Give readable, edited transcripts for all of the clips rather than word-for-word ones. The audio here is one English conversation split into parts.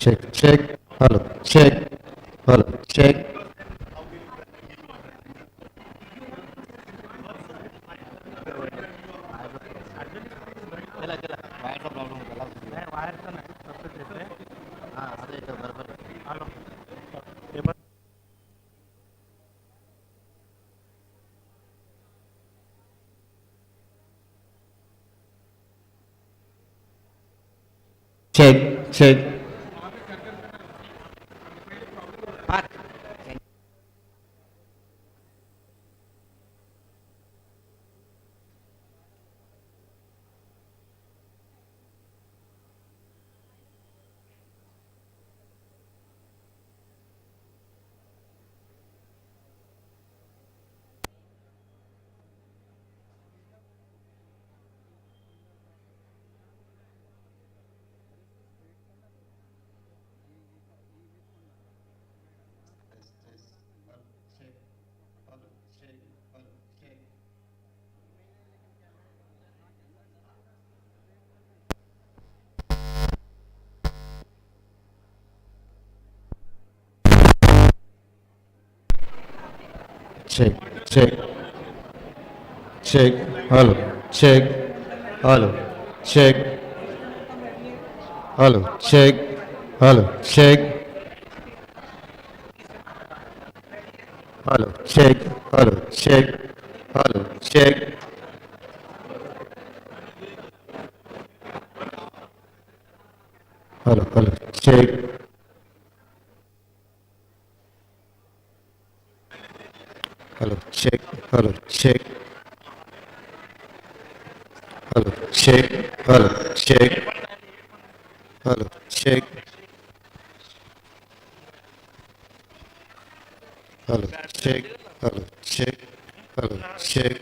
check, check, hello, check, hello, check. Check, check. Check, check, check, hello, check, hello, check, hello, check, hello, check, hello, check, hello, check, hello, check. Hello, hello, check. Hello, check, hello, check. Hello, check, hello, check. Hello, check. Hello, check, hello, check. Hello, check.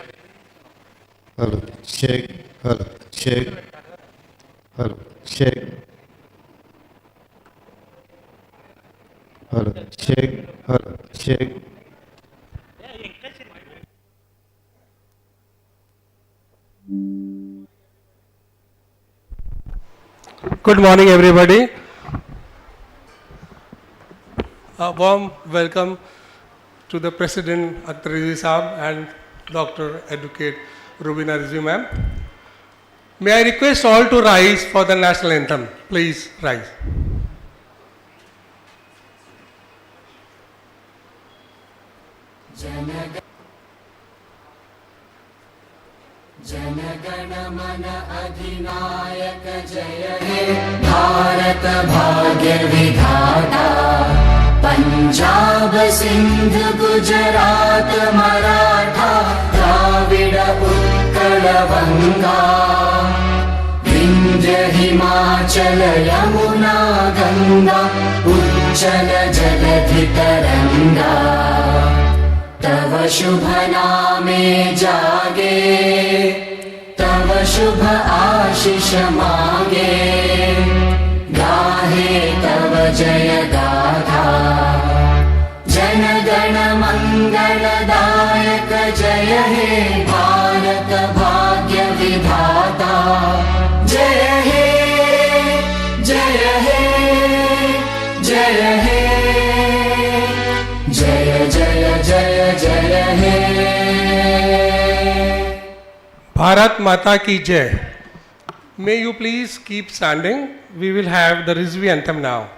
Hello, check, hello, check. Hello, check. Hello, check, hello, check. Good morning, everybody. A warm welcome to the President Dr. Rizvi Saab and Dr. Advocate Rizvi ma'am. May I request all to rise for the national anthem? Please rise. जनगण मन अधिनायक जय हे भारत भाग्य विधाता पंजाब सिंध गुजरात मराठा द्राविड उत्कल बंगा विंध्य हिमाचल यमुना गंगा उच्चल जलधि तरंगा तव शुभ नामे जागे तव शुभ आशीष मांगे गाहे तव जय गाथा जन गण मंगलदायक जय हे भारत भाग्य विधाता जय हे जय हे जय हे जय जय जय जय हे Bharat Mata Ki Jai. May you please keep standing. We will have the Rizvi anthem now.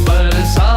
बरसा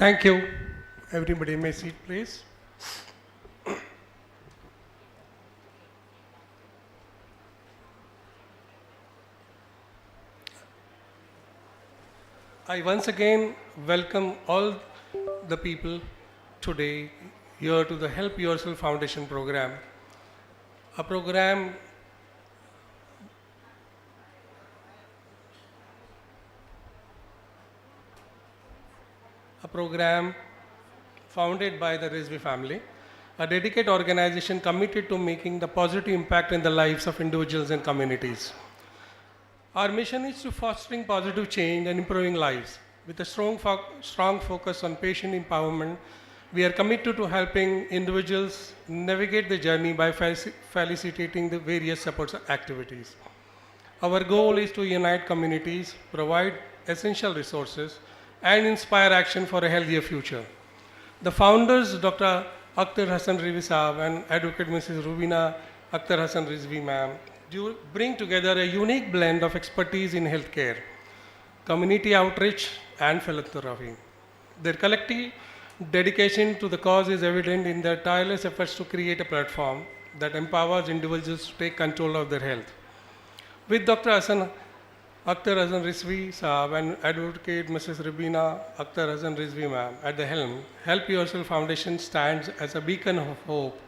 Thank you. Everybody may seat, please. I once again welcome all the people today here to the Help Yourself Foundation program. A program founded by the Rizvi family, a dedicated organization committed to making the positive impact in the lives of individuals and communities. Our mission is to fostering positive change and improving lives. With a strong focus on patient empowerment, we are committed to helping individuals navigate the journey by facilitating the various support activities. Our goal is to unite communities, provide essential resources, and inspire action for a healthier future. The founders, Dr. Akhtar Hassan Rizvi Saab and Advocate Mrs. Rubina Akhtar Hassan Rizvi ma'am, bring together a unique blend of expertise in healthcare, community outreach, and philanthropy. Their collective dedication to the cause is evident in their tireless efforts to create a platform that empowers individuals to take control of their health. With Dr. Akhtar Hassan Rizvi Saab and Advocate Mrs. Rubina Akhtar Hassan Rizvi ma'am at the helm, Help Yourself Foundation stands as a beacon of hope,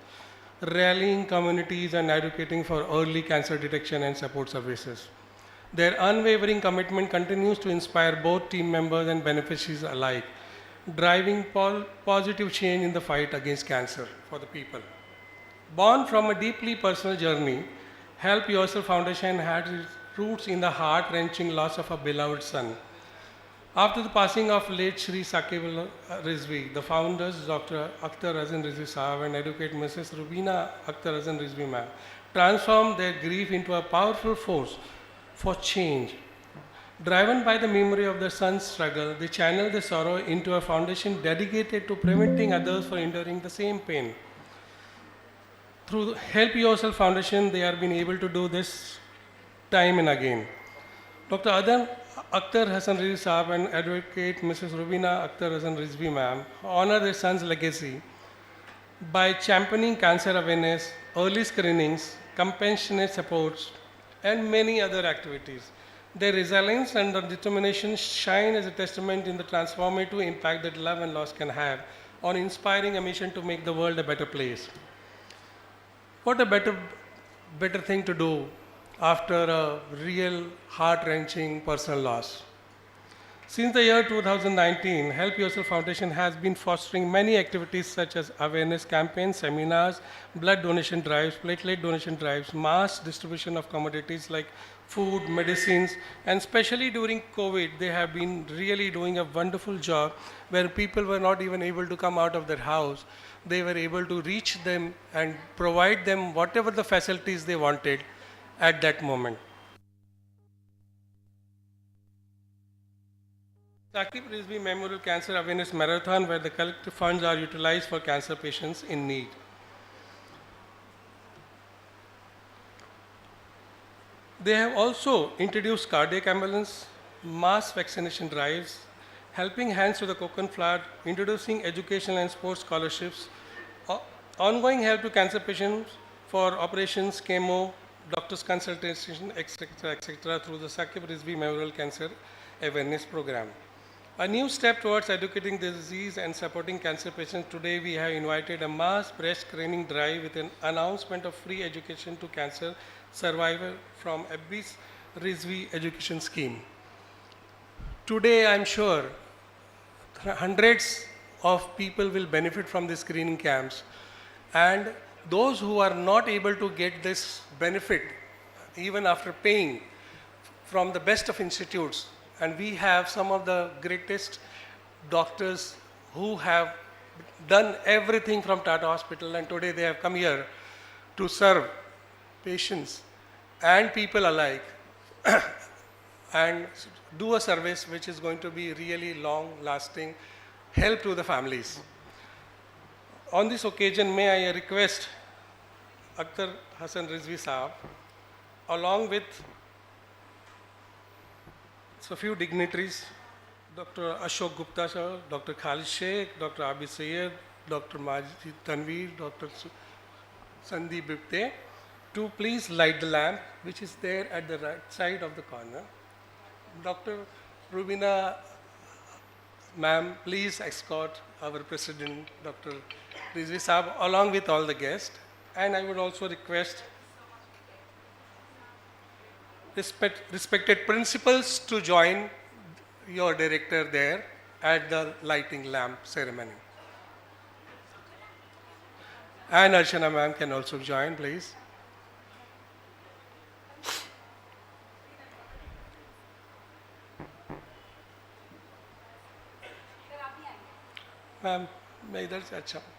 rallying communities and advocating for early cancer detection and support services. Their unwavering commitment continues to inspire both team members and beneficiaries alike, driving positive change in the fight against cancer for the people. Born from a deeply personal journey, Help Yourself Foundation had its roots in the heart-wrenching loss of a beloved son. After the passing of late Shri Sakib Rizvi, the founders, Dr. Akhtar Hassan Rizvi Saab and Advocate Mrs. Rubina Akhtar Hassan Rizvi ma'am, transformed their grief into a powerful force for change. Driven by the memory of their son's struggle, they channeled their sorrow into a foundation dedicated to preventing others from enduring the same pain. Through Help Yourself Foundation, they have been able to do this time and again. Dr. Akhtar Hassan Rizvi Saab and Advocate Mrs. Rubina Akhtar Hassan Rizvi ma'am honor their son's legacy by championing cancer awareness, early screenings, compassionate supports, and many other activities. Their resilience and their determination shine as a testament in the transformative impact that love and loss can have on inspiring a mission to make the world a better place. What a better thing to do after a real heart-wrenching personal loss. Since the year 2019, Help Yourself Foundation has been fostering many activities such as awareness campaigns, seminars, blood donation drives, platelet donation drives, mass distribution of commodities like food, medicines, and especially during COVID, they have been really doing a wonderful job where people were not even able to come out of their house. They were able to reach them and provide them whatever the facilities they wanted at that moment. Sakib Rizvi Memorial Cancer Awareness Marathon, where the collective funds are utilized for cancer patients in need. They have also introduced cardiac ambulance, mass vaccination drives, helping hands to the coconut flood, introducing educational and sports scholarships, ongoing help to cancer patients for operations, chemo, doctor's consultation, etc., through the Sakib Rizvi Memorial Cancer Awareness Program. A new step towards educating the disease and supporting cancer patients. Today we have invited a mass breast screening drive with an announcement of free education to cancer survivor from Abyss Rizvi Education Scheme. Today I am sure hundreds of people will benefit from these screening camps, and those who are not able to get this benefit even after paying from the best of institutes, and we have some of the greatest doctors who have done everything from Tata Hospital, and today they have come here to serve patients and people alike and do a service which is going to be really long lasting help to the families. On this occasion, may I request Akhtar Hassan Rizvi Saab along with a few dignitaries, Dr. Ashok Gupta sir, Dr. Khalid Sheikh, Dr. Abid Sayed, Dr. Majid Tanveer, Dr. Sandeep Bipte, to please light the lamp which is there at the right side of the corner. Dr. Rubina ma'am, please escort our president, Dr. Rizvi Saab, along with all the guests. And I would also request respected principals to join your director there at the lighting lamp ceremony. And Archana ma'am can also join, please. Ma'am मैं इधर से अच्छा हूँ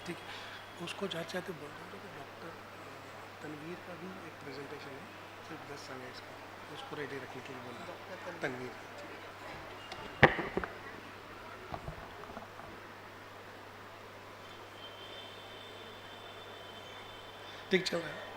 ठीक है उसको जाते जाते बोल दो कि डॉक्टर तनवीर का भी एक प्रेजेंटेशन है सिर्फ 10 मिनट का उसको रेडी रखने के लिए बोला डॉक्टर तनवीर ठीक चल रहा है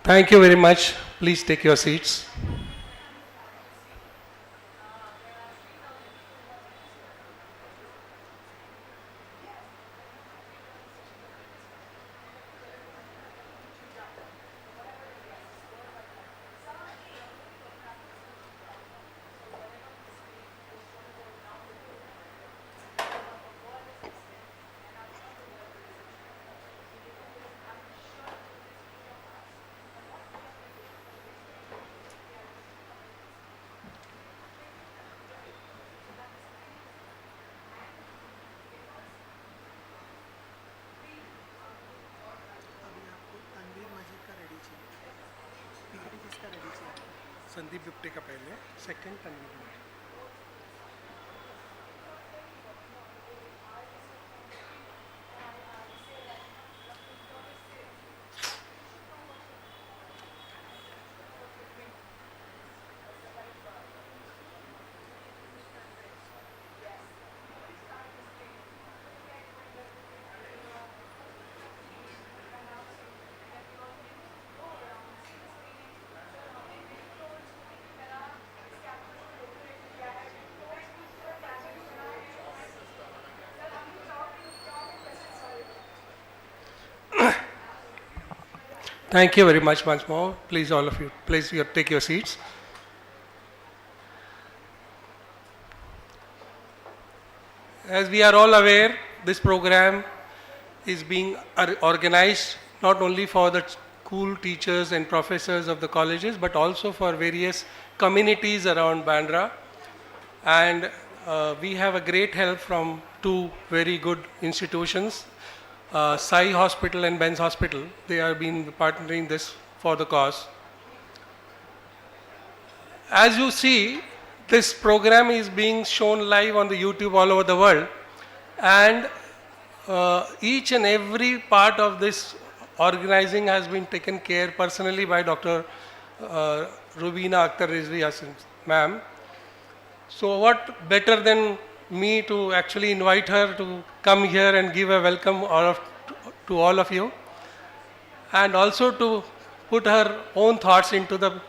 Thank you very much. Please take your seats. Sandeep Bipte का पहले second Tanveer Thank you very much once more. Please, all of you, please take your seats. As we are all aware, this program is being organized not only for the school teachers and professors of the colleges, but also for various communities around Bandra. And we have a great help from two very good institutions, Sai Hospital and Ben's Hospital. They have been partnering this for the cause. As you see, this program is being shown live on the YouTube all over the world, and each and every part of this organizing has been taken care personally by Dr. Rubina Akhtar Rizvi ma'am. So what better than me to actually invite her to come here and give a welcome to all of you, and also to put her own thoughts into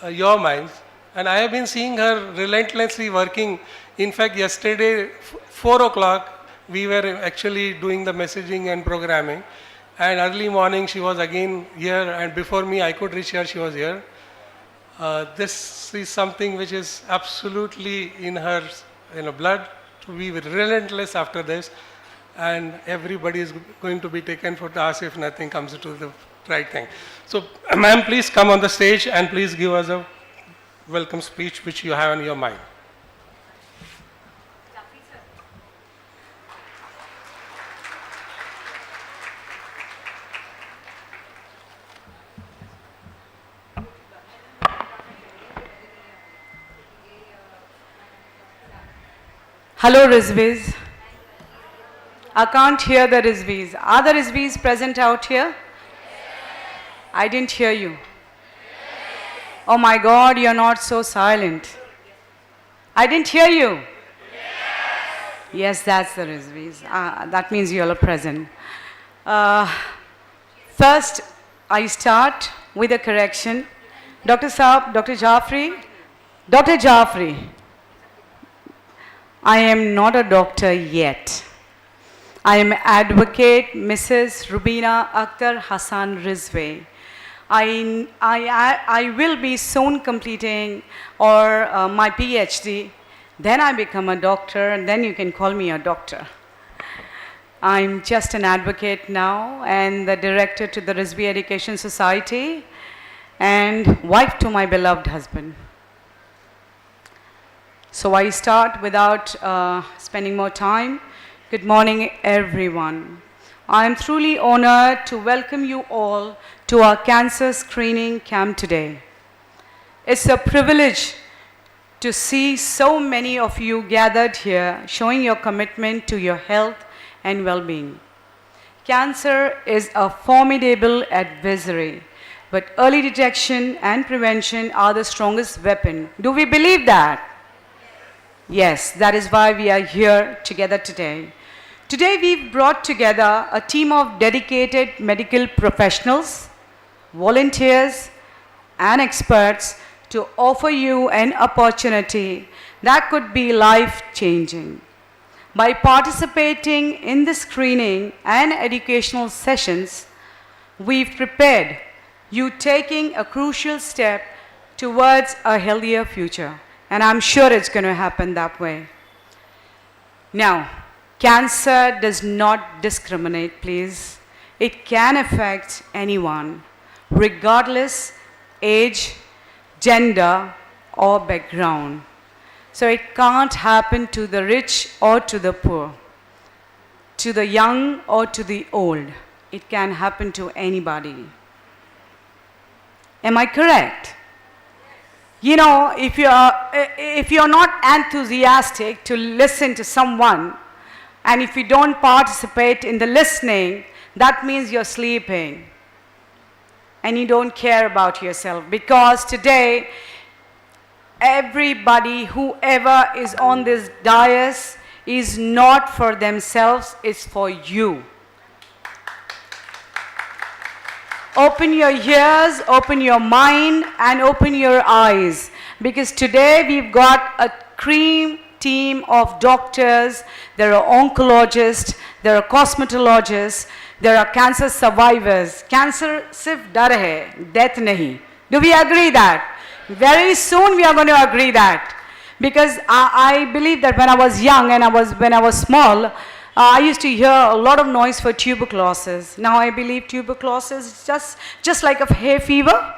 your minds. And I have been seeing her relentlessly working. In fact, yesterday, 4 o'clock, we were actually doing the messaging and programming. And early morning, she was again here. And before me, I could reach her, she was here. This is something which is absolutely in her blood, to be relentless after this. And everybody is going to be taken for task if nothing comes to the right thing. So, ma'am, please come on the stage and please give us a welcome speech which you have in your mind. Hello, Rizvis. I can't hear the Rizvis. Are the Rizvis present out here? I didn't hear you. Oh my God, you're not so silent. I didn't hear you. Yes, that's the Rizvis. That means you all are present. First, I start with a correction. Dr. Saab, Dr. Jaffrey, I am not a doctor yet. I am advocate Mrs. Rubina Akhtar Hassan Rizvi. I will be soon completing my PhD. Then I become a doctor, and then you can call me a doctor. I'm just an advocate now and the director to the Rizvi Education Society and wife to my beloved husband. So I start without spending more time. Good morning, everyone. I am truly honored to welcome you all to our cancer screening camp today. It's a privilege to see so many of you gathered here showing your commitment to your health and well-being. Cancer is a formidable adversary, but early detection and prevention are the strongest weapon. Do we believe that? Yes, that is why we are here together today. Today we've brought together a team of dedicated medical professionals, volunteers, and experts to offer you an opportunity that could be life-changing. By participating in the screening and educational sessions, we've prepared you taking a crucial step towards a healthier future. And I'm sure it's going to happen that way. Now, cancer does not discriminate, please. It can affect anyone, regardless age, gender, or background. So it can't happen to the rich or to the poor, to the young or to the old. It can happen to anybody. Am I correct? You know, if you're not enthusiastic to listen to someone, and if you don't participate in the listening, that means you're sleeping. And you don't care about yourself. Because today, everybody, whoever is on this dais, is not for themselves, it's for you. Open your ears, open your mind, and open your eyes. Because today we've got a cream team of doctors, there are oncologists, there are cosmetologists, there are cancer survivors. Cancer sirf dar hai, death nahi. Do we agree that? Very soon we are going to agree that. Because I believe that when I was young and when I was small, I used to hear a lot of noise for tuberculosis. Now I believe tuberculosis is just like a hay fever.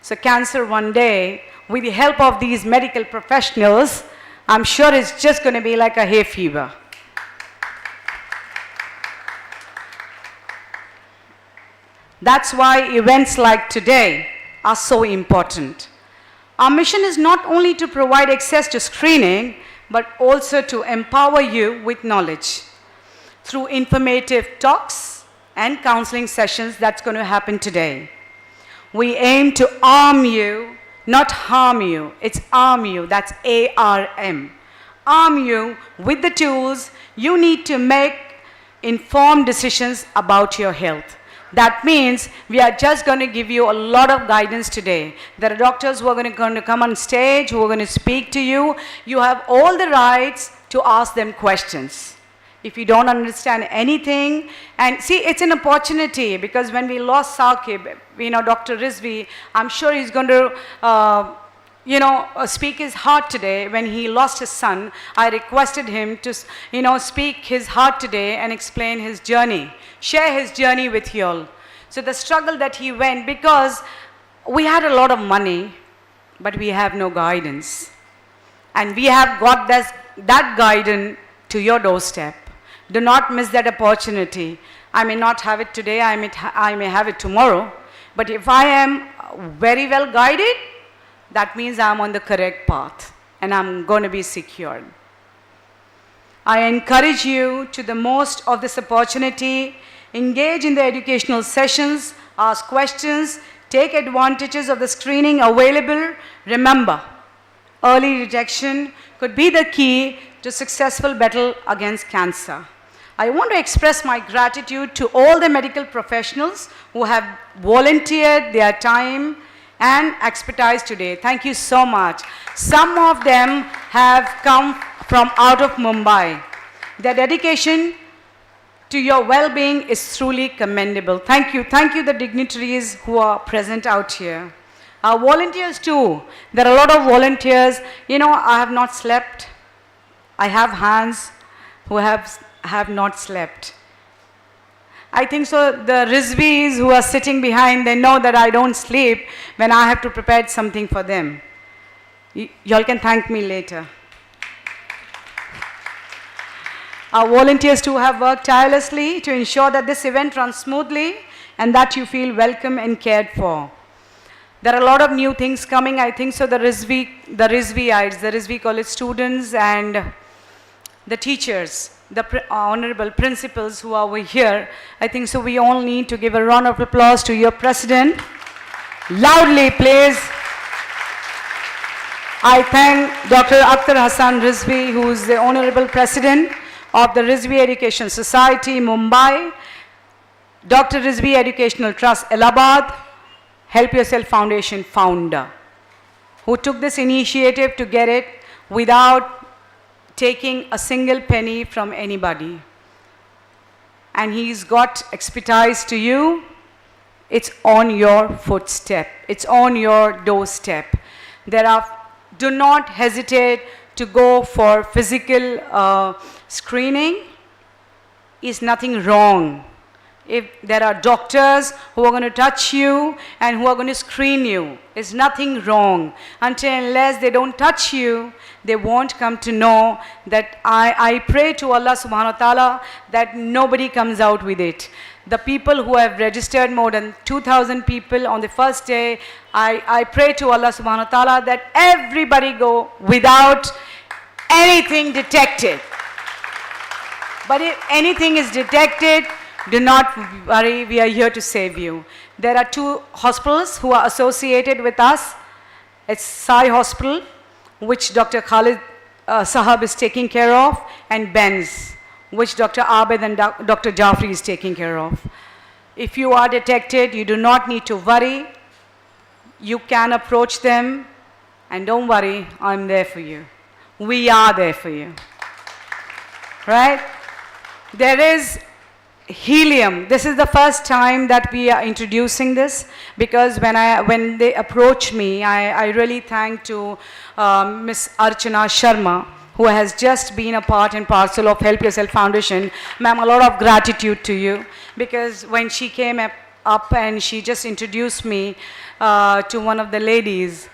So cancer one day, with the help of these medical professionals, I'm sure it's just going to be like a hay fever. That's why events like today are so important. Our mission is not only to provide access to screening, but also to empower you with knowledge through informative talks and counseling sessions that's going to happen today. We aim to arm you, not harm you. It's arm you, that's ARM. Arm you with the tools you need to make informed decisions about your health. That means we are just going to give you a lot of guidance today. There are doctors who are going to come on stage, who are going to speak to you. You have all the rights to ask them questions. If you don't understand anything, and see, it's an opportunity, because when we lost Saqib, Dr. Rizvi, I'm sure he's going to, speak his heart today. When he lost his son, I requested him to, speak his heart today and explain his journey, share his journey with you all. So the struggle that he went, because we had a lot of money, but we have no guidance. And we have got that guidance to your doorstep. Do not miss that opportunity. I may not have it today, I may have it tomorrow, but if I am very well guided, that means I'm on the correct path and I'm going to be secured. I encourage you to the most of this opportunity, engage in the educational sessions, ask questions, take advantages of the screening available. Remember, early detection could be the key to successful battle against cancer. I want to express my gratitude to all the medical professionals who have volunteered their time and expertise today. Thank you so much. Some of them have come from out of Mumbai. Their dedication to your well-being is truly commendable. Thank you. Thank you, the dignitaries who are present out here. Our volunteers too. There are a lot of volunteers. I have not slept. I have hands who have not slept. I think so the Rizvis who are sitting behind, they know that I don't sleep when I have to prepare something for them. Y'all can thank me later. Our volunteers too have worked tirelessly to ensure that this event runs smoothly and that you feel welcome and cared for. There are a lot of new things coming. I think so the Rizviites, the Rizvi College students and the teachers, the honorable principals who are over here, I think so we all need to give a round of applause to your president. Loudly, please. I thank Dr. Akhtar Hassan Rizvi, who is the honorable president of the Rizvi Education Society, Mumbai, Dr. Rizvi Educational Trust, Allahabad, Help Yourself Foundation founder, who took this initiative to get it without taking a single penny from anybody. And he's got expertise to you. It's on your footstep. It's on your doorstep. Do not hesitate to go for physical screening. Is nothing wrong. If there are doctors who are going to touch you and who are going to screen you, there's nothing wrong. Unless they don't touch you, they won't come to know that I pray to Allah subhanahu wa ta'ala that nobody comes out with it. The people who have registered, more than 2,000 people on the first day, I pray to Allah subhanahu wa ta'ala that everybody go without anything detected. But if anything is detected, do not worry, we are here to save you. There are 2 hospitals who are associated with us. It's Sai Hospital, which Dr. Khalid Sahab is taking care of, and Benz, which Dr. Abed and Dr. Jafri is taking care of. If you are detected, you do not need to worry. You can approach them, and don't worry, I'm there for you. We are there for you. Right? There is helium. This is the first time that we are introducing this, because when they approach me, I really thank to Miss Archana Sharma, who has just been a part and parcel of Help Yourself Foundation. Ma'am, a lot of gratitude to you, because when she came up and she just introduced me to one of the ladies,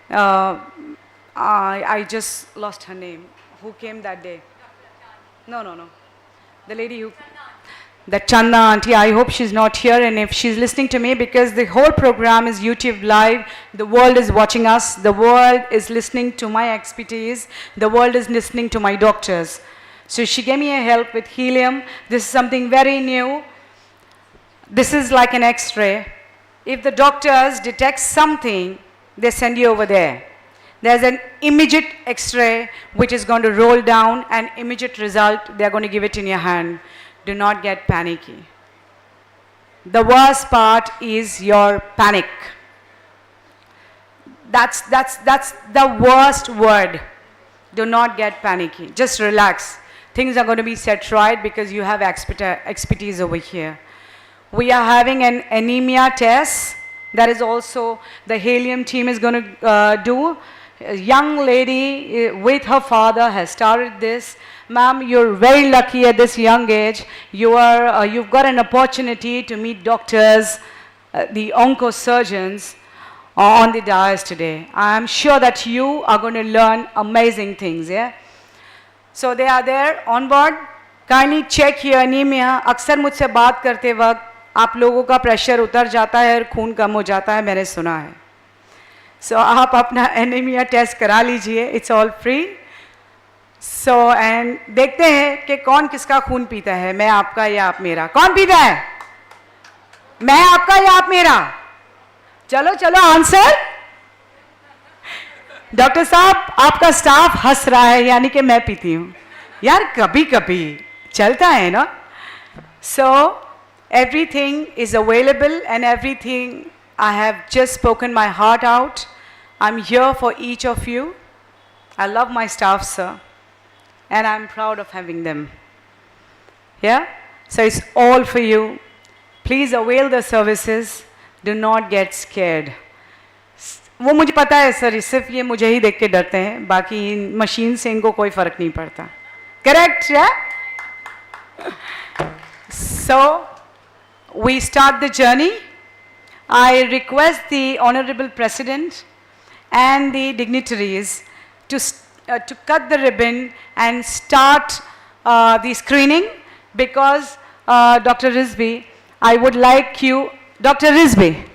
I just lost her name. Who came that day? No. The lady who... That Chanda auntie, I hope she's not here, and if she's listening to me, because the whole program is YouTube live, the world is watching us, the world is listening to my expertise, the world is listening to my doctors. So she gave me a help with helium. This is something very new. This is like an X-ray. If the doctors detect something, they send you over there. There's an immediate X-ray which is going to roll down, an immediate result, they're going to give it in your hand. Do not get panicky. The worst part is your panic. That's the worst word. Do not get panicky. Just relax. Things are going to be set right because you have expertise over here. We are having an anemia test that is also the helium team is going to do. A young lady with her father has started this. Ma'am, you're very lucky at this young age. You've got an opportunity to meet doctors, the oncosurgeons on the dais today. I'm sure that you are going to learn amazing things, yeah? So they are there on board. Kindly check your anemia. अक्सर मुझसे बात करते वक्त आप लोगों का pressure उतर जाता है और खून कम हो जाता है, मैंने सुना है. So आप अपना anemia टेस्ट करा लीजिए. It's all free. So and देखते हैं कि कौन किसका खून पीता है, मैं आपका या आप मेरा. कौन पीता है? मैं आपका या आप मेरा? चलो चलो आंसर. डॉक्टर साहब, आपका स्टाफ हंस रहा है, यानी कि मैं पीती हूँ. यार कभी कभी चलता है ना. So everything is available and everything, I have just spoken my heart out. I'm here for each of you. I love my staff, sir, and I'm proud of having them. Yeah? So it's all for you. Please avail the services. Do not get scared. वो मुझे पता है sir, सिर्फ ये मुझे ही देख के डरते हैं, बाकी मशीन से इनको कोई फर्क नहीं पड़ता. Correct, yeah? So we start the journey. I request the Honorable President and the dignitaries to cut the ribbon and start the screening, because Dr. Rizvi, I would like you, Dr. Rizvi,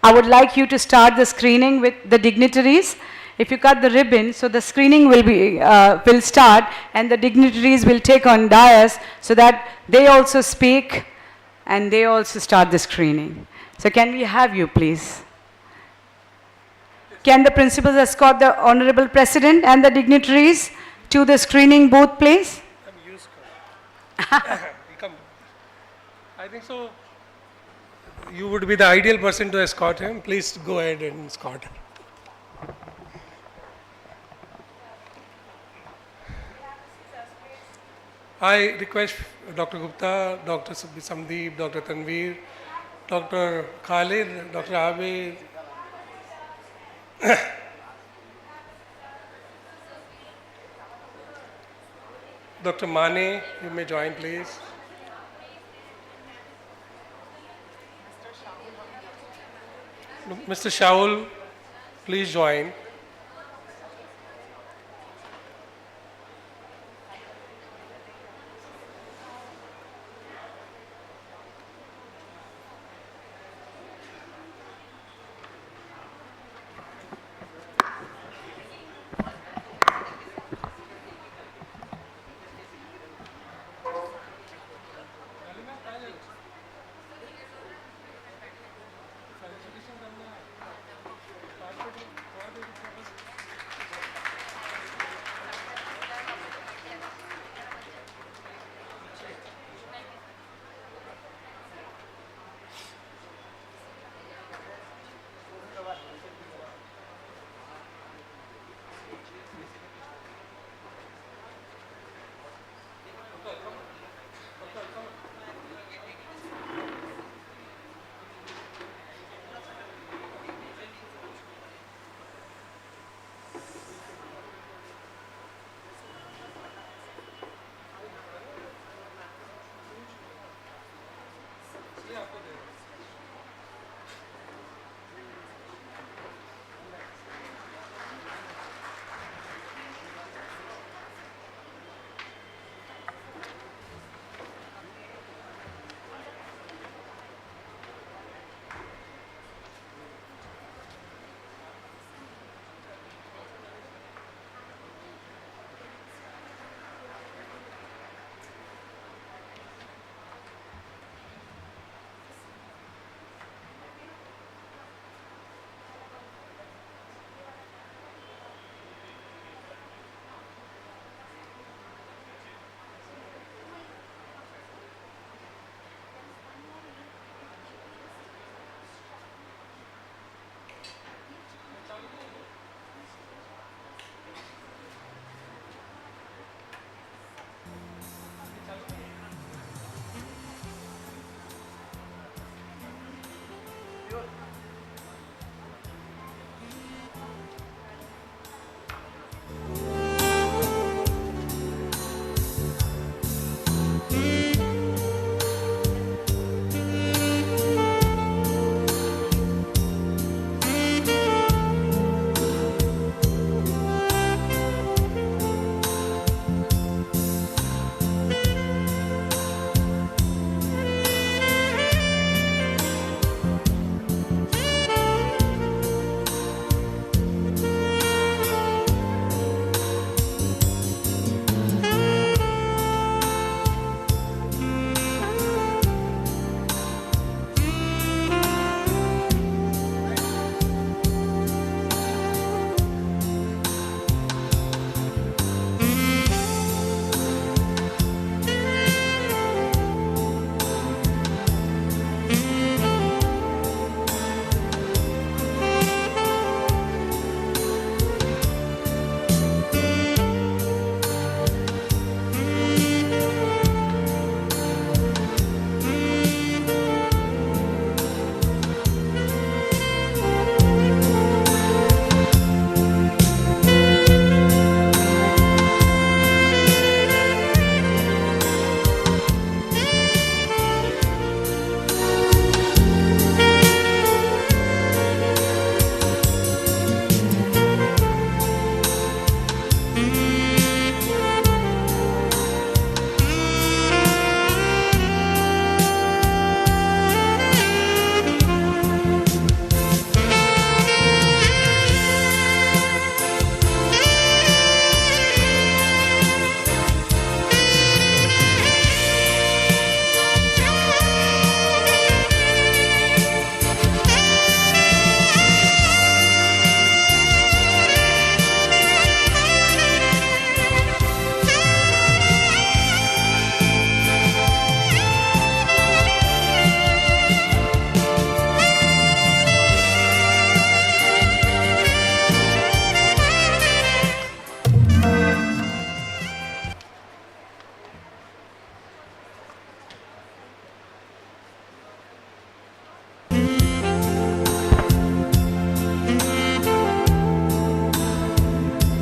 I would like you to start the screening with the dignitaries. If you cut the ribbon, so the screening will start, and the dignitaries will take on dais so that they also speak and they also start the screening. So can we have you, please? Can the principals escort the Honorable President and the dignitaries to the screening booth, please? Come. I think so. You would be the ideal person to escort him. Please go ahead and escort him. I request Dr. Gupta, Dr. Samdeep, Dr. Tanveer, Dr. Khalid, Dr. Abid, Dr. Mane, you may join, please. Mr. Shaul, please join.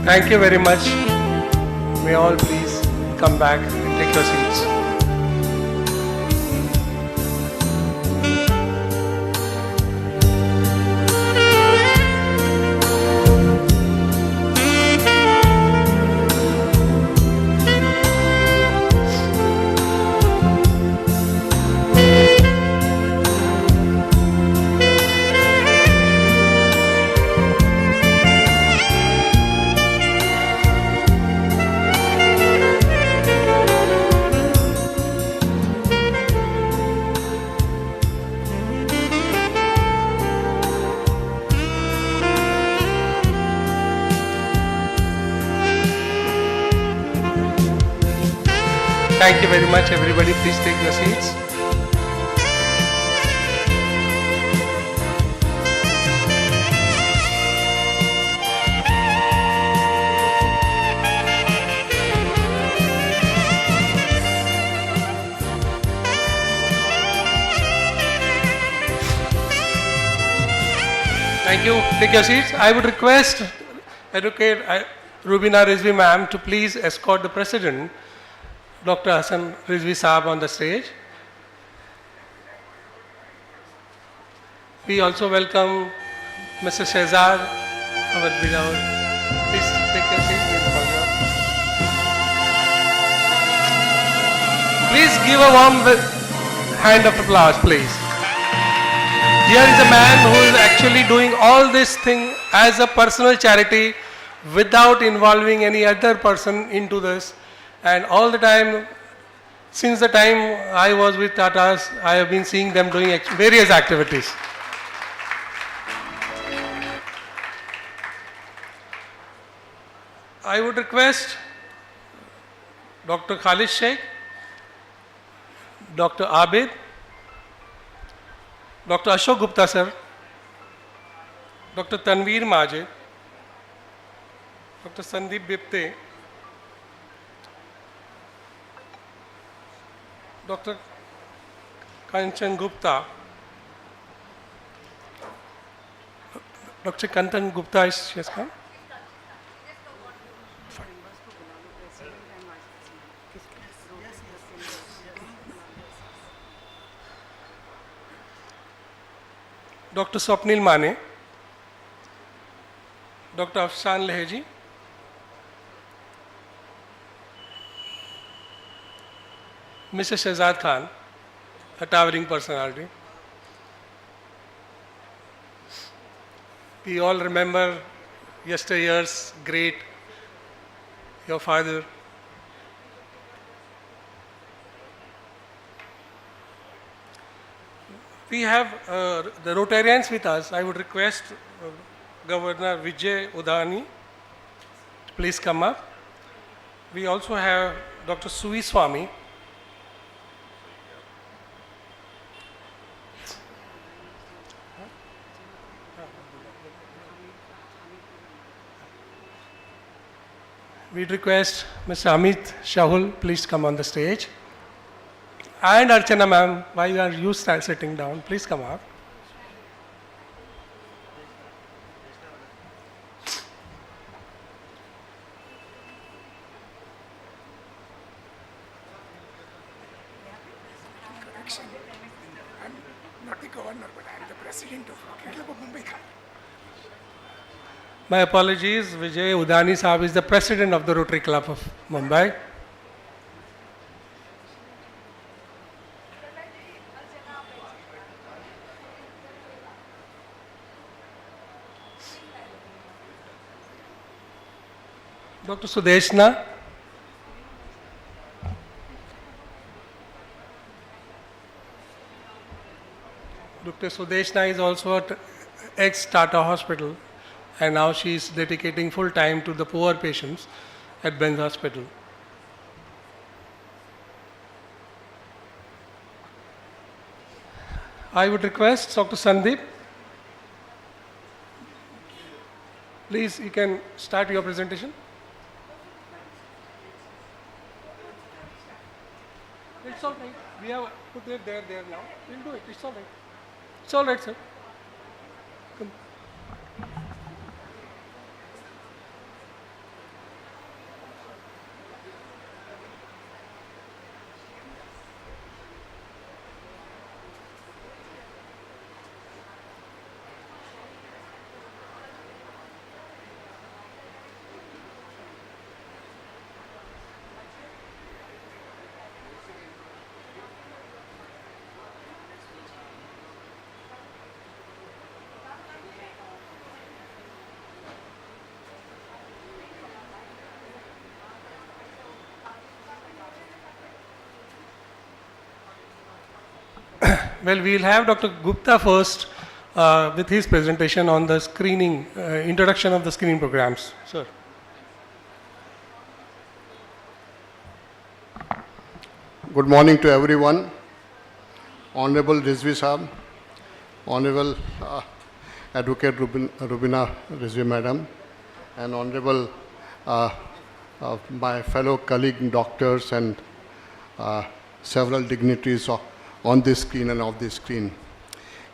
Thank you very much. May all please come back and take your seats. Thank you very much, everybody. Please take your seats. Thank you. Take your seats. I would request Educate Rizvi ma'am to please escort the President, Dr. Rizvi Saab, on the stage. We also welcome Mr. Shehzad, our beloved. Please take your seat. We'll call you up. Please give a warm hand of applause, please. Here is a man who is actually doing all this thing as a personal charity without involving any other person into this. And all the time, since the time I was with Tatas, I have been seeing them doing various activities. I would request Dr. Khalid Sheikh, Dr. Abid, Dr. Ashok Gupta sir, Dr. Tanveer Majid, Dr. Sandeep Bipte, Dr. Kanchan Gupta, Dr. Kanchan Gupta she has come. Dr. Swapnil Mane, Dr. Afshan Leheji, Mr. Shehzad Khan, a towering personality. We all remember yesteryear's great, your father. We have the Rotarians with us. I would request Governor Vijay Udani, please come up. We also have Dr. Suvi Swami. We'd request Mr. Amit Shahul, please come on the stage. And Archana ma'am, why are you sitting down? Please come up. Correction. I'm not the governor, but I'm the president of Rotary Club of Mumbai. My apologies, Vijay Udani Sahab is the president of the Rotary Club of Mumbai. Dr. Sudeshna. Dr. Sudeshna is also at ex-Tata Hospital, and now she is dedicating full time to the poor patients at Benz Hospital. I would request Dr. Sandeep, please you can start your presentation. It's all right. We have put it there now. We'll do it. It's all right. It's all right, sir. Come. Well, we'll have Dr. Gupta first with his presentation on the screening, introduction of the screening programs. Sir. Good morning to everyone. Honorable Rizvi Sahab, Honorable Advocate Rubina Rizvi Madam, and Honorable my fellow colleague doctors and several dignitaries on this screen and off this screen.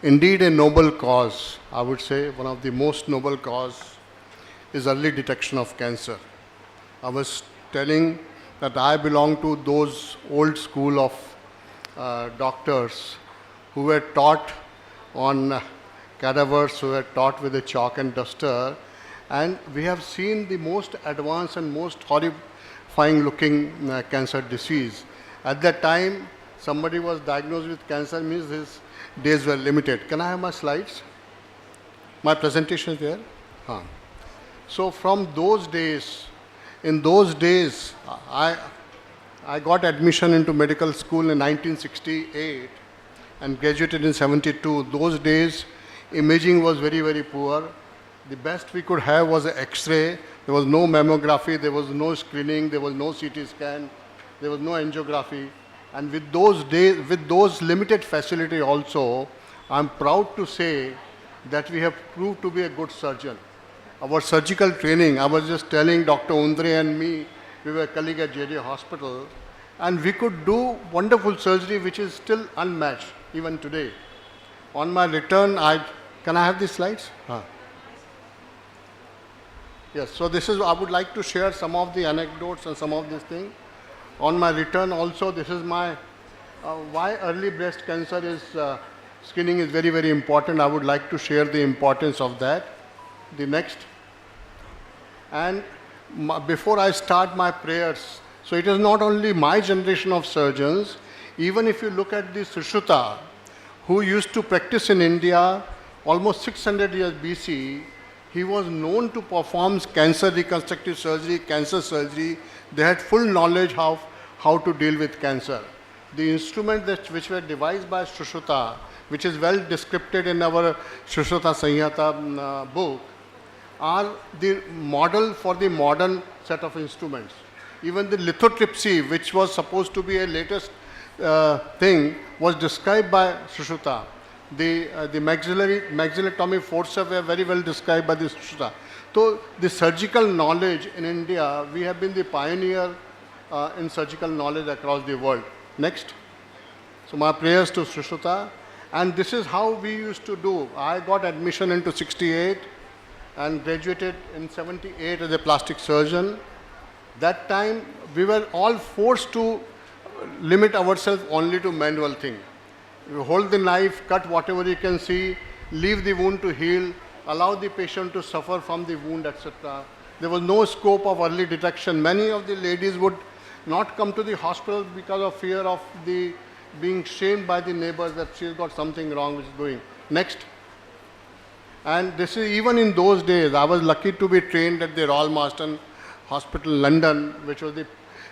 Indeed, a noble cause, I would say one of the most noble cause is early detection of cancer. I was telling that I belong to those old school of doctors who were taught on cadavers who were taught with a chalk and duster, and we have seen the most advanced and most horrifying looking cancer disease. At that time, somebody was diagnosed with cancer, means his days were limited. Can I have my slides? My presentation is there? Huh. So from those days, in those days, I got admission into medical school in 1968 and graduated in 72. Those days, imaging was very, very poor. The best we could have was an X-ray. There was no mammography, there was no screening, there was no CT scan, there was no angiography. And with those days, with those limited facility also, I'm proud to say that we have proved to be a good surgeon. Our surgical training, I was just telling Dr. Undre and me, we were colleagues at JJ Hospital, and we could do wonderful surgery which is still unmatched even today. On my return, can I have these slides? Yes, so this is, I would like to share some of the anecdotes and some of these things. On my return also, this is my, why early breast cancer is, screening is very, very important. I would like to share the importance of that. The next. And before I start my prayers, so it is not only my generation of surgeons, even if you look at the Sushruta, who used to practice in India almost 600 years BC, he was known to perform cancer reconstructive surgery, cancer surgery. They had full knowledge of how to deal with cancer. The instruments which were devised by Sushruta, which is well described in our Sushruta Sanhita book, are the model for the modern set of instruments. Even the lithotripsy, which was supposed to be a latest thing, was described by Sushruta. The maxillotomy forceps were very well described by the Sushruta. So the surgical knowledge in India, we have been the pioneer in surgical knowledge across the world. Next. So my prayers to Sushruta. And this is how we used to do. I got admission into 68 and graduated in 78 as a plastic surgeon. That time, we were all forced to limit ourselves only to manual thing. You hold the knife, cut whatever you can see, leave the wound to heal, allow the patient to suffer from the wound, etc. There was no scope of early detection. Many of the ladies would not come to the hospital because of fear of being shamed by the neighbors that she's got something wrong which is doing. Next. And this is even in those days, I was lucky to be trained at the Royal Marsden Hospital, London, which was the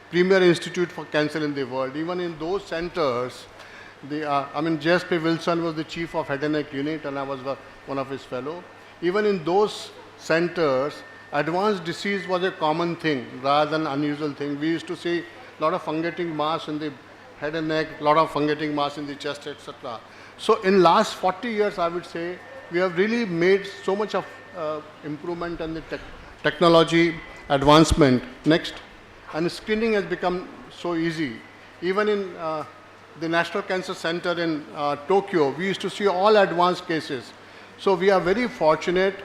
premier institute for cancer in the world. Even in those centers, J.S.P. Wilson was the chief of head and neck unit, and I was one of his fellow. Even in those centers, advanced disease was a common thing rather than unusual thing. We used to see a lot of fungating mass in the head and neck, a lot of fungating mass in the chest, etc. So in last 40 years, I would say, we have really made so much of improvement and the technology advancement. Next. And screening has become so easy. Even in the National Cancer Center in Tokyo, we used to see all advanced cases. So we are very fortunate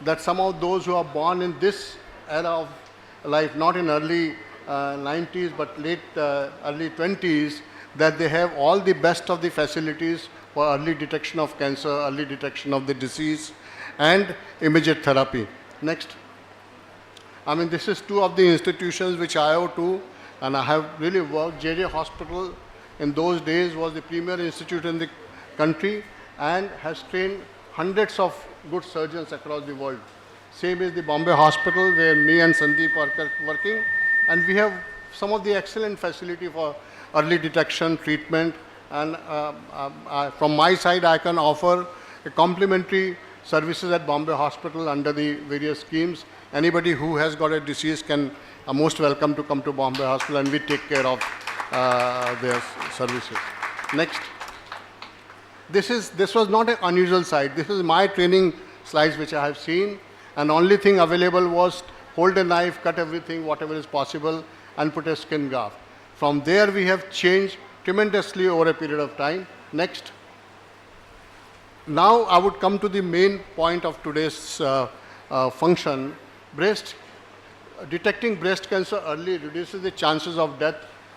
that some of those who are born in this era of life, not in early 90s but late early 20s, that they have all the best of the facilities for early detection of cancer, early detection of the disease, and immediate therapy. Next. This is two of the institutions which I owe to, and I have really worked. JJ Hospital in those days was the premier institute in the country and has trained hundreds of good surgeons across the world. Same is the Bombay Hospital where me and Sandeep are working, and we have some of the excellent facility for early detection, treatment, and from my side I can offer a complimentary services at Bombay Hospital under the various schemes. Anybody who has got a disease can most welcome to come to Bombay Hospital, and we take care of their services. Next. This was not an unusual site. This is my training slides which I have seen, and only thing available was hold a knife, cut everything, whatever is possible, and put a skin graft. From there we have changed tremendously over a period of time. Next. Now I would come to the main point of today's function. Detecting breast cancer early reduces the chances of death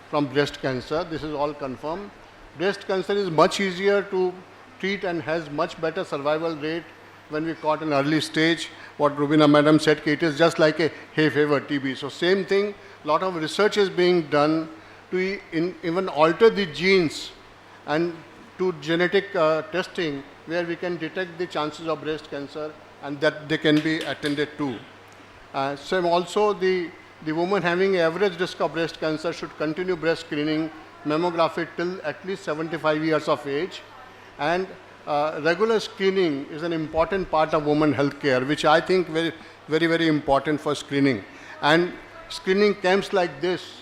from breast cancer. This is all confirmed. Breast cancer is much easier to treat and has much better survival rate when we caught an early stage. What Rubina madam said, it is just like a hay fever, TB. So same thing, lot of research is being done to even alter the genes and to genetic testing where we can detect the chances of breast cancer and that they can be attended to. So also the woman having average risk of breast cancer should continue breast screening, mammography till at least 75 years of age. And regular screening is an important part of women health care, which I think very important for screening. And screening camps like this,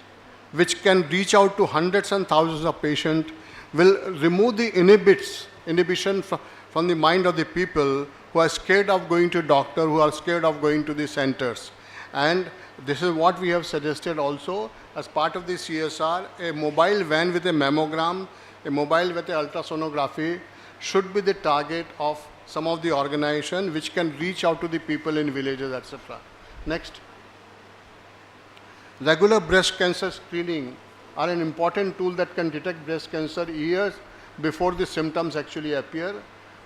which can reach out to hundreds and thousands of patients, will remove the inhibition from the mind of the people who are scared of going to doctor, who are scared of going to the centers. And this is what we have suggested also as part of the CSR, a mobile van with a mammogram, a mobile with a ultrasonography should be the target of some of the organization which can reach out to the people in villages, etc. Next. Regular breast cancer screening are an important tool that can detect breast cancer years before the symptoms actually appear.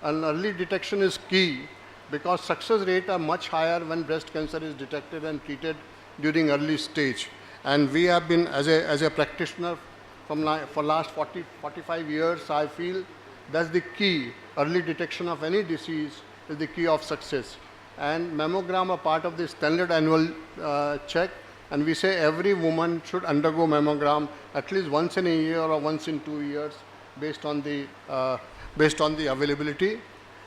And early detection is key because success rates are much higher when breast cancer is detected and treated during early stage. And we have been, as a practitioner for last 45 years, I feel that's the key. Early detection of any disease is the key of success. And mammogram are part of the standard annual check. And we say every woman should undergo mammogram at least once in a year or once in 2 years based on the availability.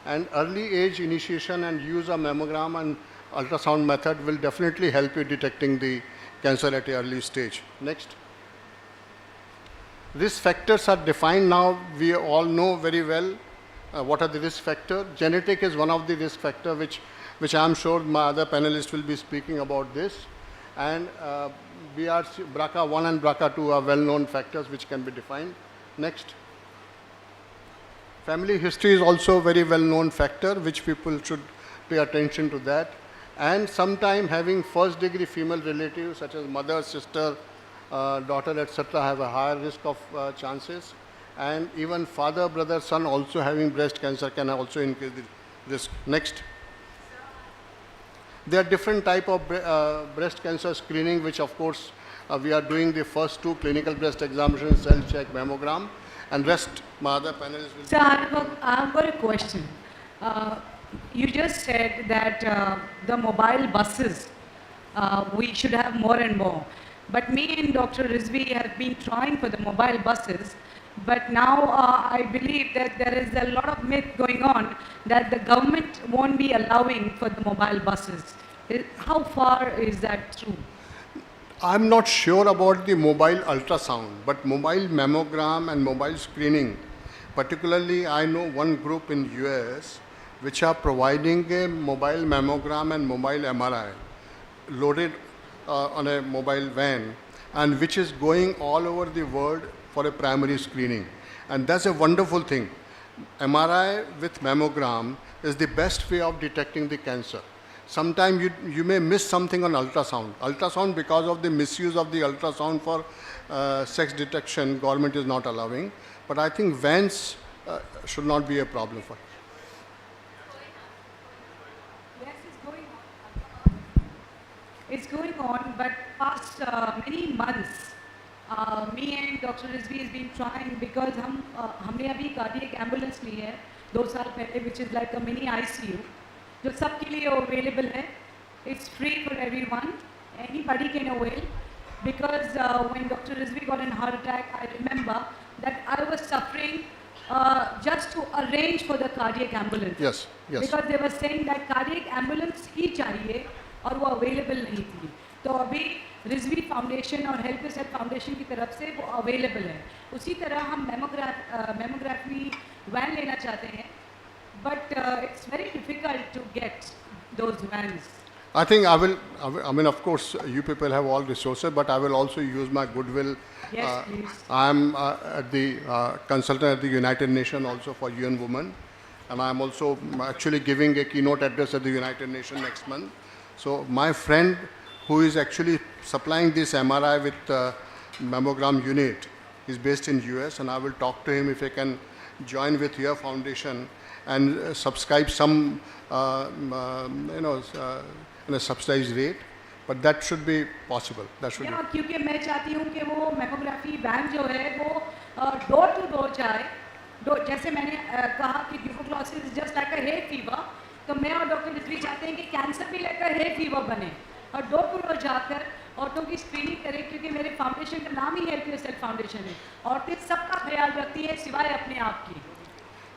And early age initiation and use of mammogram and ultrasound method will definitely help you detecting the cancer at an early stage. Next. Risk factors are defined now. We all know very well what are the risk factors. Genetic is one of the risk factors, which I am sure my other panelists will be speaking about this. And BRCA1 and BRCA2 are well-known factors which can be defined. Next. Family history is also a very well-known factor which people should pay attention to that. And sometime having first-degree female relatives such as mother, sister, daughter, etc. have a higher risk of chances. And even father, brother, son also having breast cancer can also increase the risk. Next. There are different type of breast cancer screening, which of course we are doing the first two clinical breast examinations, cell check, mammogram, and rest my other panelists will. So I've got a question. You just said that the mobile buses, we should have more and more. But me and Dr. Rizvi have been trying for the mobile buses, but now I believe that there is a lot of myth going on that the government won't be allowing for the mobile buses. How far is that true? I'm not sure about the mobile ultrasound, but mobile mammogram and mobile screening, particularly I know one group in US which are providing a mobile mammogram and mobile MRI loaded on a mobile van, and which is going all over the world for a primary screening. And that's a wonderful thing. MRI with mammogram is the best way of detecting the cancer. Sometimes you may miss something on ultrasound. Ultrasound, because of the misuse of the ultrasound for sex detection, government is not allowing. But I think vans should not be a problem for it. Yes, it's going on, but past many months, me and Dr. Rizvi has been trying because हमने अभी cardiac ambulance ली है 2 साल पहले, which is like a mini ICU, जो सबके लिए available है. It's free for everyone. Anybody can avail. Because when Dr. Rizvi got a heart attack, I remember that I was suffering just to arrange for the cardiac ambulance. Yes, yes. Because they were saying that cardiac ambulance ही चाहिए और वो available नहीं थी. तो अभी Rizvi foundation और help set foundation की तरफ से वो अवेलेबल है. उसी तरह हम मेमोग्राफी वैन लेना चाहते हैं, but it's very difficult to get those vans. I think I mean, of course, you people have all resources, but I will also use my goodwill. Yes, please. I am at the consultant at the United Nations also for UN Women, and I am also actually giving a keynote address at the United Nations next month. So my friend who is actually supplying this MRI with mammogram unit is based in US, and I will talk to him if I can join with your foundation and subscribe some, in a subsidized rate, but that should be possible. That should be. क्योंकि मैं चाहती हूँ कि वो mammography van जो है वो door to door जाए. जैसे मैंने कहा कि tuberculosis is just like a hay fever, तो मैं और डॉक्टर रिजवी चाहते हैं कि कैंसर भी लाइक अ हे फीवर बने और डोर टू डोर जाकर औरतों की स्क्रीनिंग करें, क्योंकि मेरे फाउंडेशन का नाम ही हेल्प योरसेल्फ फाउंडेशन है. औरतें सबका ख्याल रखती है सिवाय अपने आप की.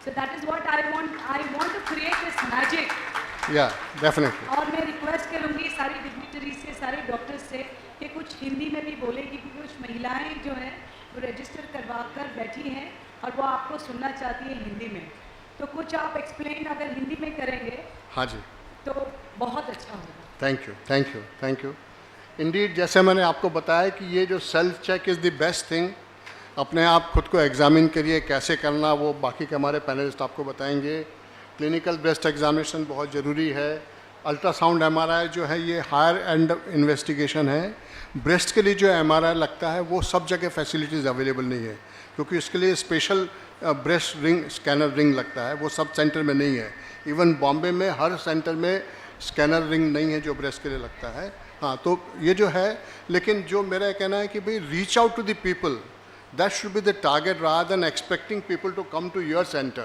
So that is what I want to create this magic. Yeah, definitely. और मैं रिक्वेस्ट करूँगी सारी डिग्निटरी से, सारे डॉक्टर्स से कि कुछ हिंदी में भी बोले, क्योंकि कुछ महिलाएं जो हैं वो रजिस्टर करवा कर बैठी हैं और वो आपको सुनना चाहती है हिंदी में. तो कुछ आप एक्सप्लेन अगर हिंदी में करेंगे हाँ जी, तो बहुत अच्छा होगा. Thank you, thank you, thank you. Indeed, जैसे मैंने आपको बताया कि ये जो self check is the best thing. अपने आप खुद को एग्जामिन करिए, कैसे करना वो बाकी के हमारे पैनलिस्ट आपको बताएंगे. क्लिनिकल ब्रेस्ट एग्जामिनेशन बहुत ज़रूरी है. अल्ट्रासाउंड एमआरआई जो है ये हायर एंड इन्वेस्टिगेशन है. ब्रेस्ट के लिए जो एमआरआई लगता है वो सब जगह फैसिलिटीज़ अवेलेबल नहीं है, क्योंकि इसके लिए special breast ring scanner ring लगता है, वो सब सेंटर में नहीं है. इवन बॉम्बे में हर सेंटर में स्कैनर रिंग नहीं है जो ब्रेस्ट के लिए लगता है. हाँ, तो ये जो है, लेकिन जो मेरा कहना है कि भाई reach out to the people, that should be the target rather than expecting people to come to your center.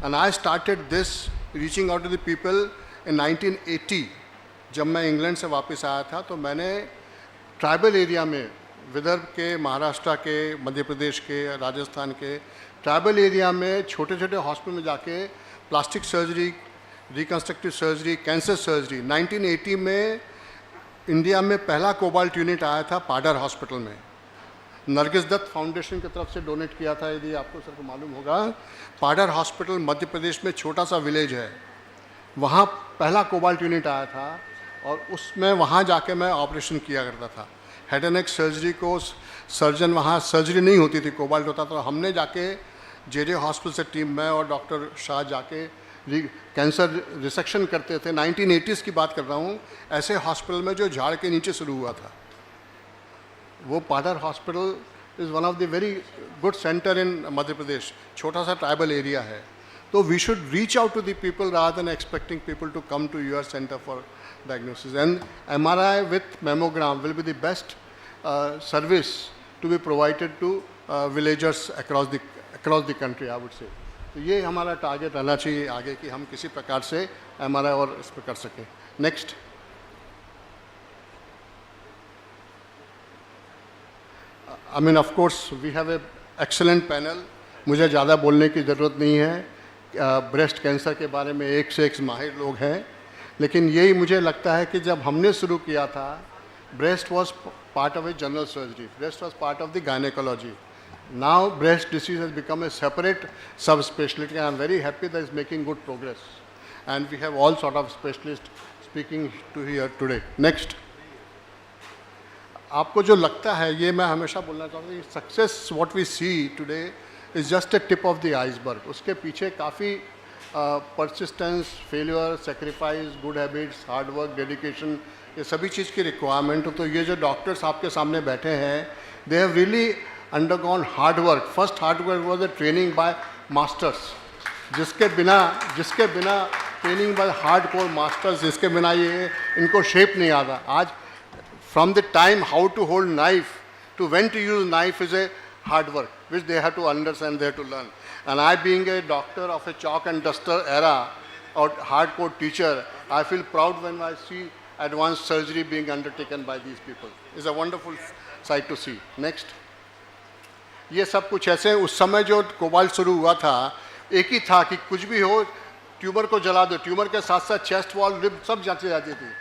And I started this reaching out to the people in 1980. जब मैं इंग्लैंड से वापस आया था तो मैंने ट्राइबल एरिया में, विदर्भ के, महाराष्ट्र के, मध्य प्रदेश के, राजस्थान के ट्राइबल एरिया में छोटे छोटे हॉस्पिटल में जाके plastic surgery, reconstructive surgery, cancer surgery. 1980 में इंडिया में पहला कोबाल्ट यूनिट आया था पाडर हॉस्पिटल में. नरगिस दत्त फाउंडेशन की तरफ से डोनेट किया था, यदि आपको सर को मालूम होगा. पाडर हॉस्पिटल मध्य प्रदेश में छोटा सा विलेज है, वहाँ पहला कोबाल्ट यूनिट आया था और उसमें वहाँ जाके मैं ऑपरेशन किया करता था. हेड एंड नेक सर्जरी को सर्जन, वहाँ सर्जरी नहीं होती थी, कोबाल्ट होता था. हमने जाके जे हॉस्पिटल से टीम में और डॉक्टर शाह जाके कैंसर रिसेक्शन करते थे. 1980s की बात कर रहा हूँ. ऐसे हॉस्पिटल में जो झाड़ के नीचे शुरू हुआ था. वो Padhar hospital is one of the very good center in Madhya Pradesh. छोटा सा ट्राइबल एरिया है. तो we should reach out to the people rather than expecting people to come to your center for diagnosis. And MRI with mammogram will be the best service to be provided to villagers across the country, I would say. तो ये हमारा target रहना चाहिए आगे कि हम किसी प्रकार से MRI और इस पर कर सकें. Next. I mean, of course, we have a excellent panel. मुझे ज़्यादा बोलने की ज़रूरत नहीं है. ब्रेस्ट कैंसर के बारे में एक से एक माहिर लोग हैं. लेकिन यही मुझे लगता है कि जब हमने शुरू किया था, breast was part of a general surgery, breast was part of the gynaecology. Now breast disease has become a separate sub speciality. I am very happy that is making good progress and we have all sort of specialist speaking to here today. Next. आपको जो लगता है, ये मैं हमेशा बोलना चाहता हूँ, success what we see today is just a tip of the iceberg. उसके पीछे काफ़ी persistence, failure, sacrifice, good habits, hard work, dedication, ये सभी चीज़ की रिक्वायरमेंट हो. तो ये जो डॉक्टर्स आपके सामने बैठे हैं, they have really undergone hard work. First hard work was a training bye masters, जिसके बिना training bye hard core masters, जिसके बिना ये इनको शेप नहीं आता. आज from the time how to hold knife to when to use knife is a hard work which they have to understand, they have to learn. And I, being a doctor of a chalk and duster era or hardcore teacher, I feel proud when I see advanced surgery being undertaken by these people. It's a wonderful sight to see. Next. ये सब कुछ ऐसे, उस समय जो cobalt शुरू हुआ था, एक ही था कि कुछ भी हो, ट्यूमर को जला दो. ट्यूमर के साथ साथ चेस्ट वॉल, रिब सब जांची जाती थी.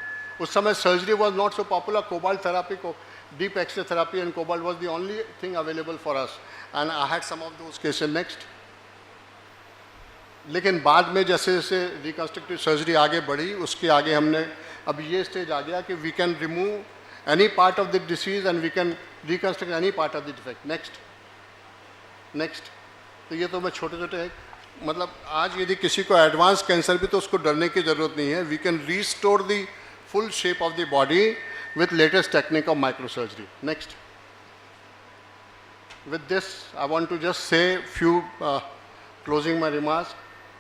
उस समय surgery was not so popular. Cobalt therapy को deep x-ray therapy and cobalt was the only thing available for us and I had some of those cases. Next. लेकिन बाद में जैसे जैसे रिकन्स्ट्रक्टिव सर्जरी आगे बढ़ी, उसके आगे हमने अब ये स्टेज आ गया कि we can remove any part of the disease and we can reconstruct any part of the defect. Next. तो ये तो मैं छोटे छोटे, मतलब आज यदि किसी को एडवांस कैंसर भी, तो उसको डरने की ज़रूरत नहीं है. We can restore the full shape of the body with latest technique of microsurgery. Next. With this, I want to just say few closing my remarks,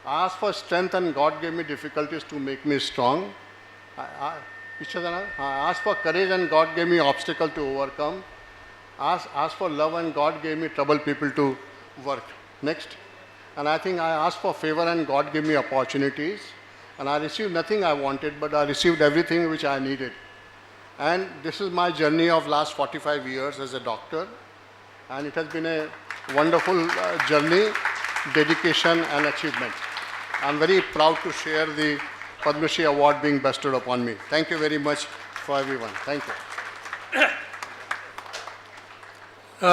I asked for strength and God gave me difficulties to make me strong. I asked for courage and God gave me obstacle to overcome. Asked for love and God gave me troubled people to work. Next. And I think I asked for favor and God gave me opportunities. And I received nothing I wanted, but I received everything which I needed. And this is my journey of last 45 years as a doctor. And it has been a wonderful journey, dedication and achievement. I'm very proud to share the Padma Shri Award being bestowed upon me. Thank you very much for everyone. Thank you.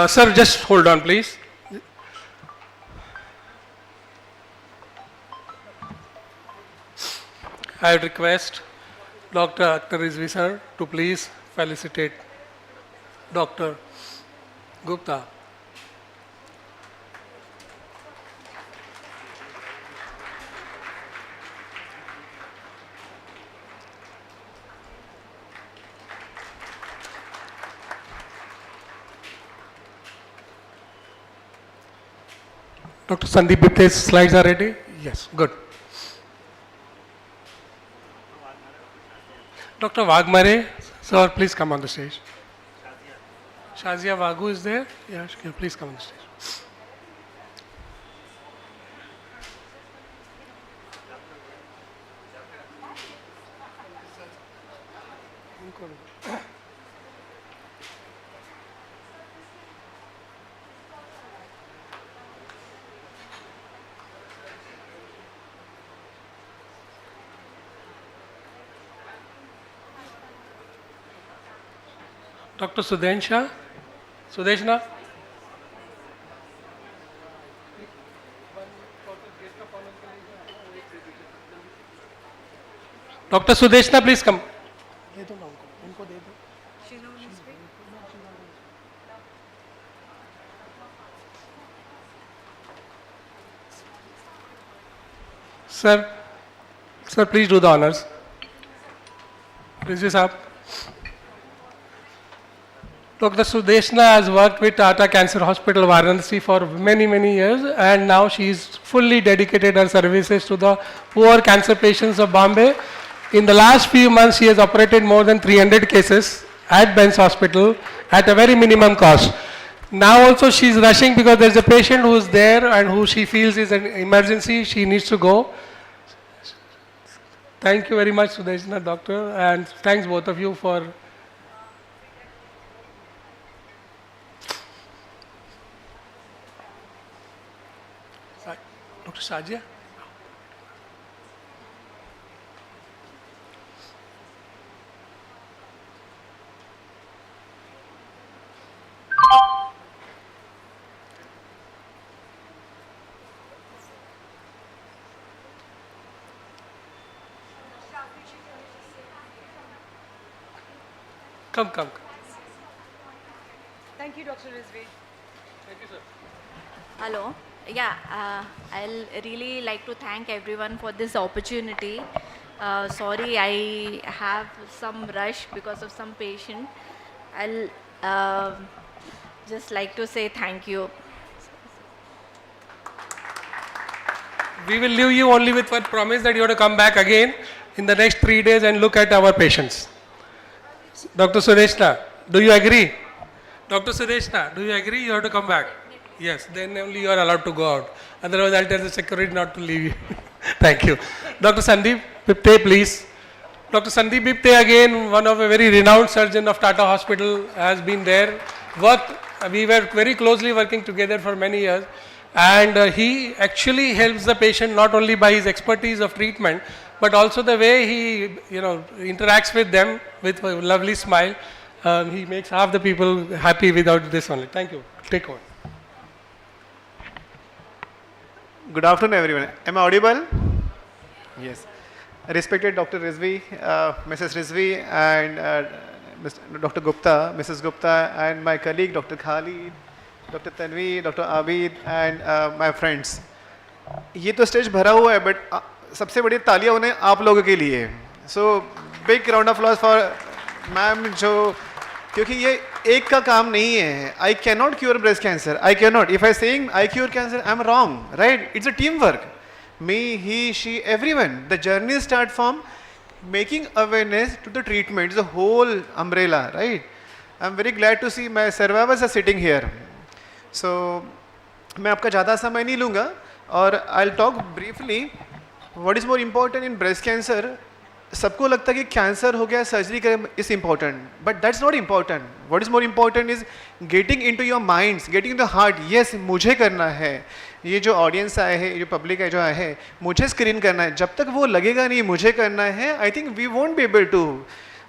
Sir, just hold on, please. I would request Dr. Rizvi sir to please felicitate Dr. Gupta. Dr. Sandeep Bipte's slides are ready? Yes, good. Dr. Wagmare, sir, please come on the stage. Shazia Vagu is there? Yes, please come on the stage. Dr. Sudeshna? Sudeshna? Dr. Sudeshna, please come. Sir, please do the honors. Rizvi Saab. Dr. Sudeshna has worked with Tata Cancer Hospital, Varanasi for many, many years, and now she is fully dedicated her services to the poor cancer patients of Bombay. In the last few months, she has operated more than 300 cases at Ben's Hospital at a very minimum cost. Now also she is rushing because there is a patient who is there and who she feels is an emergency, she needs to go. Thank you very much, Sudeshna, doctor, and thanks both of you for Dr. Shazia. Come. Thank you, Dr. Rizvi. Thank you, sir. Hello. Yeah, I'll really like to thank everyone for this opportunity. Sorry, I have some rush because of some patient. I'll just like to say thank you. We will leave you only with one promise that you have to come back again in the next 3 days and look at our patients. Dr. Sudeshna, do you agree? Dr. Sudeshna, do you agree you have to come back? Yes, then only you are allowed to go out. Otherwise, I'll tell the security not to leave you. Thank you. Dr. Sandeep Bipte, please. Dr. Sandeep Bipte, again, one of a very renowned surgeon of Tata Hospital, has been there. We were very closely working together for many years. And he actually helps the patient not only by his expertise of treatment, but also the way he, interacts with them with a lovely smile. He makes half the people happy without this only. Thank you. Take over. Good afternoon, everyone. Am I audible? Yes. Respected Dr. Rizvi, Mrs. Rizvi, and Dr. Gupta, Mrs. Gupta, and my colleague, Dr. Khalid, Dr. Tanvi, Dr. Abid, and my friends. ये तो stage भरा हुआ है, but सबसे बड़ी तालियां उन्हें आप लोगों के लिए. So big round of applause for ma'am, जो क्योंकि ये एक का काम नहीं है. I cannot cure breast cancer. I cannot. If I saying I cure cancer, I'm wrong, right? It's a teamwork. Me, he, she, everyone. The journey start from making awareness to the treatment. It's a whole umbrella, right? I'm very glad to see my survivors are sitting here. So, मैं आपका ज़्यादा समय नहीं लूँगा और I'll talk briefly. What is more important in breast cancer? सबको लगता है कि कैंसर हो गया सर्जरी करें is important, but that's not important. What is more important is getting into your minds, getting in the heart. Yes, मुझे करना है. ये जो ऑडियंस आए हैं, जो पब्लिक है जो आए हैं, मुझे स्क्रीन करना है. जब तक वो लगेगा नहीं मुझे करना है, I think we won't be able to,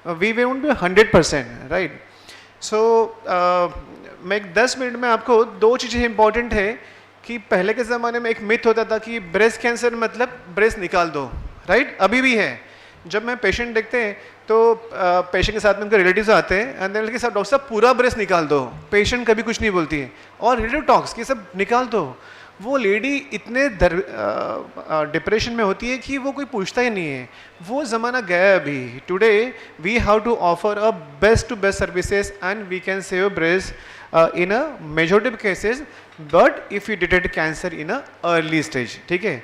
we won't be 100%, right. So मैं 10 मिनट में आपको 2 चीज़ें इंपॉर्टेंट है कि पहले के ज़माने में एक मिथ होता था कि ब्रेस्ट कैंसर मतलब ब्रेस्ट निकाल दो, राइट. अभी भी है. जब मैं पेशेंट देखते हैं तो पेशेंट के साथ में उनके रिलेटिव्स आते हैं एंड देन के साथ डॉक्टर साहब पूरा ब्रेस्ट निकाल दो. पेशेंट कभी कुछ नहीं बोलती है और रिलेटिव टॉक्स कि सब निकाल दो. वो लेडी इतने डिप्रेशन में होती है कि वो कोई पूछता ही नहीं है. वो ज़माना गया अभी. Today we have to offer a best to best services and we can save breast in a majority of cases, but if you detect cancer in a early stage. ठीक है.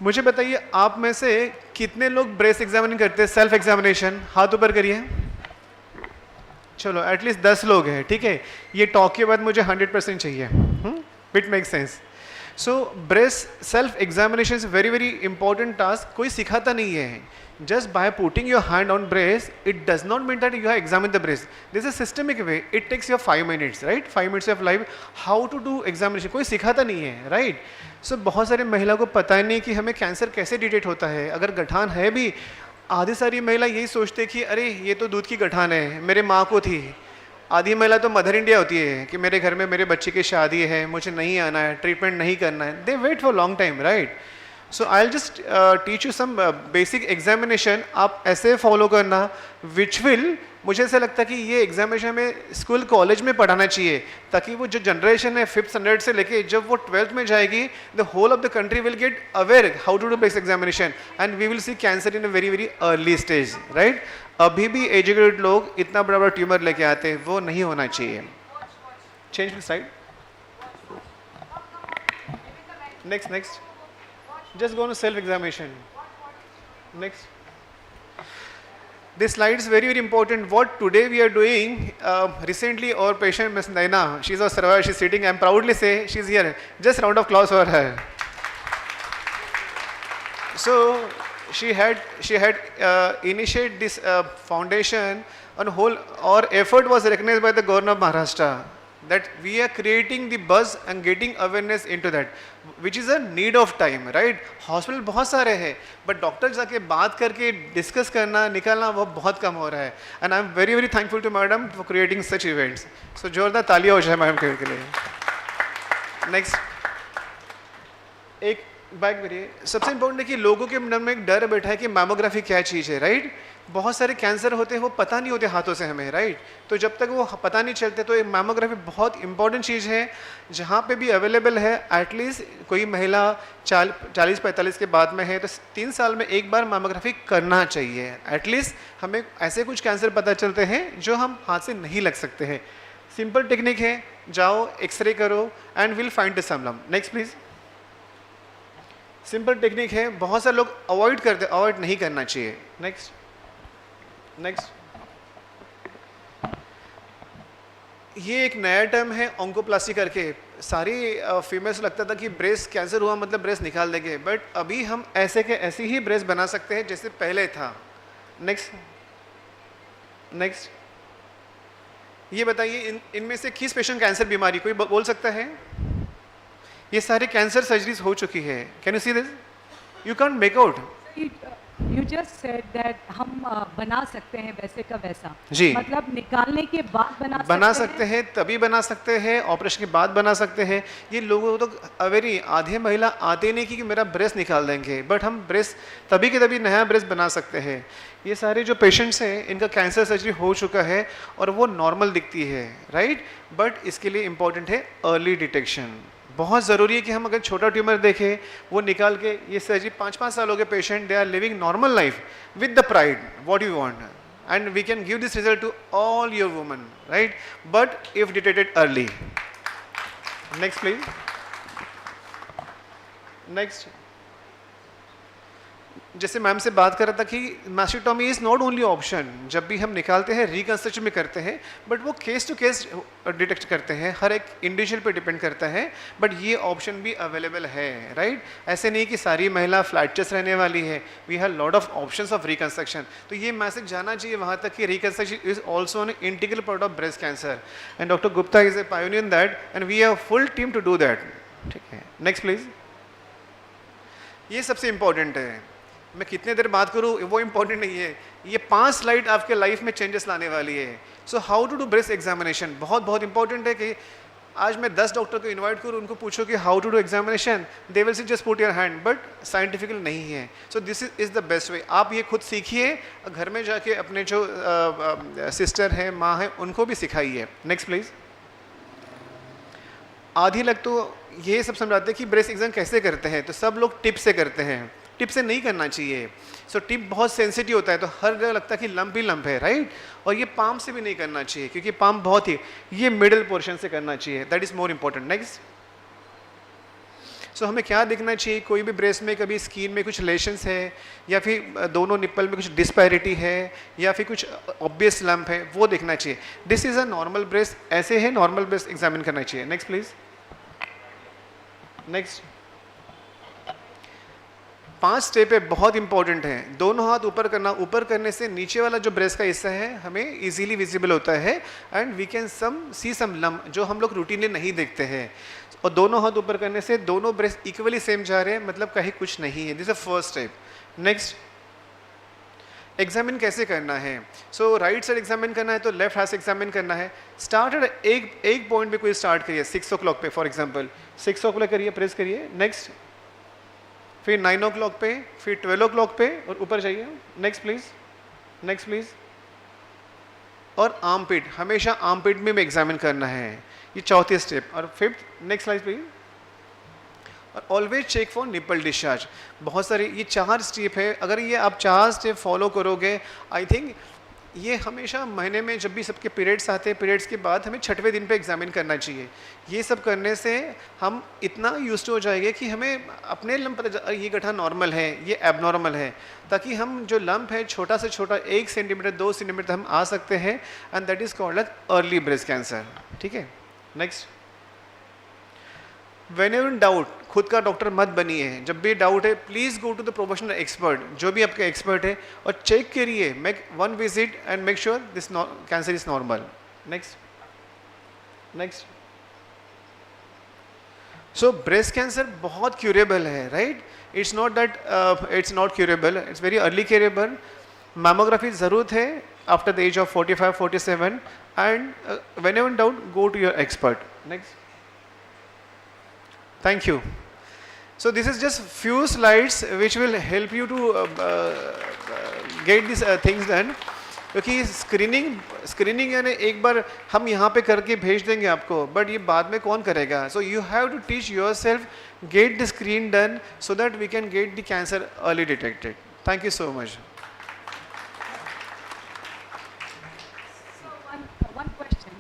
मुझे बताइए आप में से कितने लोग ब्रेस्ट एग्जामिन करते हैं, सेल्फ एग्जामिनेशन? हाथ ऊपर करिए. चलो एटलीस्ट 10 लोग हैं. ठीक है. ये टॉक के बाद मुझे 100% चाहिए. It make sense. So breast self examination is very very important task. कोई सिखाता नहीं है. just by putting your hand on breast, it does not mean that you have examined the breast. This is a systemic way. It takes you 5 minutes, right? 5 minutes of life. How to do examination? कोई सिखाता नहीं है, right? So बहुत सारे महिला को पता ही नहीं कि हमें कैंसर कैसे डिटेक्ट होता है. अगर गठान है भी, आधी सारी महिला यही सोचते कि अरे ये तो दूध की गठान है, मेरे माँ को थी. आधी महिला तो मदर इंडिया होती है कि मेरे घर में मेरे बच्चे की शादी है, मुझे नहीं आना है, ट्रीटमेंट नहीं करना है. They wait for long time, right? So I will just teach you some basic examination. आप ऐसे फॉलो करना विच विल, मुझे ऐसा लगता है कि ये एग्जामिनेशन में स्कूल कॉलेज में पढ़ाना चाहिए, ताकि वो जो जनरेशन है 5th स्टैंडर्ड से लेके जब वो 12th में जाएगी, the whole of the country will get aware how to do basic examination and we will see cancer in a very very early stage, right? अभी भी एजुकेटेड लोग इतना बड़ा बड़ा ट्यूमर लेके आते हैं, वो नहीं होना चाहिए. Change side. Next. Just go on self-examination. Next. This slide is very very important. What today we are doing, recently our patient Ms. Naina, she's a survivor, she's sitting, I'm proudly say she's here. Just round of applause for her. So she had initiated this foundation on whole. Our effort was recognized by the government of Maharashtra, that we are creating the buzz and getting awareness into that, which is a need of time, right? Hospital बहुत सारे हैं, but doctor जाके बात करके discuss करना निकालना वो बहुत कम हो रहा है. And I am very very thankful to madam for creating such events. So जोरदार तालियां हो जाए मैडम के लिए. नेक्स्ट. एक बैक करिए. सबसे इंपॉर्टेंट है कि लोगों के मन में एक डर बैठा है कि मैमोग्राफी क्या चीज़ है, राइट? बहुत सारे कैंसर होते हैं वो पता नहीं होते हाथों से हमें, राइट? तो जब तक वो पता नहीं चलते तो एक मैमोग्राफी बहुत इंपॉर्टेंट चीज़ है. जहाँ पे भी अवेलेबल है, एटलीस्ट कोई महिला 40-45 के बाद में है तो 3 साल में एक बार मैमोग्राफी करना चाहिए. एटलीस्ट हमें ऐसे कुछ कैंसर पता चलते हैं जो हम हाथ से नहीं लग सकते हैं. सिंपल टेक्निक है, जाओ एक्सरे करो and will find the some lump. Next please. Simple technique है, बहुत सारे लोग अवॉइड करते, अवॉइड नहीं करना चाहिए. नेक्स्ट. ये एक नया टर्म है ऑन्कोप्लास्टी करके. सारी फीमेल्स लगता था कि ब्रेस्ट कैंसर हुआ मतलब ब्रेस्ट निकाल देंगे, बट अभी हम ऐसे के ऐसे ही ब्रेस्ट बना सकते हैं जैसे पहले था. नेक्स्ट. ये बताइए इनमें से किस पेशेंट कैंसर बीमारी, कोई बोल सकता है? ये सारे कैंसर सर्जरीज हो चुकी है. Can you see this? You can't make out. You just said that हम बना सकते हैं वैसे का वैसा. जी. मतलब निकालने के बाद बना सकते हैं, तभी बना सकते हैं, ऑपरेशन के बाद बना सकते हैं. ये लोगों को तो अवेरी आधे महिला आते नहीं कि मेरा ब्रेस्ट निकाल देंगे, बट हम ब्रेस्ट तभी के तभी नया ब्रेस्ट बना सकते हैं. ये सारे जो पेशेंट्स हैं इनका कैंसर सर्जरी हो चुका है और वो नॉर्मल दिखती है, राइट? बट इसके लिए इम्पोर्टेंट है अर्ली डिटेक्शन. बहुत ज़रूरी है कि हम अगर छोटा ट्यूमर देखें वो निकाल के, ये सर्जरी 5-5 सालों के patient, they are living normal life with the pride what you want, and we can give this result to all your women, right? But if detected early. Next please. Next. जैसे ma'am से बात कर रहा था कि mastectomy is not only option, जब भी हम निकालते हैं रिकंस्ट्रक्शन में करते हैं, बट वो केस टू केस डिटेक्ट करते हैं, हर एक इंडिविजुअल पे डिपेंड करता है, बट ये ऑप्शन भी अवेलेबल है, राइट? ऐसे नहीं कि सारी महिला फ्लैटचेस रहने वाली है, we have lot of options of reconstruction. तो ये मैसेज जाना चाहिए वहाँ तक कि reconstruction is also an integral part of breast cancer, and doctor Gupta is a pioneer in that, and we have full team to do that. ठीक है, next please. ये सबसे इंपॉर्टेंट है, मैं कितने देर बात करूँ वो इंपॉर्टेंट नहीं है, ये 5 स्लाइड आपके लाइफ में चेंजेस लाने वाली है. So how to do breast examination बहुत बहुत इंपॉर्टेंट है कि आज मैं 10 डॉक्टर को इनवाइट करूँ, उनको पूछो कि how to do examination, they will say just put your hand, but scientifical नहीं है. So this is the best way. आप ये खुद सीखिए, घर में जाके अपने जो सिस्टर हैं, माँ हैं, उनको भी सिखाइए. Next please. आधी लग तो ये सब समझाते हैं कि ब्रेस्ट एग्जाम कैसे करते हैं, तो सब लोग टिप से करते हैं. टिप से नहीं करना चाहिए. सो टिप बहुत सेंसिटिव होता है, तो हर जगह लगता है कि लंप ही लंप है, राइट? और ये पाम से भी नहीं करना चाहिए, क्योंकि पाम बहुत ही, ये मिडिल पोर्शन से करना चाहिए. That is more important. Next. So हमें क्या देखना चाहिए, कोई भी ब्रेस्ट में कभी स्किन में कुछ लेशंस है, या फिर दोनों निप्पल में कुछ डिस्पैरिटी है, या फिर कुछ ऑब्वियस लंप है, वो देखना चाहिए. This is a normal breast, ऐसे है नॉर्मल ब्रेस्ट एग्जामिन करना चाहिए. Next please. नेक्स्ट. 5 स्टेप है, बहुत इंपॉर्टेंट है. दोनों हाथ ऊपर करना, ऊपर करने से नीचे वाला जो ब्रेस्ट का हिस्सा है हमें इजीली विजिबल होता है, and we can see some lump जो हम लोग रूटीनली नहीं देखते हैं. और दोनों हाथ ऊपर करने से दोनों ब्रेस्ट इक्वली सेम जा रहे हैं, मतलब कहीं कुछ नहीं है. This is first step. Next. Examine कैसे करना है. सो राइट साइड एग्जामिन करना है तो लेफ्ट हाथ से एग्जामिन करना है. स्टार्ट एक पॉइंट पे कोई स्टार्ट करिए, 6 o'clock पे फॉर एग्जाम्पल, 6 o'clock करिए, प्रेस करिए. नेक्स्ट. फिर 9 o'clock पे, फिर 12 o'clock पे, और ऊपर जाइए. Next please. Next please. और आर्म पिट, हमेशा आर्म पिट में एग्जामिन करना है. ये चौथी स्टेप. और 5th. Next slide please. और always check for nipple discharge. बहुत सारे ये 4 स्टेप है, अगर ये आप 4 स्टेप फॉलो करोगे, आई थिंक ये हमेशा महीने में जब भी सबके पीरियड्स आते हैं, पीरियड्स के बाद हमें 6वें दिन पे एग्जामिन करना चाहिए. ये सब करने से हम इतना यूज्ड हो जाएंगे कि हमें अपने लंप पता, ये गड्ढा नॉर्मल है, ये एबनॉर्मल है, ताकि हम जो लंप है छोटा से छोटा 1 सेंटीमीटर 2 सेंटीमीटर हम आ सकते हैं, and that is called as early breast cancer. ठीक है. नेक्स्ट. Whenever in doubt, खुद का डॉक्टर मत बनिए. जब भी डाउट है please go to the professional expert, जो भी आपका एक्सपर्ट है, और चेक करिए. Make 1 visit and make sure this cancer is normal. Next. Next. So breast cancer बहुत क्यूरेबल है, right? It's not that it's not curable, it's very early curable. Mammography ज़रूरत है after the age of 45-47, and whenever in doubt go to your expert. Next. Thank you. So this is just few slides which will help you to get these things done. क्योंकि screening यानी एक बार हम यहाँ पे करके भेज देंगे आपको, बट ये बाद में कौन करेगा. So you have to teach yourself, get the screen done so that we can get the cancer early detected. Thank you so much. One question.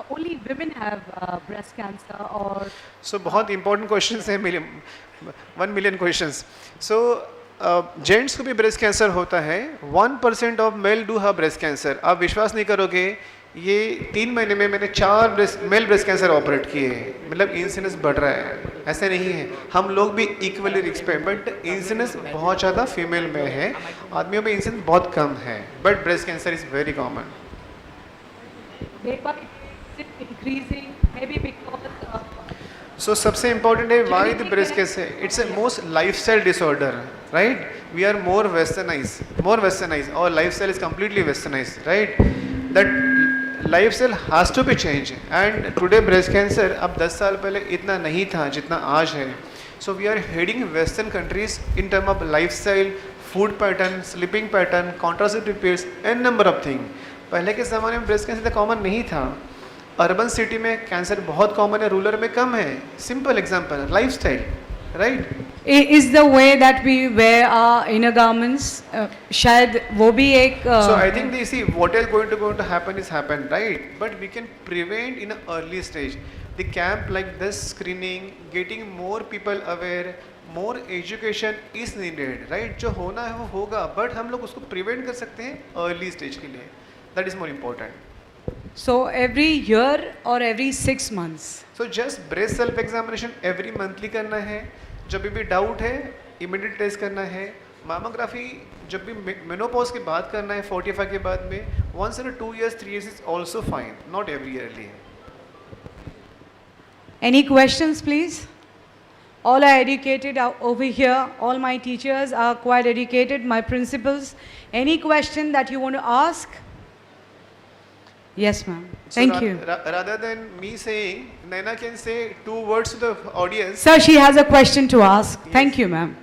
Only women have breast cancer, or So बहुत important questions हैं, 1 million questions. So gents को भी breast cancer होता है. 1% of male do have breast cancer. आप विश्वास नहीं करोगे, ये 3 महीने में मैंने 4 मेल ब्रेस्ट कैंसर ऑपरेट किए. मतलब इंसिडेंस बढ़ रहा है, ऐसे नहीं है. हम लोग भी इक्वली रिस्क पे, बट इंसिडेंस बहुत ज़्यादा फीमेल में है, आदमियों में इंसिडेंस बहुत कम है. But breast cancer is very common. increasing maybe because So सबसे important है why the breast cancer. It's a most lifestyle disorder, right? We are more westernized. Our lifestyle is completely westernized, right? That lifestyle has to be changed. And today breast cancer अब 10 साल पहले इतना नहीं था जितना आज है. So we are heading Western countries in terms of lifestyle, food pattern, sleeping pattern, contraceptive pills, n number of things. पहले के ज़माने में ब्रेस्ट कैंसर कॉमन नहीं था. अर्बन सिटी में कैंसर बहुत कॉमन है, रूरल में कम है. Simple example, lifestyle, right? is the way that we wear our inner garments, शायद वो भी एक So I think they see what is going to happen is happen, right? But we can prevent in an early stage. The camp like this screening, getting more people aware, more education is needed, right? जो होना है वो होगा, but हम लोग उसको prevent कर सकते हैं early stage के लिए. That is more important. So every year or every 6 months? So just breast self examination every monthly करना है. जब भी doubt है immediate test करना है. Mammography जब भी menopause के बाद करना है 45 के बाद में. Once in 2 years 3 years is also fine. Not every yearly. Any questions, please? All are educated over here. All my teachers are quite educated, my principals. Any question that you want to ask? Yes, ma'am. Thank you. Rather than me saying, Naina can say 2 words to the audience. Sir, she has a question to ask. Yes. Thank you, ma'am.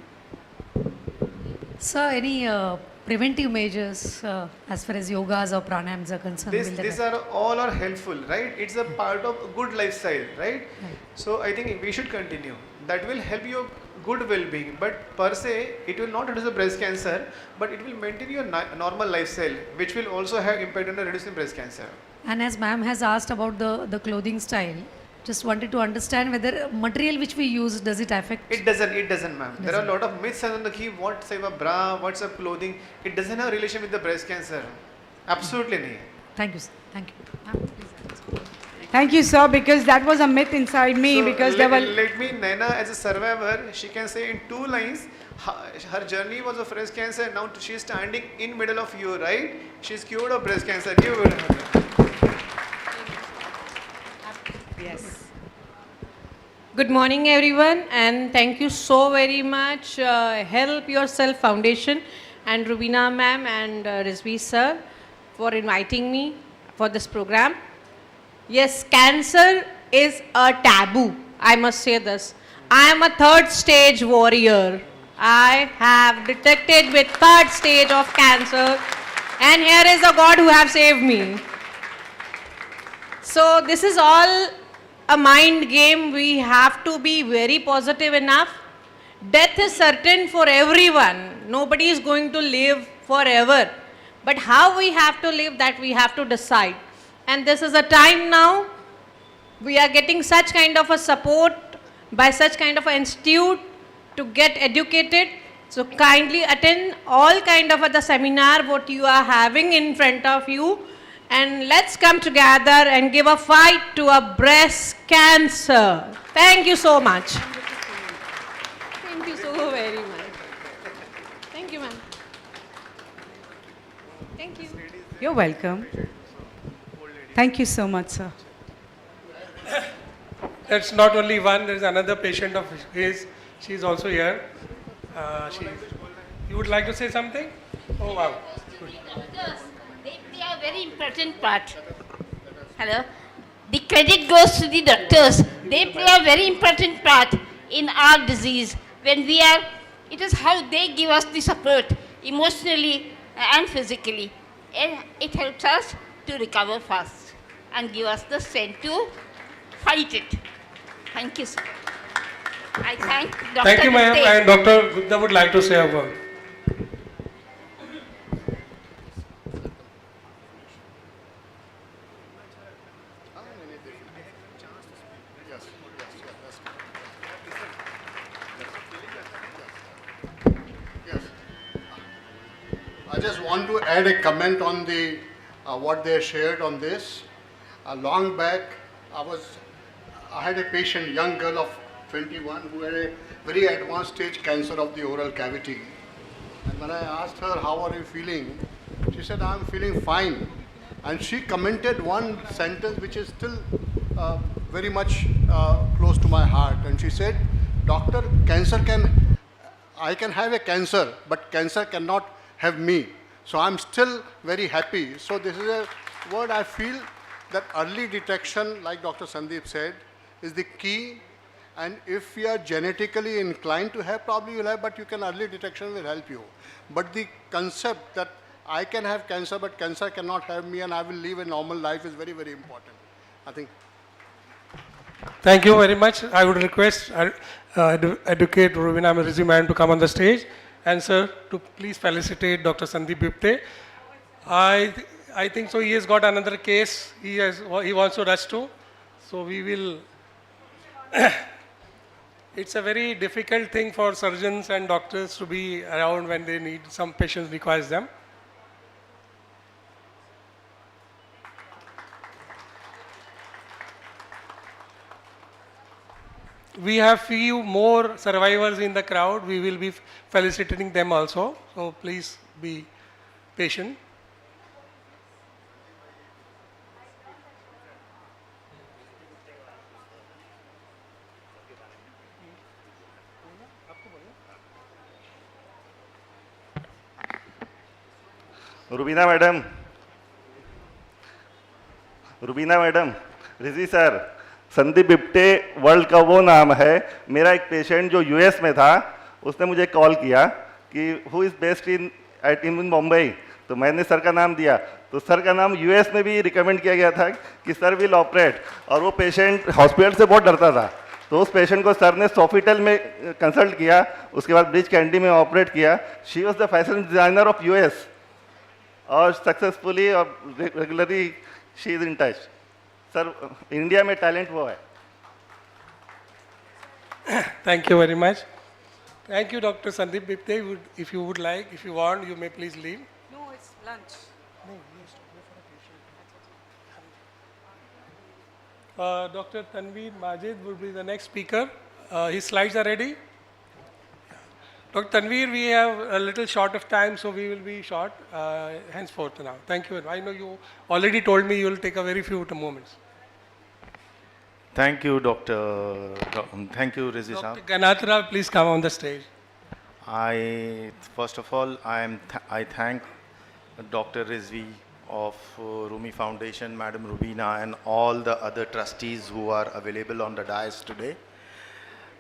Sir, any preventive measures as far as yogas or pranayams are concerned? These are all are helpful, right? It's a part of a good lifestyle, right? So I think we should continue. That will help your good well-being, but per se it will not reduce the breast cancer, but it will maintain your normal lifestyle, which will also have impact on reducing breast cancer. And as ma'am has asked about the clothing style, just wanted to understand whether material which we use, does it affect? It doesn't ma'am. There are a lot of myths on the key, what type of bra, what's of clothing, it doesn't have relation with the breast cancer. Absolutely nahi. Thank you, sir. Thank you. Ma'am, please. Thank you, sir, because that was a myth inside me, So because there were... Let me, Naina as a survivor, she can say in 2 lines, her journey was of breast cancer, now she is standing in middle of you, right? She is cured of breast cancer. Give it to her. Yes. Good morning, everyone, and thank you so very much, Help Yourself Foundation and Rubina ma'am and Rizvi sir for inviting me for this program. Yes, cancer is a taboo, I must say this. I am a 3rd stage warrior. I have detected with 3rd stage of cancer, and here is a God who have saved me. So this is all a mind game. We have to be very positive enough. Death is certain for everyone. Nobody is going to live forever. But how we have to live, that we have to decide. And this is a time now, we are getting such kind of a support by such kind of an institute to get educated. So kindly attend all kind of the seminar what you are having in front of you. And let's come together and give a fight to a breast cancer. Thank you so much. Thank you so very much. Thank you, ma'am. Thank you. You're welcome. Thank you so much, sir. That's not only one, there's another patient of his. She's also here. You would like to say something? Oh, wow. Good. They play a very important part. Hello? The credit goes to the doctors. They play a very important part in our disease. When we are, it is how they give us the support emotionally and physically. And it helps us to recover fast and give us the strength to fight it. Thank you, sir. I thank Dr. Thank you, ma'am. Gupte. And Dr. Gupta would like to say a word. I just want to add a comment on the what they shared on this. Long back, I had a patient, young girl of 21, who had a very advanced stage cancer of the oral cavity. And when I asked her, how are you feeling? She said, I'm feeling fine. And she commented one sentence which is still very much close to my heart. And she said, doctor, I can have a cancer, but cancer cannot have me. So I'm still very happy. So this is a word I feel that early detection, like Dr. Sandeep said, is the key. And if you are genetically inclined to have, probably you'll have, but early detection will help you. But the concept that I can have cancer, but cancer cannot have me and I will live a normal life is very, very important. I think. Thank you very much. I would request Educate Rubina Rizvi to come on the stage, and sir, to please felicitate Dr. Sandeep Bipte. I think so. He has got another case. He wants to rush to, so we will. It's a very difficult thing for surgeons and doctors to be around when they need some patients requires them. We have few more survivors in the crowd. We will be felicitating them also. So please be patient. Rubina madam, Rizvi sir, Sandeep Bipte world का वो नाम है। मेरा एक patient जो US में था, उसने मुझे कॉल किया कि who is based in Mumbai, तो मैंने सर का नाम दिया। तो सर का नाम यूएस में भी रिकमेंड किया गया था कि सर विल ऑपरेट, और वो पेशेंट हॉस्पिटल से बहुत डरता था। तो उस पेशेंट को सर ने सॉफिटल में कंसल्ट किया, उसके बाद ब्रिज कैंडी में ऑपरेट किया। She was the fashion designer of US, और सक्सेसफुली और regularly she is in touch. Sir, India में टैलेंट वो है। Thank you very much. Thank you, Dr. Sandeep Bipte. If you would like, if you want, you may please leave. No, it's lunch. Dr. Tanveer Majid will be the next speaker. His slides are ready. Dr. Tanveer, we have a little short of time, so we will be short henceforth now. Thank you. I know you already told me you will take a very few moments. Thank you, Doctor. Thank you, Rizvi Dr. Saab. Ganatra, please come on the stage. First of all, I thank Dr. Rizvi of Rumi Foundation, Madam Rubina, and all the other trustees who are available on the dais today.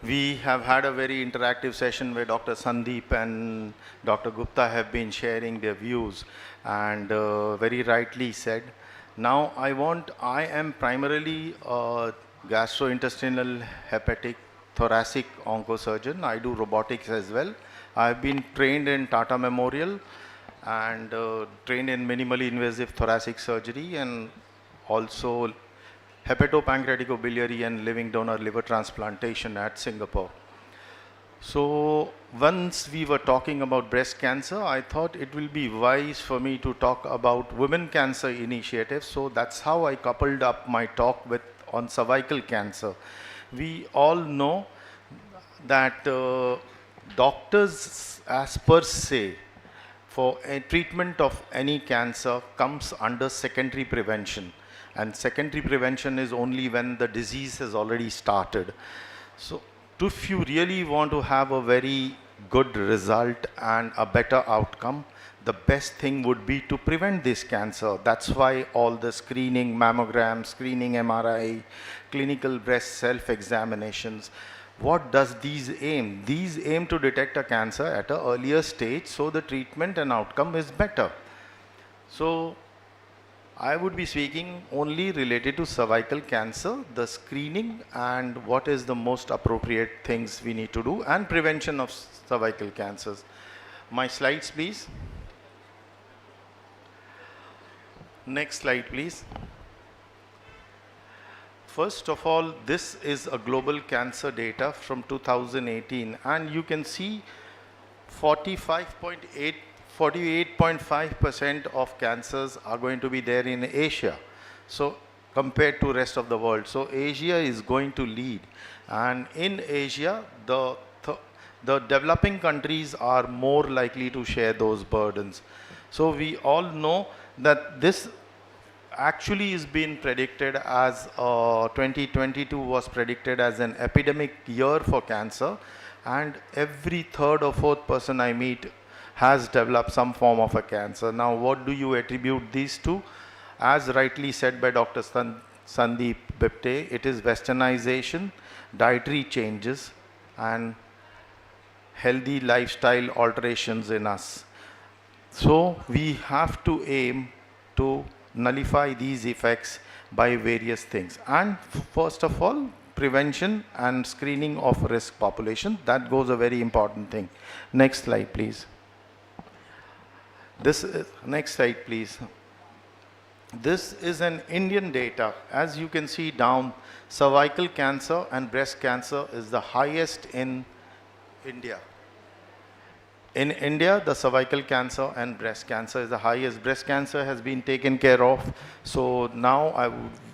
We have had a very interactive session where Dr. Sandeep and Dr. Gupta have been sharing their views, and very rightly said. Now I am primarily a gastrointestinal, hepatic, thoracic oncosurgeon. I do robotics as well. I've been trained in Tata Memorial and trained in minimally invasive thoracic surgery, and also hepatopancreaticobiliary and living donor liver transplantation at Singapore. So once we were talking about breast cancer, I thought it will be wise for me to talk about women cancer initiatives. So that's how I coupled up my talk on cervical cancer. We all know that doctors, as per se, for a treatment of any cancer comes under secondary prevention. And secondary prevention is only when the disease has already started. So if you really want to have a very good result and a better outcome, the best thing would be to prevent this cancer. That's why all the screening, mammogram, screening MRI, clinical breast self-examinations. What does these aim? These aim to detect a cancer at an earlier stage so the treatment and outcome is better. So I would be speaking only related to cervical cancer, the screening and what is the most appropriate things we need to do, and prevention of cervical cancers. My slides, please. Next slide, please. First of all, this is a global cancer data from 2018, and you can see 48.5% of cancers are going to be there in Asia, so compared to rest of the world. So Asia is going to lead, and in Asia the developing countries are more likely to share those burdens. So we all know that this actually is being predicted as 2022 was predicted as an epidemic year for cancer, and every third or fourth person I meet has developed some form of a cancer. Now what do you attribute these to? As rightly said by Dr. Sandeep Bipte, it is westernization, dietary changes, and healthy lifestyle alterations in us. So we have to aim to nullify these effects by various things. And first of all, prevention and screening of risk population. That goes a very important thing. Next slide, please. Next slide, please. This is an Indian data. As you can see down, cervical cancer and breast cancer is the highest in India. In India, the cervical cancer and breast cancer is the highest. Breast cancer has been taken care of. So now,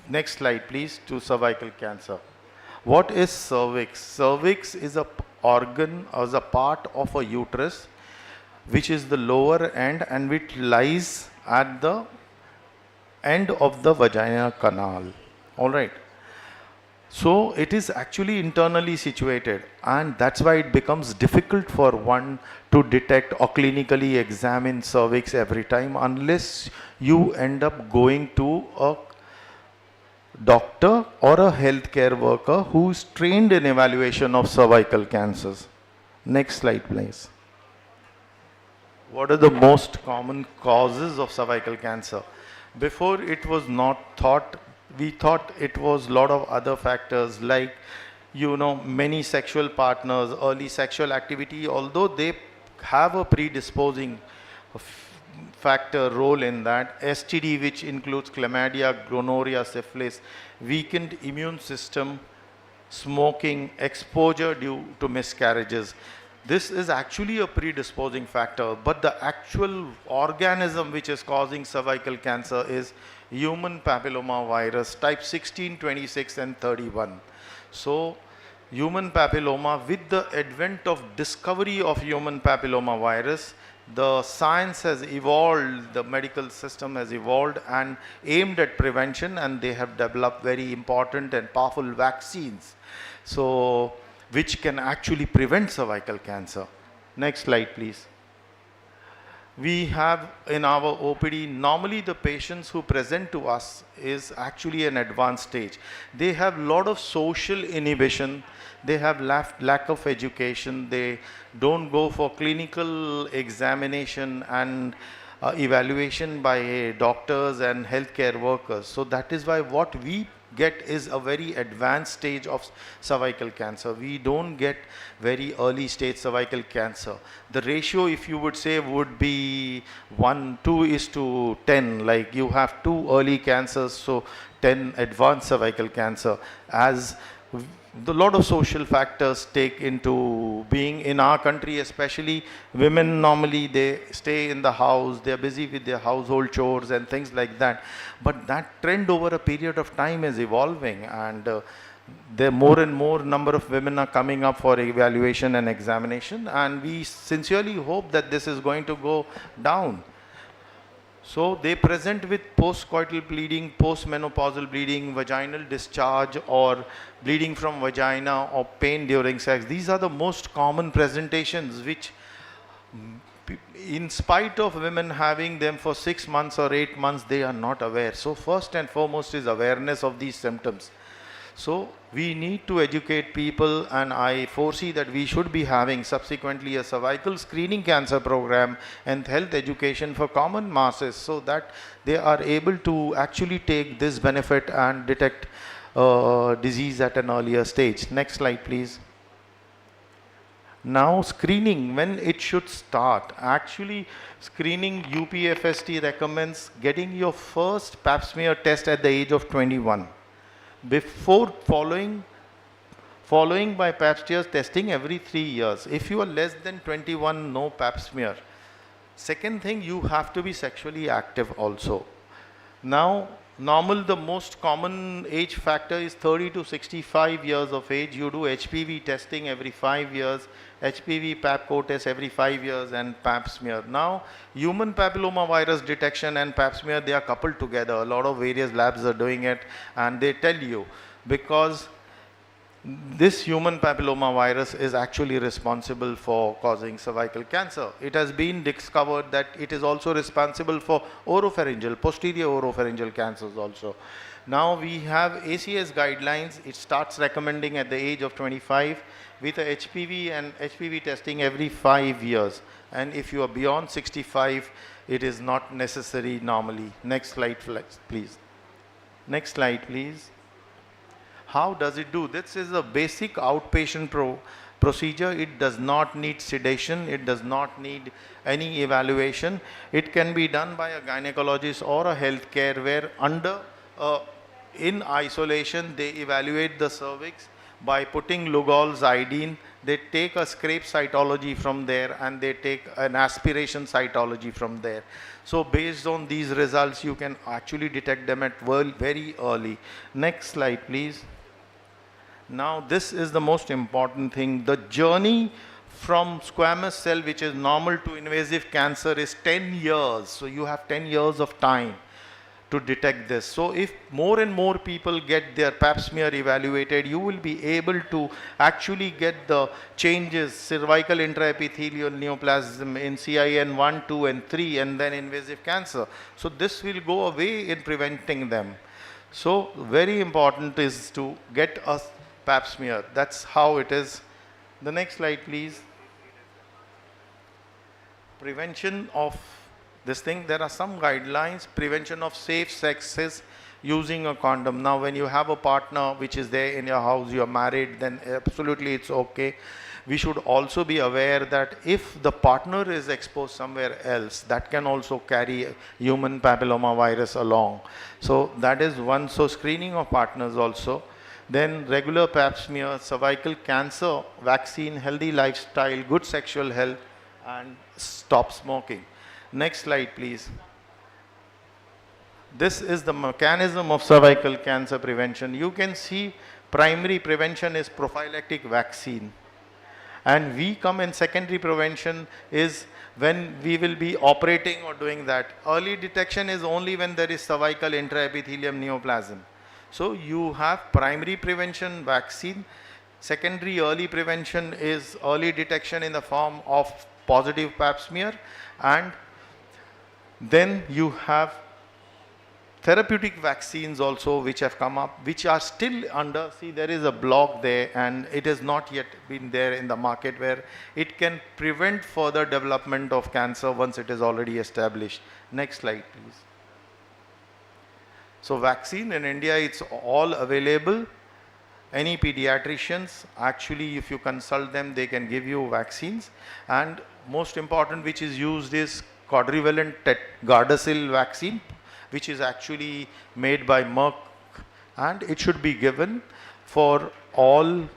next slide please, to cervical cancer. What is cervix? Cervix is a organ, as a part of a uterus, which is the lower end and which lies at the end of the vaginal canal. All right. So it is actually internally situated, and that's why it becomes difficult for one to detect or clinically examine cervix every time unless you end up going to a doctor or a healthcare worker who is trained in evaluation of cervical cancers. Next slide, please. What are the most common causes of cervical cancer? Before, it was not thought, we thought it was a lot of other factors like, many sexual partners, early sexual activity, although they have a predisposing factor role in that. STD, which includes chlamydia, gonorrhea, syphilis, weakened immune system, smoking, exposure due to miscarriages. This is actually a predisposing factor, but the actual organism which is causing cervical cancer is human papilloma virus type 16, 26 and 31. So human papilloma, with the advent of discovery of human papilloma virus, the science has evolved, the medical system has evolved and aimed at prevention, and they have developed very important and powerful vaccines, so which can actually prevent cervical cancer. Next slide, please. We have in our OPD, normally the patients who present to us is actually an advanced stage. They have a lot of social inhibition, they have lack of education, they don't go for clinical examination and evaluation by doctors and healthcare workers. So that is why what we get is a very advanced stage of cervical cancer. We don't get very early stage cervical cancer. The ratio, if you would say, would be 2:10, like you have 2 early cancers, so 10 advanced cervical cancer. As the lot of social factors take into being in our country, especially women, normally they stay in the house, they are busy with their household chores and things like that. But that trend over a period of time is evolving, and there more and more number of women are coming up for evaluation and examination, and we sincerely hope that this is going to go down. So they present with postcoital bleeding, postmenopausal bleeding, vaginal discharge or bleeding from vagina or pain during sex. These are the most common presentations which, in spite of women having them for 6 months or 8 months, they are not aware. So first and foremost is awareness of these symptoms. So we need to educate people, and I foresee that we should be having subsequently a cervical screening cancer program and health education for common masses, so that they are able to actually take this benefit and detect disease at an earlier stage. Next slide, please. Now screening, when it should start. Actually, screening, UPFST recommends getting your first pap smear test at the age of 21. Before following by pap smear testing every 3 years. If you are less than 21, no pap smear. Second thing, you have to be sexually active also. Now, the most common age factor is 30 to 65 years of age. You do HPV testing every 5 years, HPV pap co-test every 5 years, and pap smear. Now, human papilloma virus detection and pap smear, they are coupled together. A lot of various labs are doing it, and they tell you, because this human papilloma virus is actually responsible for causing cervical cancer. It has been discovered that it is also responsible for oropharyngeal, posterior oropharyngeal cancers also. Now we have ACS guidelines. It starts recommending at the age of 25 with a HPV and HPV testing every 5 years. And if you are beyond 65, it is not necessary normally. Next slide, please. Next slide, please. How does it do? This is a basic outpatient procedure. It does not need sedation. It does not need any evaluation. It can be done by a gynecologist or a healthcare where in isolation they evaluate the cervix by putting Lugol's iodine. They take a scrape cytology from there and they take an aspiration cytology from there. So based on these results, you can actually detect them at very early. Next slide, please. Now this is the most important thing. The journey from squamous cell, which is normal, to invasive cancer is 10 years. So you have 10 years of time to detect this. So if more and more people get their pap smear evaluated, you will be able to actually get the changes, cervical intraepithelial neoplasm in CIN 1, 2 and 3, and then invasive cancer. So this will go away in preventing them. So very important is to get a pap smear. That's how it is. The next slide, please. Prevention of this thing, there are some guidelines. Prevention of safe sexes using a condom. Now when you have a partner which is there in your house, you are married, then absolutely it's okay. We should also be aware that if the partner is exposed somewhere else, that can also carry human papilloma virus along. So that is one. So screening of partners also. Then regular pap smear, cervical cancer vaccine, healthy lifestyle, good sexual health, and stop smoking. Next slide, please. This is the mechanism of cervical cancer prevention. You can see primary prevention is prophylactic vaccine. And we come in secondary prevention is when we will be operating or doing that. Early detection is only when there is cervical intraepithelium neoplasm. So you have primary prevention vaccine. Secondary early prevention is early detection in the form of positive pap smear, and then you have therapeutic vaccines also which have come up, which are still under, see there is a block there and it has not yet been there in the market where it can prevent further development of cancer once it is already established. Next slide, please. So vaccine in India, it's all available. Any pediatricians, actually if you consult them, they can give you vaccines. And most important which is used is quadrivalent Gardasil vaccine, which is actually made by Merck, and it should be given for all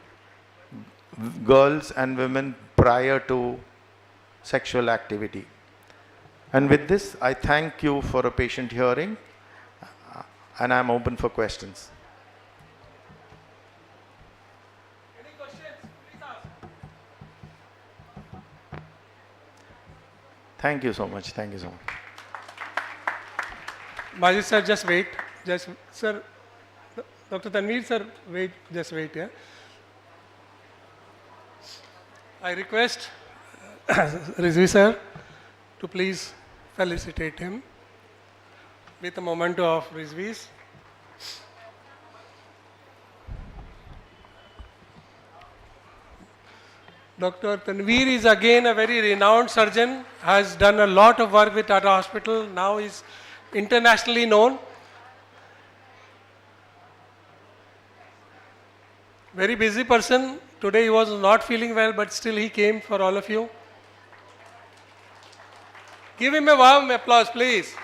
girls and women prior to sexual activity. And with this, I thank you for a patient hearing, and I am open for questions. Any questions? Please ask. Thank you so much. Thank you so much. Majid sir, just wait. Just, sir, Dr. Tanveer sir, wait, just wait, yeah. I request Rizvi sir to please felicitate him with a memento of Rizvi's. Dr. Tanveer is again a very renowned surgeon, has done a lot of work with Tata Hospital, now is internationally known. Very busy person. Today he was not feeling well, but still he came for all of you. Give him a warm applause, please.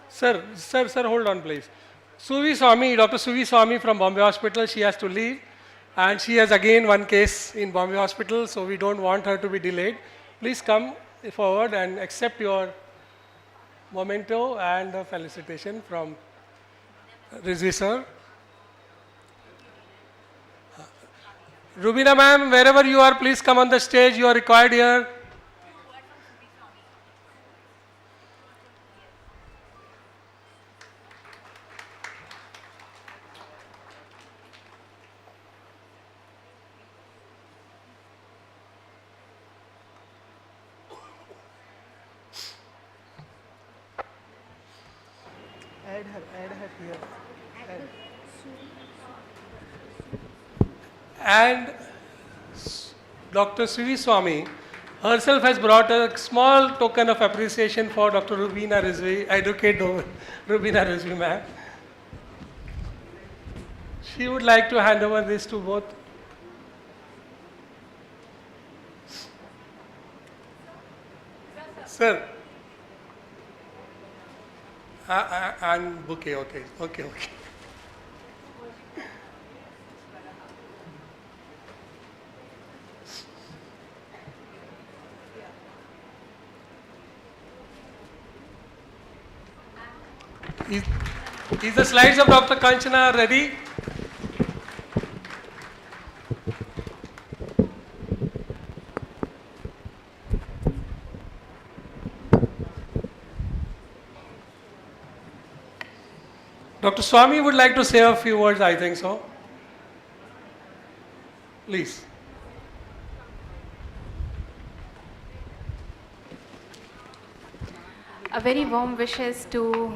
Sir, hold on, please. Suvi Swami, Dr. Suvi Swami from Bombay Hospital, she has to leave. And she has again one case in Bombay Hospital, so we don't want her to be delayed. Please come forward and accept your memento and a felicitation from Rizvi sir. Rubina ma'am, wherever you are, please come on the stage. You are required here. Add her here. And Dr. Sri Swami herself has brought a small token of appreciation for Dr. Rubina Rizvi, Advocate Rubina Rizvi ma'am. She would like to hand over this to both. Sir. And bouquet, okay. Is the slides of Dr. Kanchana ready? Dr. Swami would like to say a few words, I think so. Please. A very warm wishes to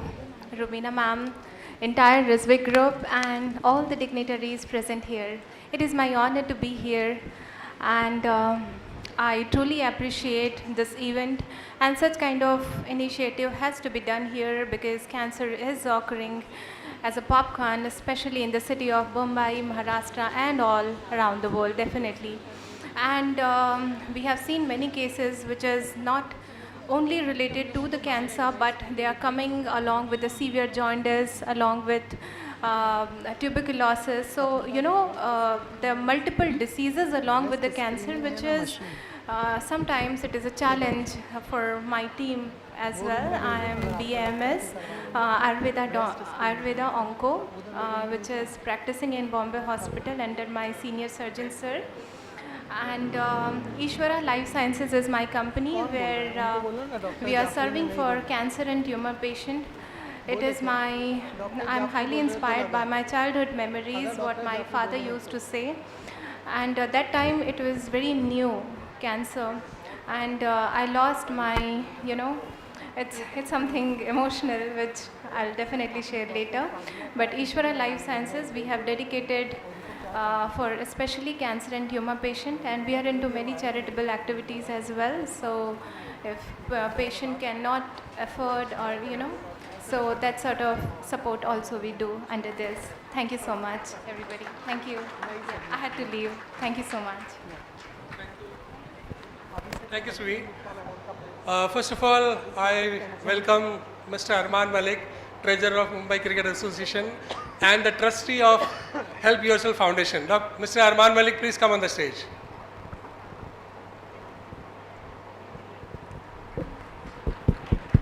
Rubina ma'am, entire Rizvi group and all the dignitaries present here. It is my honor to be here and I truly appreciate this event, and such kind of initiative has to be done here because cancer is occurring as a popcorn, especially in the city of Mumbai, Maharashtra and all around the world definitely. And we have seen many cases which is not only related to the cancer, but they are coming along with the severe jaundice, along with tuberculosis. So, there are multiple diseases along with the cancer, which is sometimes it is a challenge for my team as well. I am BAMS, Ayurveda Onco, which is practicing in Bombay Hospital under my senior surgeon, sir. And Ishwara Life Sciences is my company where we are serving for cancer and tumor patient. It is I'm highly inspired by my childhood memories, what my father used to say. And that time it was very new, cancer. And I lost my, it's something emotional which I'll definitely share later. But Ishwara Life Sciences, we have dedicated for especially cancer and tumor patient, and we are into many charitable activities as well. So if a patient cannot afford or so that sort of support also we do under this. Thank you so much, everybody. Thank you. I had to leave. Thank you so much. Thank you, Sweet. First of all, I welcome Mr. Arman Malik, Treasurer of Mumbai Cricket Association and the Trustee of Help Yourself Foundation. Mr. Arman Malik, please come on the stage.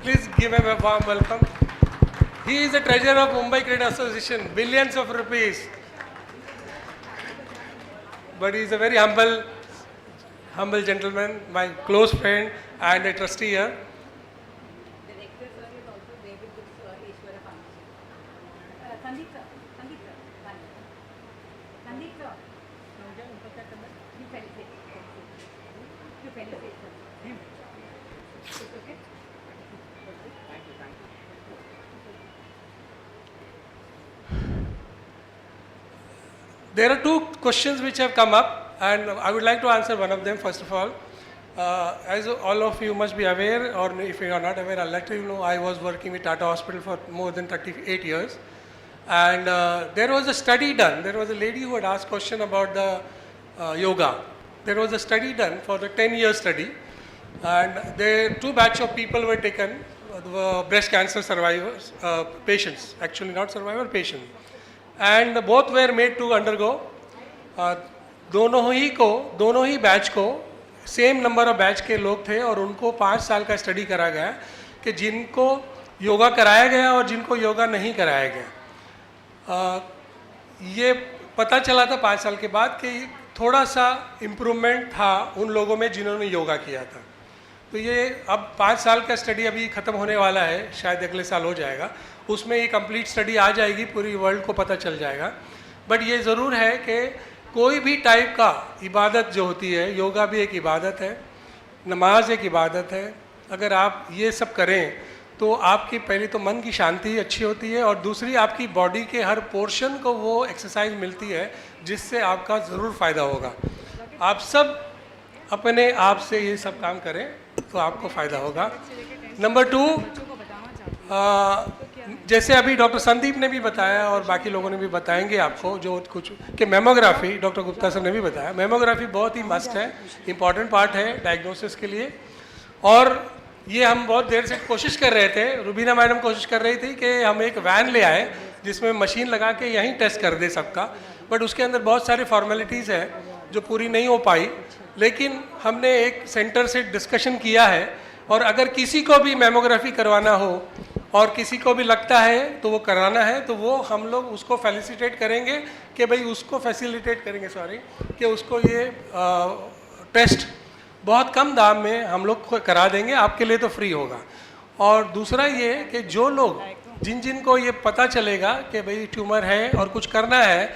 Please give him a warm welcome. He is the Treasurer of Mumbai Cricket Association, billions of rupees. But he is a very humble gentleman, my close friend and a trustee here. There are two questions which have come up, and I would like to answer one of them first of all. As all of you must be aware, or if you are not aware, I'll let you know, I was working with Tata Hospital for more than 38 years. And there was a study done. There was a lady who had asked a question about the yoga. There was a study done for the 10-year study. And two batch of people were taken, breast cancer survivors, patients, actually not survivor, patient. And both were made to undergo, दोनों ही batch को same number of batch के लोग थे और उनको 5 साल का study करा गया कि जिनको योगा कराया गया और जिनको योगा नहीं कराया गया। ये पता चला था 5 साल के बाद कि थोड़ा सा इम्प्रूवमेंट था उन लोगों में जिन्होंने योगा किया था। तो ये अब 5 साल का स्टडी अभी ख़त्म होने वाला है, शायद अगले साल हो जाएगा, उसमें ये कंप्लीट स्टडी आ जाएगी, पूरी वर्ल्ड को पता चल जाएगा। बट ये ज़रूर है कि कोई भी टाइप का इबादत जो होती है, योगा भी एक इबादत है, नमाज एक इबादत है, अगर आप ये सब करें तो आपकी पहली तो मन की शांति अच्छी होती है, और दूसरी आपकी बॉडी के हर पोर्शन को वो एक्सरसाइज मिलती है जिससे आपका ज़रूर फ़ायदा होगा। आप सब अपने आप से ये सब काम करें तो आपको फ़ायदा होगा। नंबर 2, जैसे अभी डॉक्टर संदीप ने भी बताया और बाकी लोगों ने भी बताएंगे आपको जो कुछ कि मेमोग्राफी, डॉक्टर गुप्ता सर ने भी बताया, मेमोग्राफी बहुत ही मस्ट है, इम्पॉर्टेंट पार्ट है डायग्नोसिस के लिए। और ये हम बहुत देर से कोशिश कर रहे थे, रुबीना मैडम कोशिश कर रही थी कि हम एक वैन ले आए जिसमें मशीन लगा के यहीं टेस्ट कर दे सबका, बट उसके अंदर बहुत सारी फॉर्मेलिटीज़ है जो पूरी नहीं हो पाई। लेकिन हमने एक सेंटर से डिस्कशन किया है, और अगर किसी को भी मेमोग्राफी करवाना हो और किसी को भी लगता है तो वो कराना है, तो वो हम लोग उसको फैसिलिटेट करेंगे कि भाई उसको फैसिलिटेट करेंगे कि उसको ये टेस्ट बहुत कम दाम में हम लोग करा देंगे, आपके लिए तो फ्री होगा। और दूसरा ये कि जो लोग जिन को ये पता चलेगा कि भाई ट्यूमर है और कुछ करना है,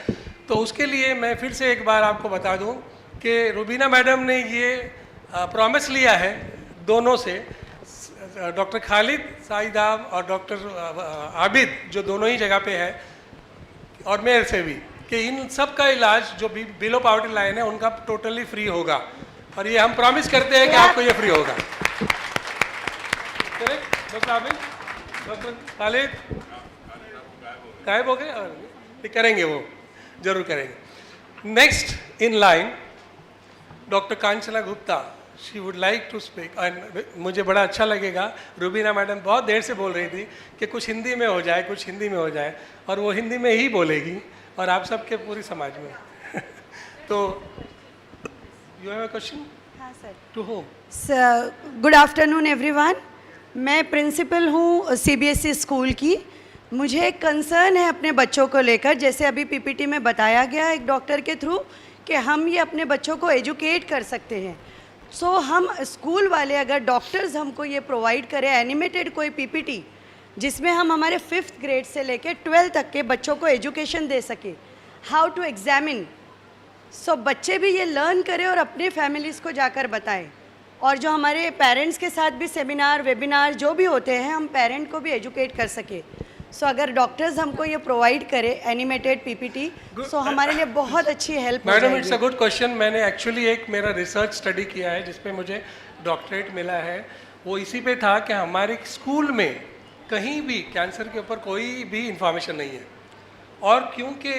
तो उसके लिए मैं फिर से एक बार आपको बता दूं कि रुबीना मैडम ने ये प्रॉमिस लिया है दोनों से, डॉक्टर खालिद साइदाम और डॉक्टर आबिद जो दोनों ही जगह पे है, और मेरे से भी, कि इन सब का इलाज जो भी बिलो पॉवर्टी लाइन है उनका टोटली फ्री होगा, और ये हम प्रॉमिस करते हैं कि आपको ये फ्री होगा। डॉक्टर आबिद, डॉक्टर खालिद गायब हो गए, और करेंगे, वो जरूर करेंगे। Next in line doctor Kanchana Gupta, she would like to speak. And मुझे बड़ा अच्छा लगेगा, रुबीना मैडम बहुत देर से बोल रही थी कि कुछ हिंदी में हो जाए, कुछ हिंदी में हो जाए, और वो हिंदी में ही बोलेगी, और आप सबके पूरी समाज में तो यू हैव अ क्वेश्चन? हाँ sir. To home? Sir, good afternoon everyone. मैं प्रिंसिपल हूँ सीबीएसई स्कूल की। मुझे एक कंसर्न है अपने बच्चों को लेकर, जैसे अभी पीपीटी में बताया गया एक डॉक्टर के थ्रू कि हम ये अपने बच्चों को एजुकेट कर सकते हैं। सो हम स्कूल वाले अगर डॉक्टर्स हमको ये प्रोवाइड करें एनिमेटेड कोई पीपीटी जिसमें हम हमारे 5th ग्रेड से लेकर 12th तक के बच्चों को एजुकेशन दे सके, हाउ टू एग्जामिन, सो बच्चे भी ये लर्न करें और अपने फैमिलीज़ को जाकर बताएं। और जो हमारे पेरेंट्स के साथ भी सेमिनार वेबिनार जो भी होते हैं, हम पेरेंट को भी एजुकेट कर सके। सो अगर डॉक्टर्स हमको ये प्रोवाइड करें एनिमेटेड पीपीटी, सो हमारे लिए बहुत अच्छी हेल्प हो जाएगी। Madam, it's a good question. मैंने एक्चुअली एक मेरा रिसर्च स्टडी किया है जिसपे मुझे डॉक्टरेट मिला है, वो इसी पे था कि हमारे स्कूल में कहीं भी कैंसर के ऊपर कोई भी इंफॉर्मेशन नहीं है। और क्योंकि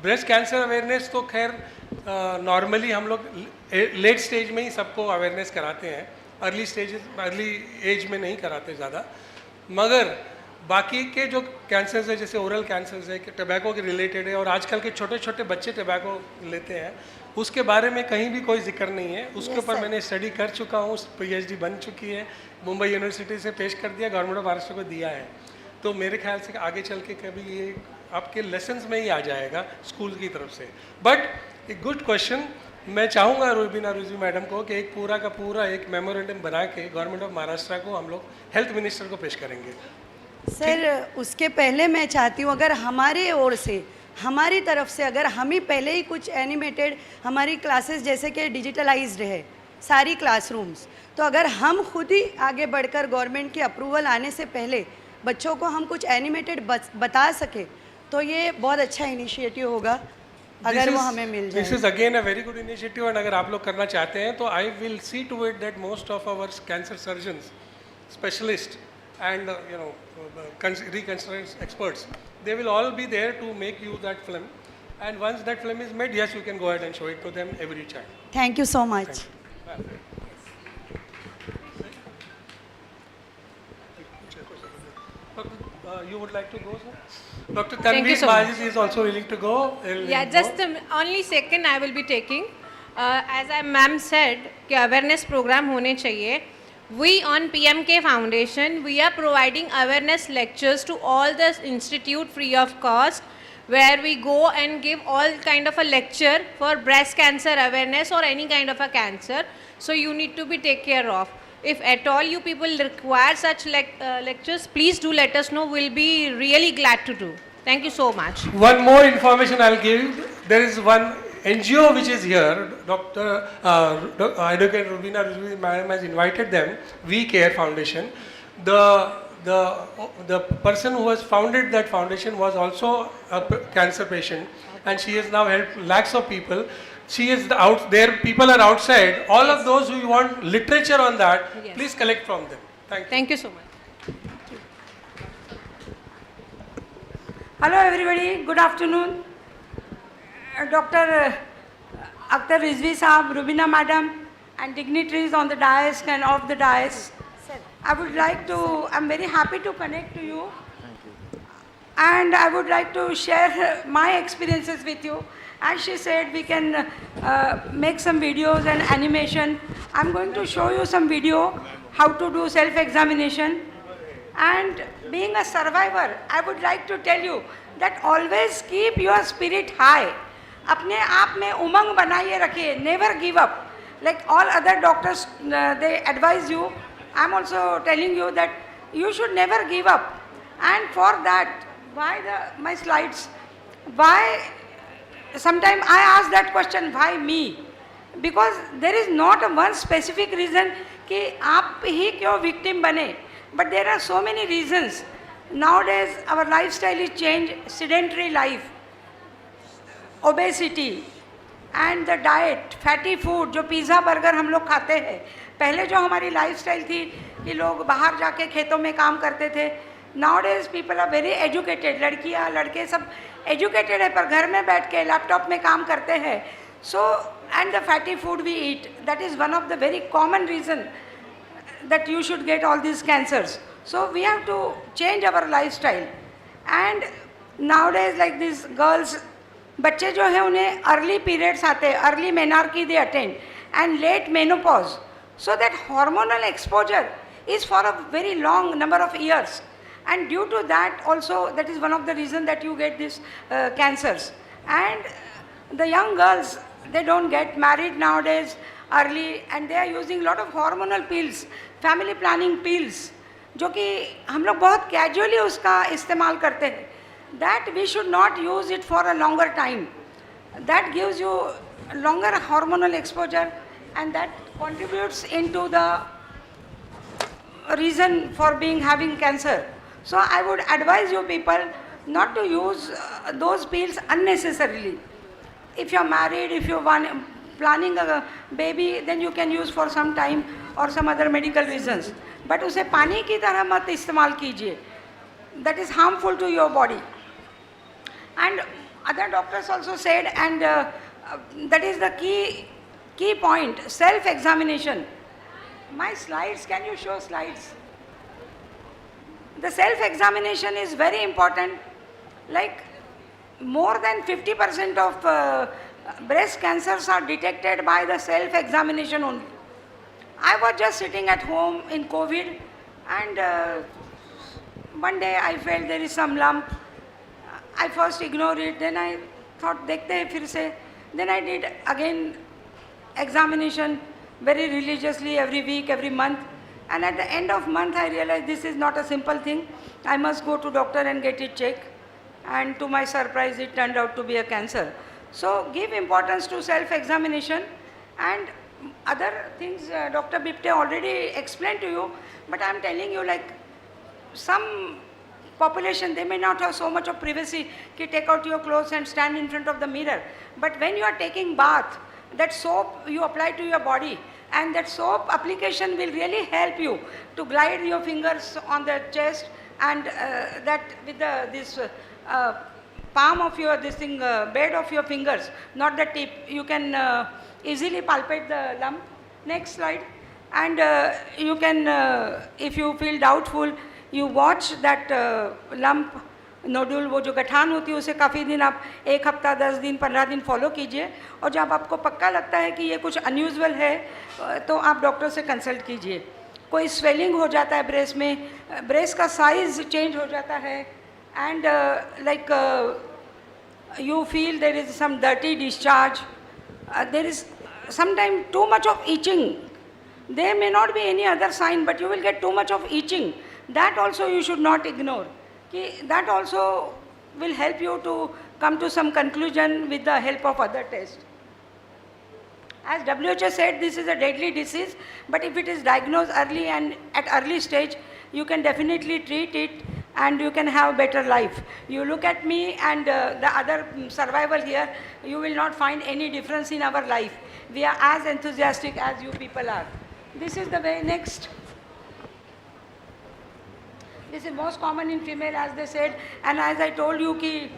ब्रेस्ट कैंसर अवेयरनेस तो खैर नॉर्मली हम लोग लेट स्टेज में ही सबको अवेयरनेस कराते हैं, अर्ली एज में नहीं कराते ज़्यादा, मगर बाकी के जो कैंसर्स है जैसे ओरल कैंसर्स है, टबैको के रिलेटेड है, और आजकल के छोटे छोटे बच्चे टबैको लेते हैं, उसके बारे में कहीं भी कोई जिक्र नहीं है। उसके ऊपर मैंने स्टडी कर चुका हूँ, पीएचडी बन चुकी है, मुंबई यूनिवर्सिटी से पेश कर दिया, गवर्नमेंट ऑफ महाराष्ट्र को दिया है। तो मेरे ख्याल से आगे चल के कभी ये आपके लेसन्स में ही आ जाएगा स्कूल की तरफ से। बट एक गुड क्वेश्चन, मैं चाहूँगा रुबीना रिजवी मैडम को कि एक पूरा का पूरा एक मेमोरेंडम बना के गवर्नमेंट ऑफ महाराष्ट्र को हम लोग हेल्थ मिनिस्टर को पेश करेंगे। सर, उसके पहले मैं चाहती हूँ अगर हमारे ओर से, हमारी तरफ से अगर हम ही पहले ही कुछ एनिमेटेड, हमारी क्लासेस जैसे कि डिजिटलाइज्ड है सारी क्लासरूम्स, तो अगर हम खुद ही आगे बढ़कर गवर्नमेंट की अप्रूवल आने से पहले बच्चों को हम कुछ एनिमेटेड बता सके, तो ये बहुत अच्छा इनिशिएटिव होगा अगर वो हमें मिल जाए। This is again a very good initiative, and अगर आप लोग करना चाहते हैं तो I will see to it that most of our cancer surgeons, specialist and reconstruction experts, they will all be there to make you that film, and once that film is made, yes, you can go ahead and show it to them every child. Thank you so much. You would like to go, sir? Dr. Tanveer Majid is also willing to go. Yeah, just only second I will be taking. As ma'am said कि awareness program होने चाहिए. We on PMK Foundation, we are providing awareness lectures to all the institute free of cost, where we go and give all kind of a lecture for breast cancer awareness or any kind of a cancer. So you need to be take care of. If at all you people require such lectures, please do let us know. We'll be really glad to do. Thank you so much. One more information I'll give. There is one NGO which is here, Dr. Educator Rubina Rizvi Madam has invited them, RumiCare Foundation. the person who has founded that foundation was also a cancer patient, and she has now helped lakhs of people. She is out there, people are outside. All of those who want literature on that, Yes. please collect from them. Thank you. Thank you so much. Hello everybody, good afternoon. Dr. Akhtar Rizvi Saab, Rubina Madam, and dignitaries on the dais and off the dais. I would like to, I'm very happy to connect to you. And I would like to share my experiences with you. As she said, we can make some videos and animation. I'm going to show you some video, how to do self-examination. And being a survivor, I would like to tell you that always keep your spirit high. अपने आप में उमंग बनाइए रखिए, never give up. Like all other doctors, they advise you. I'm also telling you that you should never give up. And for that, why my slides? Why? Sometimes I ask that question, why me? Because there is not a one specific reason कि आप ही क्यों victim बने. But there are so many reasons. Nowadays, our lifestyle is changed, sedentary life, obesity, and the diet, fatty food, जो pizza burger हम लोग खाते हैं. पहले जो हमारी लाइफस्टाइल थी कि लोग बाहर जाके खेतों में काम करते थे. Nowadays, people are very educated. लड़कियाँ, लड़के सब educated है, पर घर में बैठ के लैपटॉप में काम करते हैं. So, and the fatty food we eat, that is one of the very common reason that you should get all these cancers. So we have to change our lifestyle. And nowadays, like these girls, बच्चे जो है उन्हें early periods आते हैं, early menarche they attend, and late menopause. So that hormonal exposure is for a very long number of years. And due to that also, that is one of the reasons that you get these cancers. And the young girls, they don't get married nowadays early, and they are using a lot of hormonal pills, family planning pills, जो कि हम लोग बहुत casually उसका इस्तेमाल करते हैं. That we should not use it for a longer time. That gives you longer hormonal exposure, and that contributes into the reason for having cancer. So I would advise you people not to use those pills unnecessarily. If you are married, if you are planning a baby, then you can use for some time or some other medical reasons. But उसे पानी की तरह मत इस्तेमाल कीजिए. That is harmful to your body. And other doctors also said, and that is the key point, self-examination. My slides, can you show slides? The self-examination is very important. Like more than 50% of breast cancers are detected by the self-examination only. I was just sitting at home in COVID, and one day I felt there is some lump. I first ignored it, then I thought, dekhte hai fir se. Then I did again examination very religiously every week, every month. And at the end of month, I realized this is not a simple thing. I must go to doctor and get it checked. And to my surprise, it turned out to be a cancer. So give importance to self-examination, and other things Dr. Bipte already explained to you, but I am telling you, like some population, they may not have so much of privacy to take out your clothes and stand in front of the mirror. But when you are taking bath, that soap you apply to your body, and that soap application will really help you to glide your fingers on the chest, and that with this palm of your bed of your fingers, not the tip, you can easily palpate the lump. Next slide. And you can, if you feel doubtful, you watch that lump nodule, वो जो गठान होती है, उसे काफ़ी दिन आप 1 हफ्ता 10 दिन 15 दिन फॉलो कीजिए, और जब आपको पक्का लगता है कि ये कुछ अनयूजुअल है तो आप डॉक्टर से कंसल्ट कीजिए. कोई स्वेलिंग हो जाता है ब्रेस्ट में, ब्रेस्ट का साइज चेंज हो जाता है, and like you feel there is some dirty discharge, there is sometimes too much of itching. There may not be any other sign, but you will get too much of itching. That also you should not ignore. That also will help you to come to some conclusion with the help of other tests. As WHO said, this is a deadly disease, but if it is diagnosed early and at early stage, you can definitely treat it and you can have better life. You look at me and the other survival here, you will not find any difference in our life. We are as enthusiastic as you people are. This is the way. Next. This is most common in female, as they said, and as I told you कि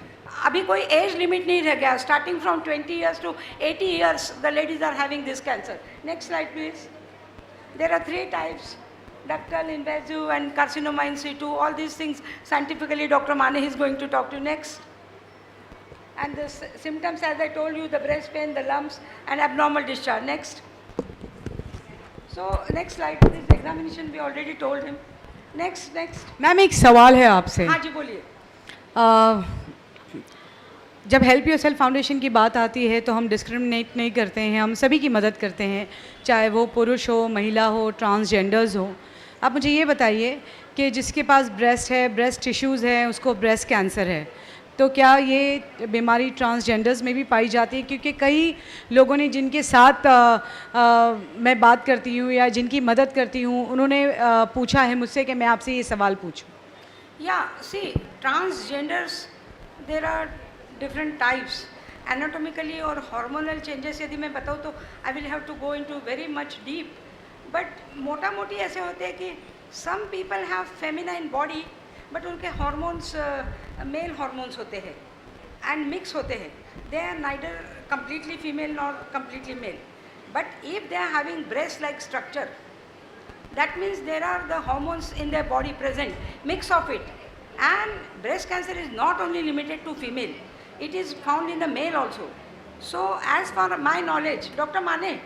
अभी कोई age limit नहीं रह गया. Starting from 20 years to 80 years, the ladies are having this cancer. Next slide, please. There are 3 types: ductal, invasive, and carcinoma in situ. All these things scientifically, Dr. Mane is going to talk to you next. And the symptoms, as I told you, the breast pain, the lumps, and abnormal discharge. Next. So next slide. This examination we already told him. Next. Ma'am एक सवाल है आपसे. हाँ जी बोलिए. जब help yourself foundation की बात आती है तो हम डिस्क्रिमिनेट नहीं करते हैं, हम सभी की मदद करते हैं, चाहे वो पुरुष हो, महिला हो, ट्रांसजेंडर्स हो. आप मुझे ये बताइए कि जिसके पास ब्रेस्ट है, ब्रेस्ट टिश्यूज़ हैं, उसको ब्रेस्ट कैंसर है, तो क्या ये बीमारी ट्रांसजेंडर्स में भी पाई जाती है? क्योंकि कई लोगों ने जिनके साथ मैं बात करती हूँ या जिनकी मदद करती हूँ, उन्होंने पूछा है मुझसे कि मैं आपसे ये सवाल पूछूँ. या see transgenders, there are different types anatomically और hormonal changes. यदि मैं बताऊँ तो I will have to go into very much deep, but मोटा मोटी ऐसे होते हैं कि some people have feminine body but उनके hormones male hormones होते हैं and mix होते हैं. They are neither completely female nor completely male, but if they are having breast like structure, that means there are the hormones in their body present, mix of it. And breast cancer is not only limited to female, it is found in the male also. So as for my knowledge, Dr. Mane,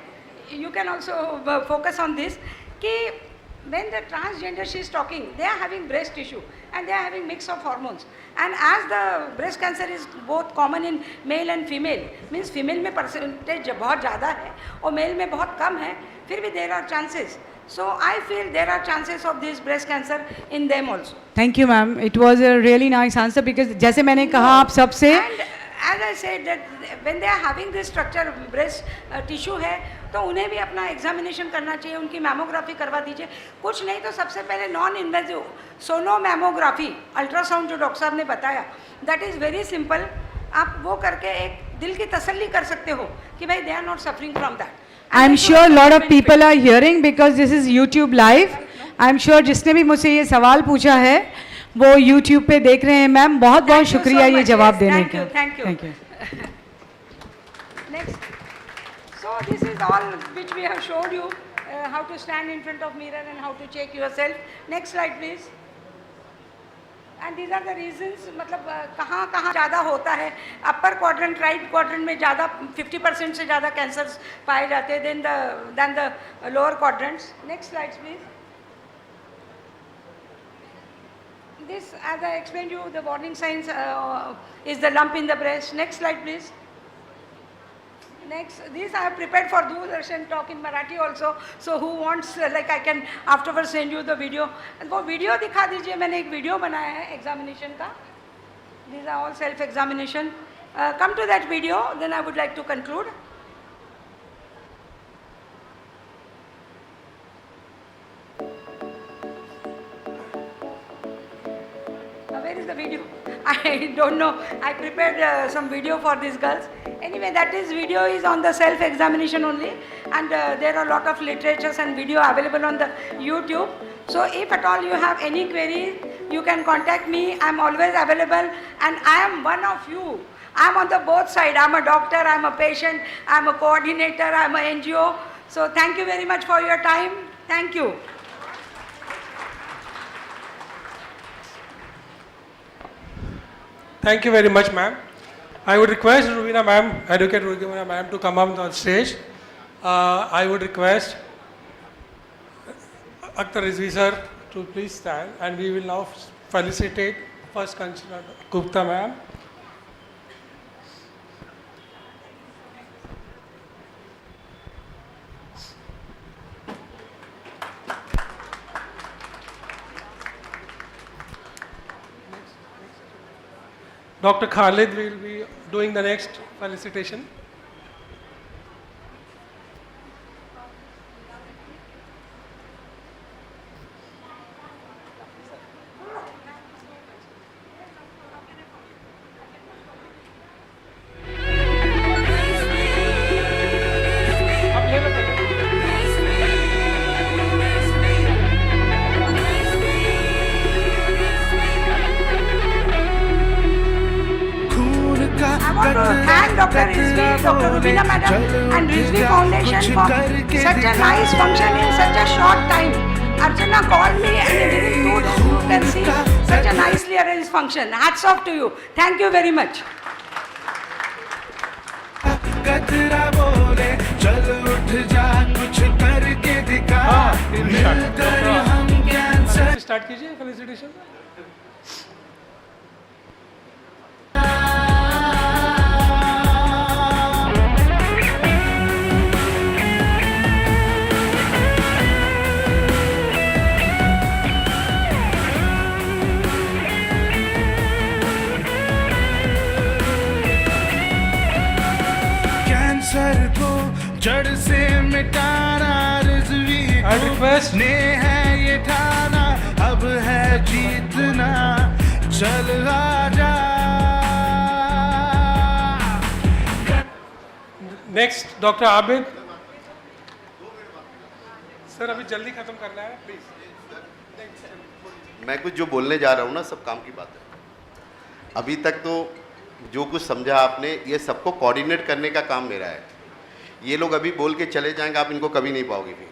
you can also focus on this, कि when the transgender she is talking, they are having breast tissue and they are having mix of hormones. And as the breast cancer is both common in male and female, means female में percentage बहुत ज़्यादा है और male में बहुत कम है, फिर भी there are chances. So I feel there are chances of this breast cancer in them also. Thank you, ma'am. It was a really nice answer because जैसे मैंने कहा आप सबसे. And as I said that when they are having this structure breast tissue है, तो उन्हें भी अपना एग्जामिनेशन करना चाहिए, उनकी मैमोग्राफी करवा दीजिए. कुछ नहीं तो सबसे पहले नॉन इन्वेजिव सोनो मैमोग्राफी, अल्ट्रासाउंड जो डॉक्टर साहब ने बताया, दैट इज़ वेरी सिंपल. आप वो करके एक दिल की तसल्ली कर सकते हो कि भाई they are not suffering from that. I'm sure a lot of people are hearing because this is YouTube live. I'm sure जिसने भी मुझसे ये सवाल पूछा है वो YouTube पे देख रहे हैं. मैम बहुत बहुत शुक्रिया ये जवाब देने का. Thank you. Next. So this is all which we have showed you, how to stand in front of mirror and how to check yourself. Next slide please. And these are the reasons, मतलब कहाँ कहाँ ज़्यादा होता है. Upper quadrant, right quadrant में ज़्यादा 50% से ज़्यादा कैंसर्स पाए जाते हैं than the lower quadrants. Next slides please. This, as I explained you, the warning signs is the lump in the breast. Next slide please. Next, these I have prepared for Doordarshan talk in Marathi also. So who wants, like I can afterwards send you the video. वो video दिखा दीजिए. मैंने एक video बनाया है examination का. These are all self examination. Come to that video, then I would like to conclude. Where is the video? I don't know. I prepared some video for these girls. Anyway, that is video is on the self-examination only, and there are a lot of literatures and video available on the YouTube. So if at all you have any queries, you can contact me. I am always available, and I am one of you. I am on the both side. I am a doctor, I am a patient, I am a coordinator, I am a NGO. So thank you very much for your time. Thank you. Thank you very much, ma'am. I would request Rubina ma'am, Advocate Rubina ma'am, to come up on stage. I would request Dr. Rizvi sir to please stand, and we will now felicitate first Consular Gupta ma'am. Dr. Khalid will be doing the next felicitation. Dr. Rizvi, Dr. Rubina Madam, and Rizvi Foundation for such a nice function in such a short time. Archana called me and within 2 days you can see such a nicely arranged function. Hats off to you. Thank you very much. कतरा बोले चल उठ जा कुछ करके दिखा मिलकर हम कैंसर स्टार्ट कीजिए फेलिसिटेशन. कैंसर को जड़ से मिटाना रिज़वी को ने है ये ठाना अब है जीतना चल आजा. नेक्स्ट डॉक्टर आबिद सर, अभी जल्दी खत्म करना है प्लीज. मैं कुछ जो बोलने जा रहा हूँ ना, सब काम की बात है. अभी तक तो जो कुछ समझा आपने, ये सबको कोऑर्डिनेट करने का काम मेरा है. ये लोग अभी बोल के चले जाएंगे, आप इनको कभी नहीं पाओगे फिर.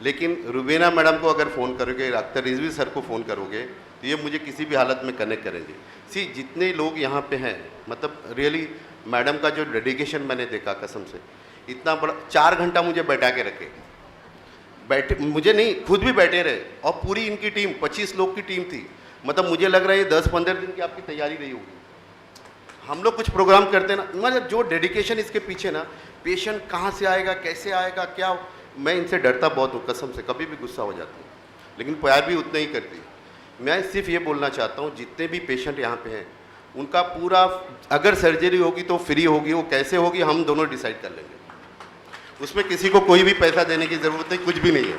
लेकिन रुबीना मैडम को अगर फ़ोन करोगे, डॉक्टर रिजवी सर को फ़ोन करोगे, तो ये मुझे किसी भी हालत में कनेक्ट करेंगे. सी जितने लोग यहाँ पे हैं, मतलब रियली मैडम का जो डेडिकेशन मैंने देखा कसम से, इतना बड़ा 4 घंटा मुझे बैठा के रखे, बैठे मुझे नहीं, खुद भी बैठे रहे. और पूरी इनकी टीम 25 लोग की टीम थी. मतलब मुझे लग रहा है ये 10-15 दिन की आपकी तैयारी रही होगी. हम लोग कुछ प्रोग्राम करते ना, मतलब जो डेडिकेशन इसके पीछे ना, पेशेंट कहाँ से आएगा, कैसे आएगा, क्या. मैं इनसे डरता बहुत हूँ कसम से, कभी भी गुस्सा हो जाती हूँ, लेकिन प्यार भी उतना ही करती है. मैं सिर्फ ये बोलना चाहता हूँ, जितने भी पेशेंट यहाँ पे हैं उनका पूरा, अगर सर्जरी होगी तो फ्री होगी, वो कैसे होगी हम दोनों डिसाइड कर लेंगे. उसमें किसी को कोई भी पैसा देने की ज़रूरत नहीं, कुछ भी नहीं है.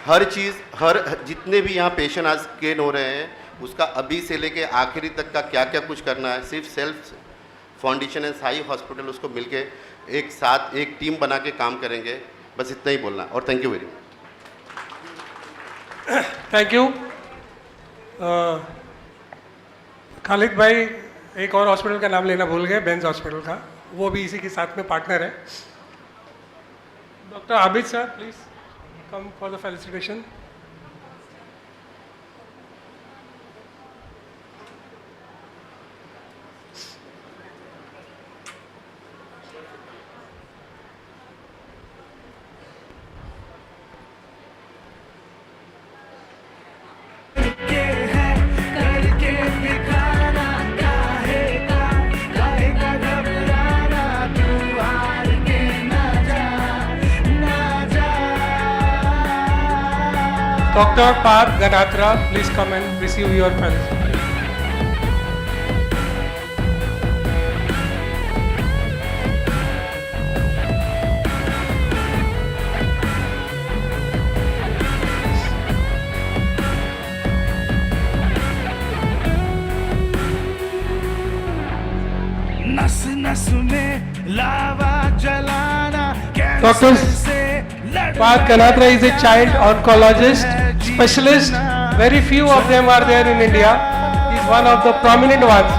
हर चीज़, हर जितने भी यहाँ पेशेंट आज स्कैन हो रहे हैं, उसका अभी से लेके आखिरी तक का क्या क्या कुछ करना है, सिर्फ self foundation and Sai hospital उसको मिलके एक साथ एक टीम बना के काम करेंगे. बस इतना ही बोलना, और thank you very much. Thank you. Khalid भाई एक और हॉस्पिटल का नाम लेना भूल गए, बेंज हॉस्पिटल का, वो भी इसी के साथ में पार्टनर है. Doctor Abid sir please come for the felicitation. Dr. Parth Ganatra, please come and receive your fellow. नस नस में लावा जलाना. Dr. Parth Ganatra is a child oncologist specialist. Very few of them are there in India. He is one of the prominent ones.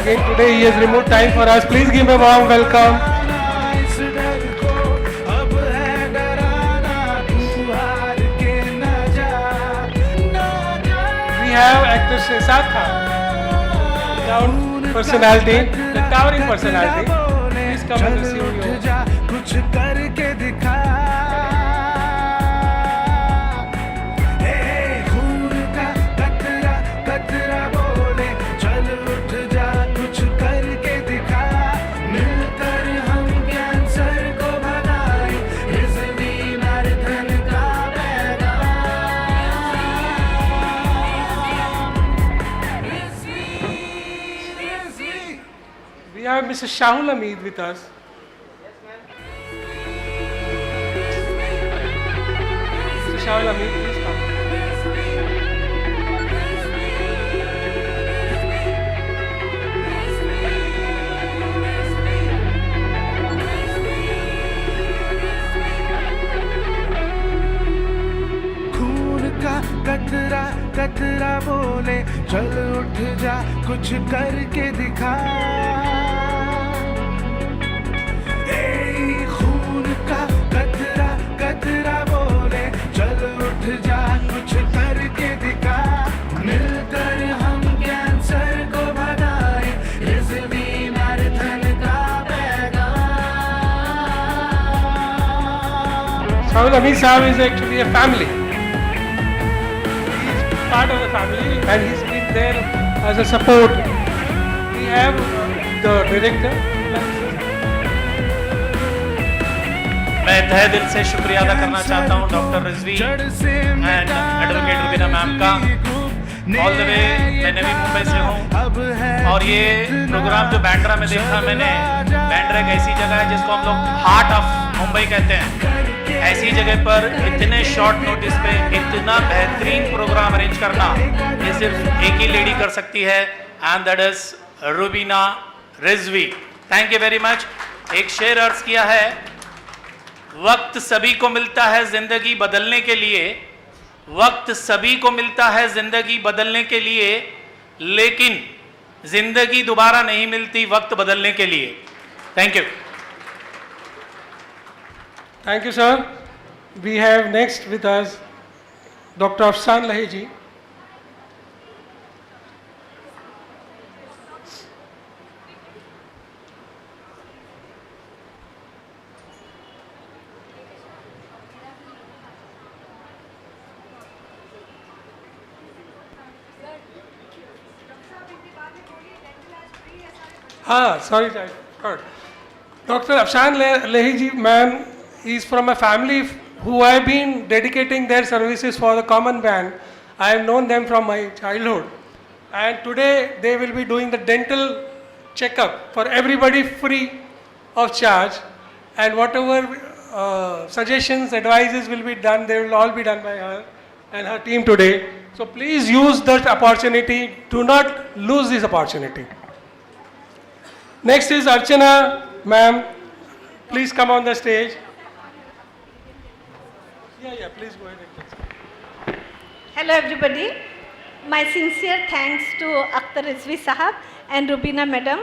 Again today he has removed time for us. Please give a warm welcome. We have actor Shehzad Khan, renowned personality, the towering personality. Please come and receive you. कुछ करके दिखा. खून का कतरा कतरा बोले चल उठ जा कुछ करके दिखा. मिलकर हम कैंसर को भगाए, रिज़वी मर्दन का पैगाम. We have Mr. Shahul Hamid with us. Mr. Shahul Hamid, please come. खून का कतरा कतरा बोले चल उठ जा कुछ करके दिखा. Amin Saab is actually a family. He's part of the family and he's been there as a support. We have the director. मैं तहे दिल से शुक्रिया अदा करना चाहता हूँ doctor Rizvi and advocate Rubina ma'am का। ऑल द वे मैं नवी मुंबई से हूँ और ये प्रोग्राम जो बैंड्रा में देखा मैंने, बैंड्रा एक ऐसी जगह है जिसको हम लोग हार्ट ऑफ मुंबई कहते हैं। ऐसी जगह पर इतने शॉर्ट नोटिस पे इतना बेहतरीन प्रोग्राम अरेंज करना ये सिर्फ एक ही लेडी कर सकती है and that is Rubina Rizvi. Thank you very much. एक शेर अर्ज किया है, वक्त सभी को मिलता है जिंदगी बदलने के लिए, वक्त सभी को मिलता है जिंदगी बदलने के लिए, लेकिन जिंदगी दोबारा नहीं मिलती वक्त बदलने के लिए। Thank you. Thank you, sir. We have next with us Dr. Afshan Laheji. Sorry, I forgot. Dr. Afshan Laheji, ma'am, is from a family who have been dedicating their services for the common man. I have known them from my childhood. And today they will be doing the dental checkup for everybody free of charge. And whatever suggestions, advices will be done, they will all be done by her and her team today. So please use that opportunity. Do not lose this opportunity. Next is Archana, ma'am. Please come on the stage. Yeah, please go ahead. Hello everybody. My sincere thanks to Akhtar Rizvi Sahab and Rubina Madam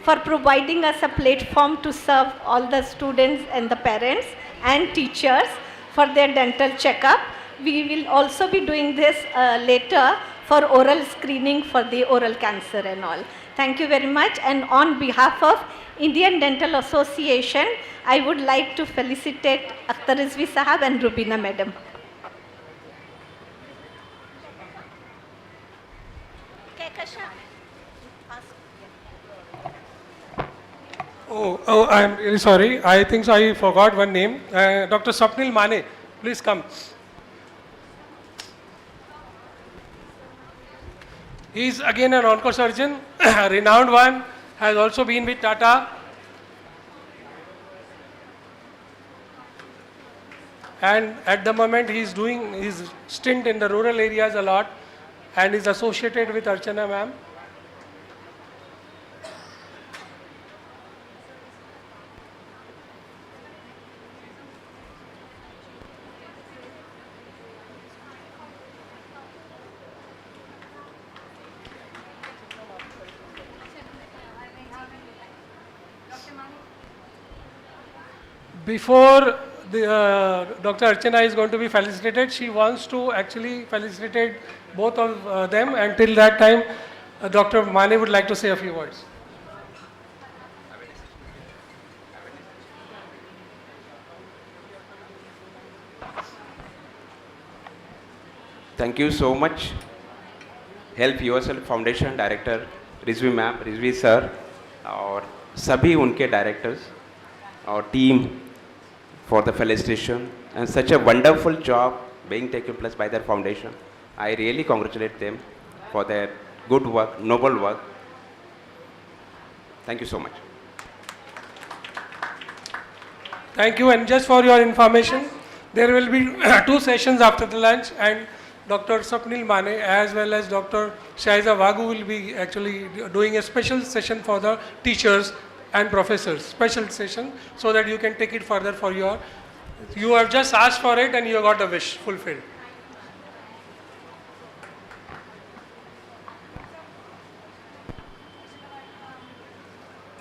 for providing us a platform to serve all the students and the parents and teachers for their dental checkup. We will also be doing this later for oral screening for the oral cancer and all. Thank you very much, and on behalf of Indian Dental Association, I would like to felicitate Akhtar Rizvi Sahab and Rubina Madam. Oh, I am really sorry. I think so I forgot one name. Dr. Swapnil Mane, please come. He is again an oncosurgeon, a renowned one, has also been with Tata. And at the moment he is doing his stint in the rural areas a lot and is associated with Archana ma'am. Before Dr. Archana is going to be felicitated, she wants to actually felicitate both of them, and till that time Dr. Mane would like to say a few words. Thank you so much. Help Yourself Foundation Director Rizvi Ma'am, Rizvi Sir और सभी उनके directors और team for the felicitation and such a wonderful job being taken place by their foundation. I really congratulate them for their good work, noble work. Thank you so much. Thank you, and just for your information, there will be 2 sessions after the lunch, and Dr. Swapnil Mane as well as Dr. Shaiza Vagu will be actually doing a special session for the teachers and professors, special session, so that you can take it further for you have just asked for it and you have got the wish fulfilled.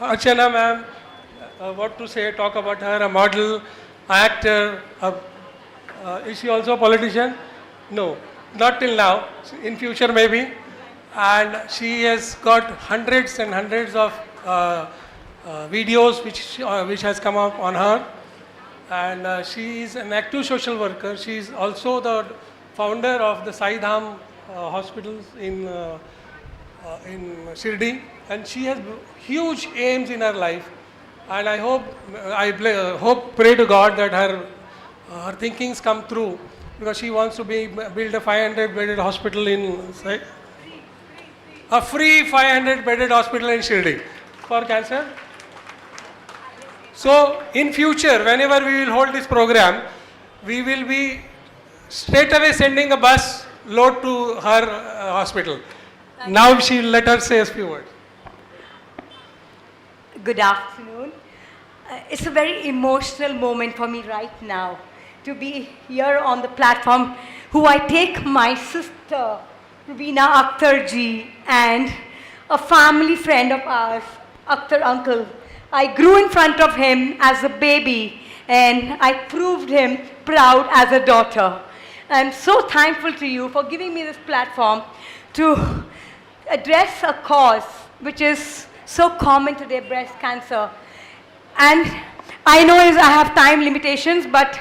Archana ma'am, what to say, talk about her, a model, actor, is she also a politician? No, not till now, in future maybe, and she has got hundreds and hundreds of videos which has come up on her, and she is an active social worker. She is also the founder of the Sai Dham hospitals in Shirdi, and she has huge aims in her life. And I hope, pray to God that her thinkings come through, because she wants to build a 500-bedded hospital in, a free 500-bedded hospital in Shirdi for cancer. So in future, whenever we will hold this program, we will be straight away sending a bus load to her hospital. Now she will let her say a few words. Good afternoon. It's a very emotional moment for me right now to be here on the platform, who I take my sister, Rubina Akhtar ji, and a family friend of ours, Akhtar uncle. I grew in front of him as a baby, and I proved him proud as a daughter. I'm so thankful to you for giving me this platform to address a cause which is so common today, breast cancer. And I know I have time limitations, but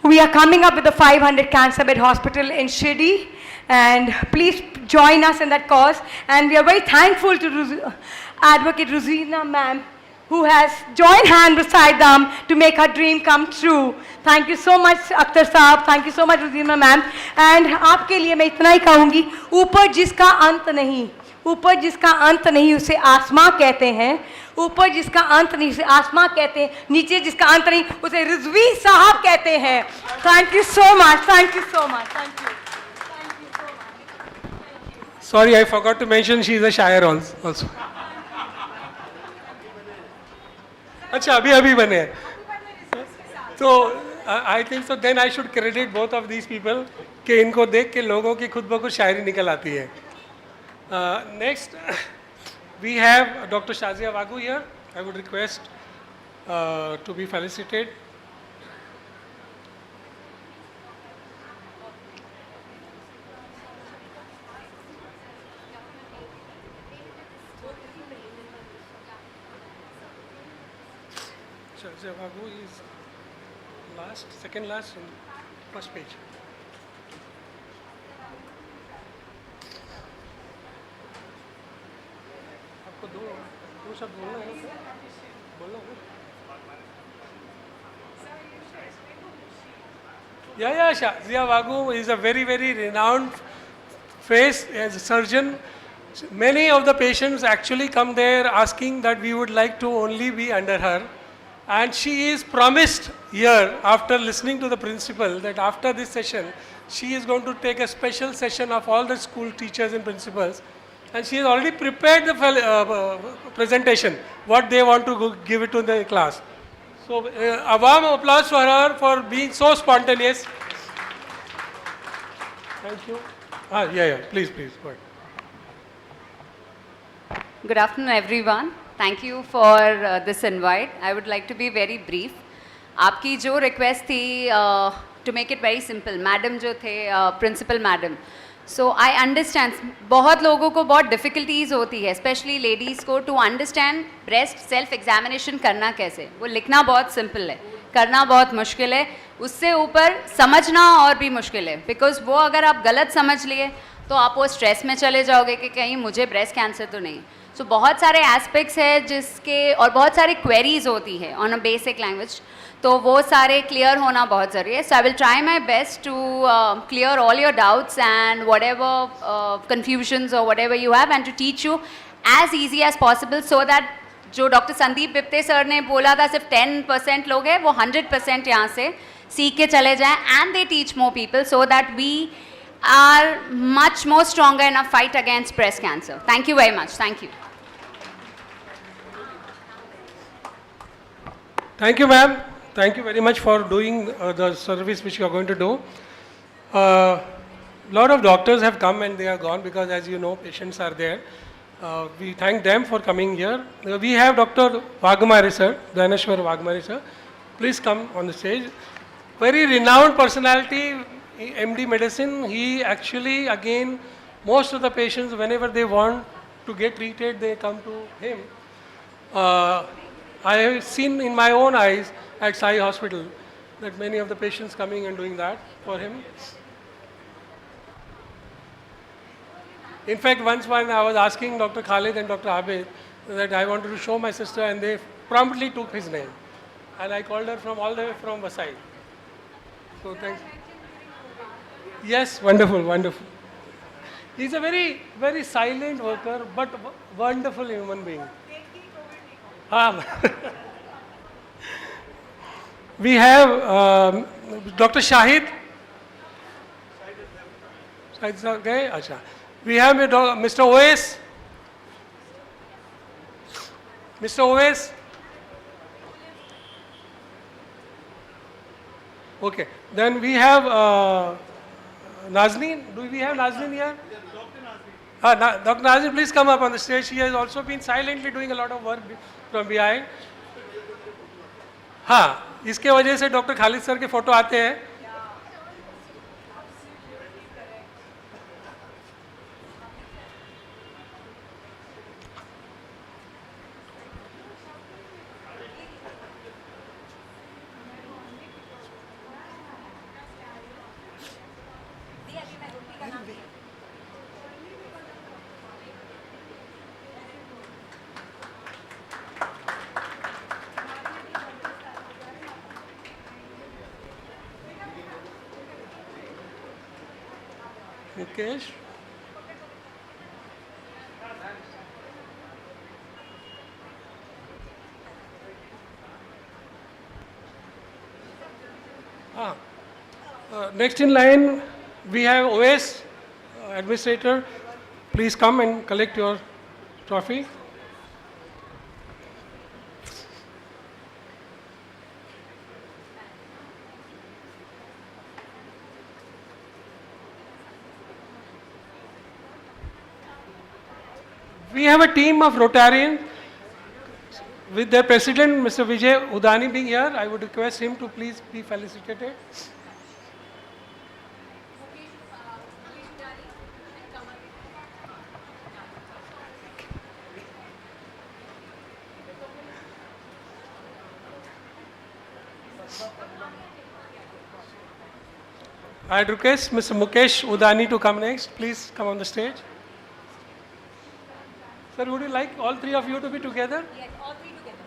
we are coming up with a 500 cancer bed hospital in Shirdi, and please join us in that cause. And we are very thankful to Advocate Ruzina ma'am, who has joined hand beside them to make her dream come true. Thank you so much, Akhtar Saab. Thank you so much, Ruzina ma'am. And आपके लिए मैं इतना ही कहूँगी, ऊपर जिसका अंत नहीं, ऊपर जिसका अंत नहीं उसे आसमां कहते हैं, ऊपर जिसका अंत नहीं उसे आसमां कहते हैं, नीचे जिसका अंत नहीं उसे रिजवी साहब कहते हैं. Thank you so much. Thank you so much. Thank you. Sorry, I forgot to mention she is a shire also. अच्छा अभी बने हैं. So I think so. Then I should credit both of these people कि इनको देख के लोगों की खुद ब खुद शायरी निकल आती है. Next, we have Dr. Shazia Vagu here. I would request to be felicitated. Shazia Vagu is second last, and first page. आपको दो शब्द बोलना है ना, बोलो. Yeah, Shazia Vagu is a very, very renowned face as a surgeon. Many of the patients actually come there asking that we would like to only be under her. And she is promised here, after listening to the principal, that after this session, she is going to take a special session of all the school teachers and principals. And she has already prepared the presentation, what they want to give it to the class. So a warm applause for her for being so spontaneous. Thank you. Please, go ahead. Good afternoon, everyone. Thank you for this invite. I would like to be very brief. आपकी जो request थी to make it very simple, madam जो थे principal madam. So I understand बहुत लोगों को बहुत difficulties होती है, especially ladies को to understand breast self examination करना कैसे. वो लिखना बहुत simple है, करना बहुत मुश्किल है, उससे ऊपर समझना और भी मुश्किल है. Because वो अगर आप गलत समझ लिए तो आप वो stress में चले जाओगे कि कहीं मुझे breast cancer तो नहीं. So बहुत सारे एस्पेक्ट्स है जिसके और बहुत सारे क्वेरीज होती है ऑन अ बेसिक लैंग्वेज, तो वो सारे क्लियर होना बहुत ज़रूरी है. So I will try my best to clear all your doubts and whatever confusions और whatever you have and to teach you as easy as possible, so that जो doctor Sandeep Bipte sir ने बोला था सिर्फ 10% लोग हैं, वो 100% यहाँ से सीख के चले जाएँ and they teach more people so that we are much more stronger in a fight against breast cancer. Thank you very much. Thank you. Thank you, ma'am. Thank you very much for doing the service which you are going to do. Lot of doctors have come and they are gone because, as you know, patients are there. We thank them for coming here. We have Dr. Vagmare sir, Dhaneshwar Vagmare sir. Please come on the stage. Very renowned personality, MD medicine. He actually, again, most of the patients, whenever they want to get treated, they come to him. I have seen in my own eyes at Sai Hospital, that many of the patients coming and doing that for him. In fact, once when I was asking Dr. Khalid and Dr. Abid that I wanted to show my sister, and they promptly took his name. And I called her from all the way from Vasai. So thanks. Yes, wonderful, wonderful. He's a very, very silent worker, but wonderful human being. We have Dr. Shahid. Shahid sir gaye? Acha. We have Mr. Oais. Mr. Oais. Okay. Then we have Nazneen. Do we have Nazneen here? Dr. Nazneen, please come up on the stage. She has also been silently doing a lot of work from behind. हाँ, इसके वजह से doctor Khalid sir के photo आते हैं. Mukesh. Next in line, we have OS administrator. Please come and collect your trophy. We have a team of Rotarians with their president, Mr. Vijay Udani, being here. I would request him to please be felicitated. I'd request Mr. Mukesh Udani to come next. Please come on the stage. Sir, would you like all three of you to be together? Yes, all three together.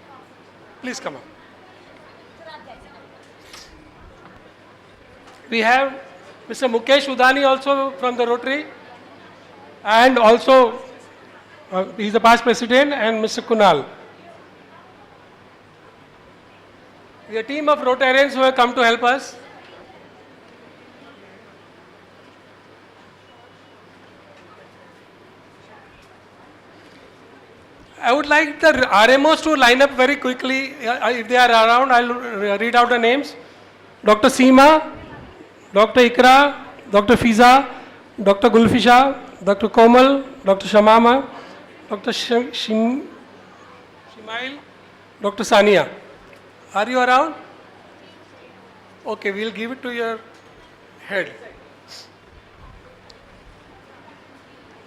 Please come on. We have Mr. Mukesh Udani also from the Rotary, and also he's the past president, and Mr. Kunal. We are a team of Rotarians who have come to help us. I would like the RMOs to line up very quickly. If they are around, I'll read out the names. Dr. Seema, Dr. Ikra, Dr. Fiza, Dr. Gulfisha, Dr. Komal, Dr. Shamama, Dr. Shimail, Dr. Sania. Are you around? Okay, we'll give it to your head.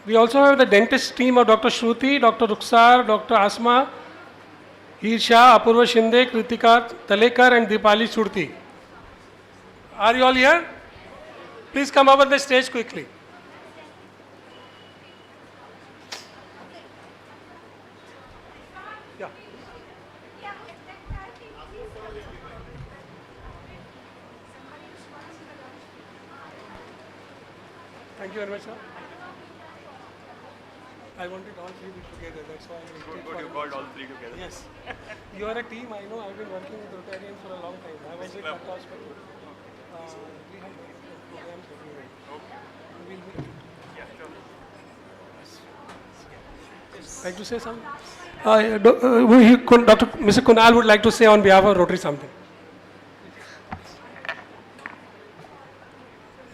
We also have the dentist team of Dr. Shruti, Dr. Ruksar, Dr. Asma, Heer Shah, Apurva Shinde, Kritika Talekar, and Deepali Surti. Are you all here? Please come up on the stage quickly. Yeah. Thank you very much, sir. I wanted all three together, that's why you called all three together. Yes. You are a team, I know. I've been working with Rotarians for a long time. I was with Dr. Hospital. We have programs everywhere. Okay. We'll meet. Yeah, sure. Like to say something? Dr. Mr. Kunal would like to say on behalf of Rotary something.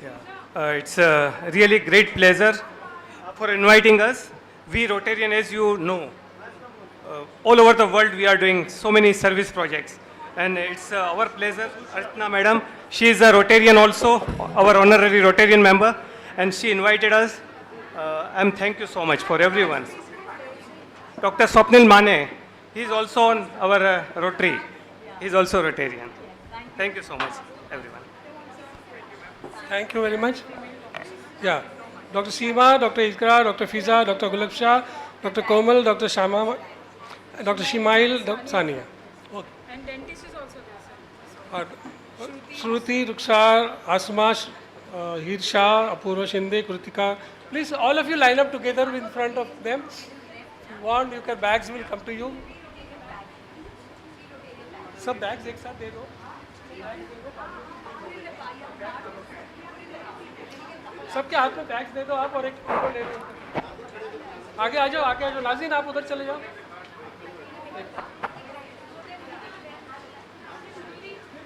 Yeah. It's a really great pleasure for inviting us. We Rotarian, as you know, all over the world we are doing so many service projects, and it's our pleasure. Archana madam, she is a Rotarian also, our honorary Rotarian member, and she invited us, and thank you so much for everyone. Dr. Swapnil Mane, he is also on our Rotary. He's also Rotarian. Thank you so much, everyone. Thank you very much. Yeah, Dr. Seema, Dr. Iskra, Dr. Fiza, Dr. Gulab Shah, Dr. Komal, Dr. Shama, Dr. Shimail, Dr. Sania. Okay. And dentist is also there, sir. Shruti, Ruksar, Asma, Hirsha, Apurva Shinde, Kritika. Please, all of you line up together in front of them. If you want, your bags will come to you. सब bags एक साथ दे दो. सबके हाथ में bags दे दो आप और एक फोटो ले लो. आगे आ जाओ नाज़रीन आप उधर चले जाओ.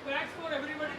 Bags for everybody.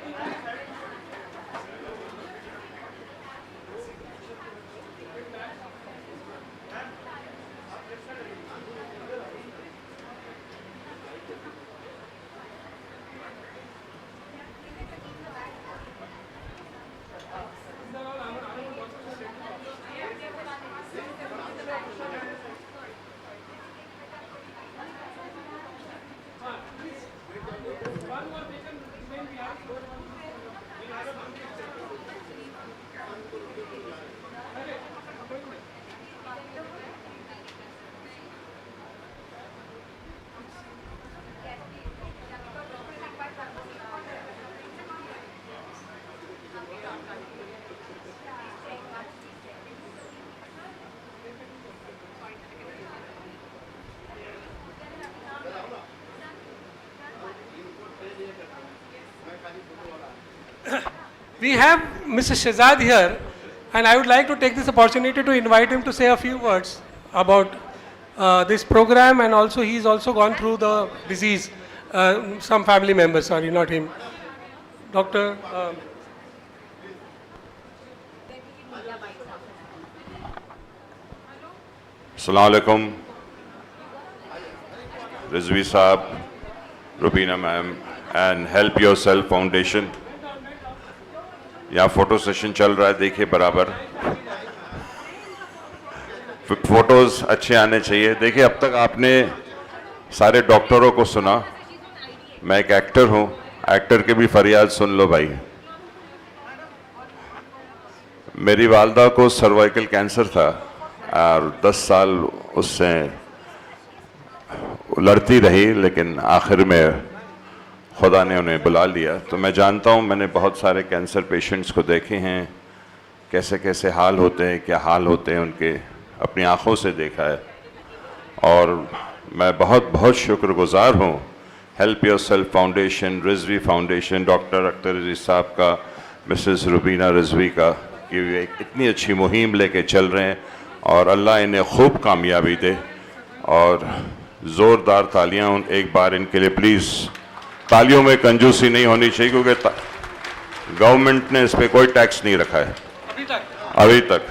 We have Mr. Shehzad here, and I would like to take this opportunity to invite him to say a few words about this program, and also he's also gone through the disease. Some family members, sorry, not him. Doctor. Assalamu alaikum. Rizvi Saab, Rubina ma'am, and Help Yourself Foundation. यहाँ photo session चल रहा है, देखिए बराबर. Photos अच्छे आने चाहिए. देखिए अब तक आपने सारे डॉक्टरों को सुना. मैं एक एक्टर हूँ, एक्टर के भी फरियाद सुन लो भाई. मेरी वालदा को सर्वाइकल कैंसर था और 10 साल उससे लड़ती रही, लेकिन आखिर में खुदा ने उन्हें बुला लिया. तो मैं जानता हूँ, मैंने बहुत सारे कैंसर पेशेंट्स को देखे हैं, कैसे कैसे हाल होते हैं, क्या हाल होते हैं उनके, अपनी आँखों से देखा है. और मैं बहुत बहुत शुक्रगुजार हूँ help yourself foundation, Rizvi foundation, doctor Akhtar रज़ी साहब का, मिसेस रुबीना रिजवी का, कि वे एक इतनी अच्छी मुहिम लेके चल रहे हैं और अल्लाह इन्हें खूब कामयाबी दे. और ज़ोरदार तालियाँ एक बार इनके लिए प्लीज़. तालियों में कंजूसी नहीं होनी चाहिए, क्योंकि गवर्नमेंट ने इस पर कोई टैक्स नहीं रखा है अभी तक.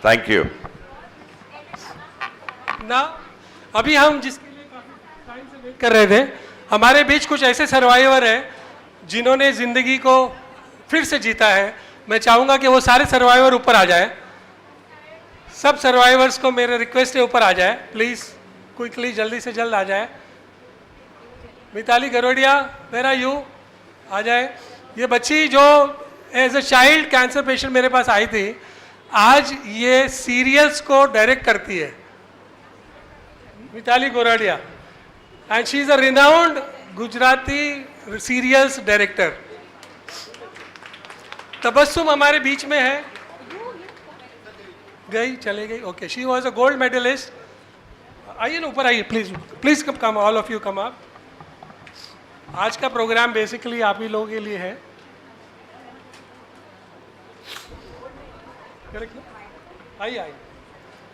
Thank you. ना अभी हम जिसके लिए काफी टाइम से वेट कर रहे थे, हमारे बीच कुछ ऐसे सर्वाइवर हैं जिन्होंने जिंदगी को फिर से जीता है. मैं चाहूंगा कि वो सारे सर्वाइवर ऊपर आ जाए. सब सर्वाइवर्स को मेरा रिक्वेस्ट है ऊपर आ जाए प्लीज, क्विकली, जल्दी से जल्द आ जाए. Mitali Garodia, where are you? आ जाए. ये बच्ची जो as a child cancer patient मेरे पास आई थी, आज ये सीरियल्स को डायरेक्ट करती है. Mitali Goradia, and she is a renowned Gujarati serials director. Tabassum हमारे बीच में है. गई, चले गई. Okay, she was a gold medalist. आइए ना ऊपर आइए please, please come, all of you come up. आज का प्रोग्राम बेसिकली आप ही लोगों के लिए है. आइए आइए.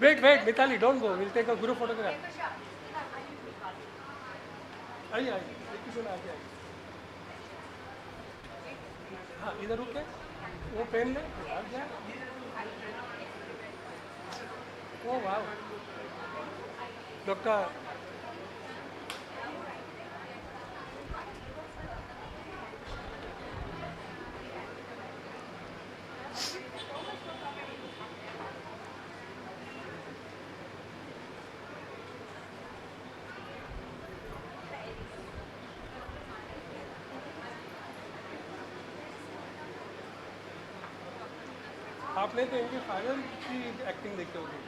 Wait Mitali, don't go, will take a group photograph. आइए आइए. हाँ, इधर रुके, वो पेन ले. ओ वाह, डॉक्टर. आपने तो इनके फादर की एक्टिंग देखी होगी।